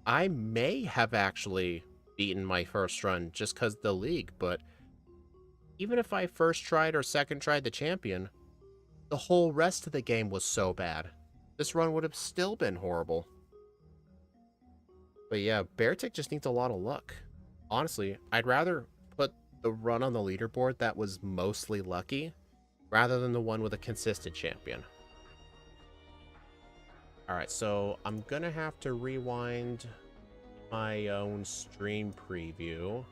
I may have actually beaten my first run just because of the league, but even if I first tried or second tried the champion, the whole rest of the game was so bad. This run would have still been horrible. But yeah, Beartic just needs a lot of luck. Honestly, I'd rather put the run on the leaderboard that was mostly lucky rather than the one with a consistent champion. Alright, so I'm gonna have to rewind my own stream preview.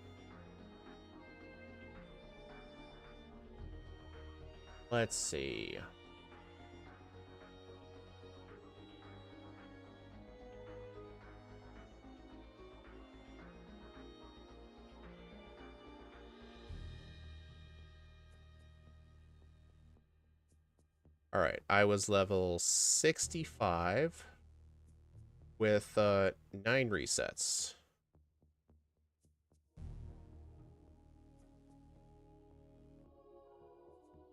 Let's see. Alright, I was level 65 with 9 resets.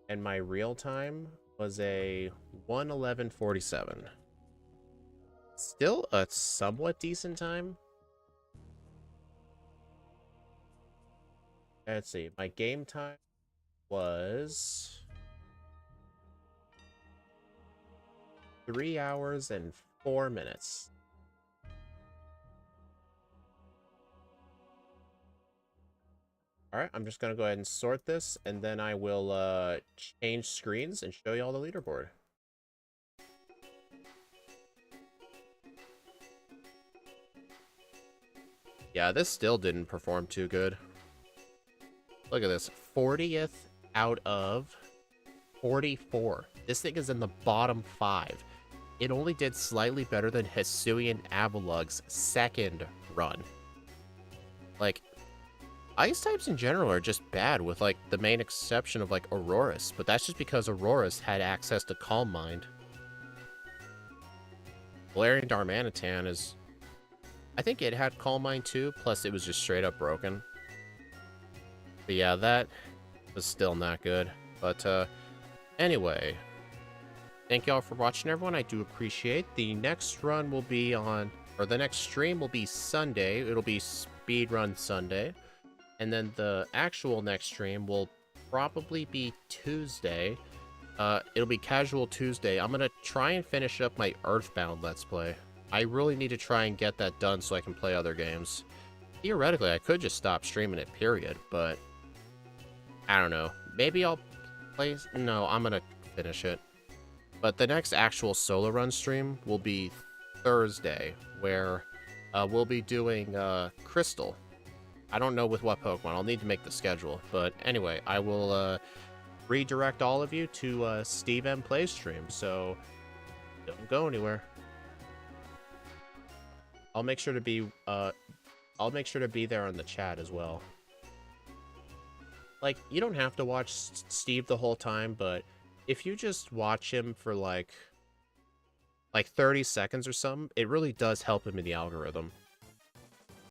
And my real time was a 1:11:47. Still a somewhat decent time. Let's see, my game time was 3 hours and 4 minutes. Alright, I'm just gonna go ahead and sort this, and then I will change screens and show you all the leaderboard. Yeah, this still didn't perform too good. Look at this, 40th out of 44. This thing is in the bottom 5. It only did slightly better than Hisuian Avalug's second run. Like, ice types in general are just bad, with like the main exception of like Aurorus, but that's just because Aurorus had access to Calm Mind. Valerian Darmanitan is... I think it had Calm Mind too, plus it was just straight up broken. But yeah, that was still not good. But anyway, thank y'all for watching, everyone. I do appreciate. The next run will be on, or the next stream will be Sunday. It'll be Speedrun Sunday. And then the actual next stream will probably be Tuesday. It'll be Casual Tuesday. I'm gonna try and finish up my Earthbound Let's Play. I really need to try and get that done so I can play other games. Theoretically, I could just stop streaming it, period, but I don't know. Maybe I'll play... No, I'm gonna finish it. But the next actual solo run stream will be Thursday, where we'll be doing Crystal. I don't know with what Pokemon. I'll need to make the schedule. But anyway, I will redirect all of you to Steve M Play stream, so don't go anywhere. I'll make sure to be there on the chat as well. Like, you don't have to watch Steve the whole time, but if you just watch him for like 30 seconds or something, it really does help him in the algorithm.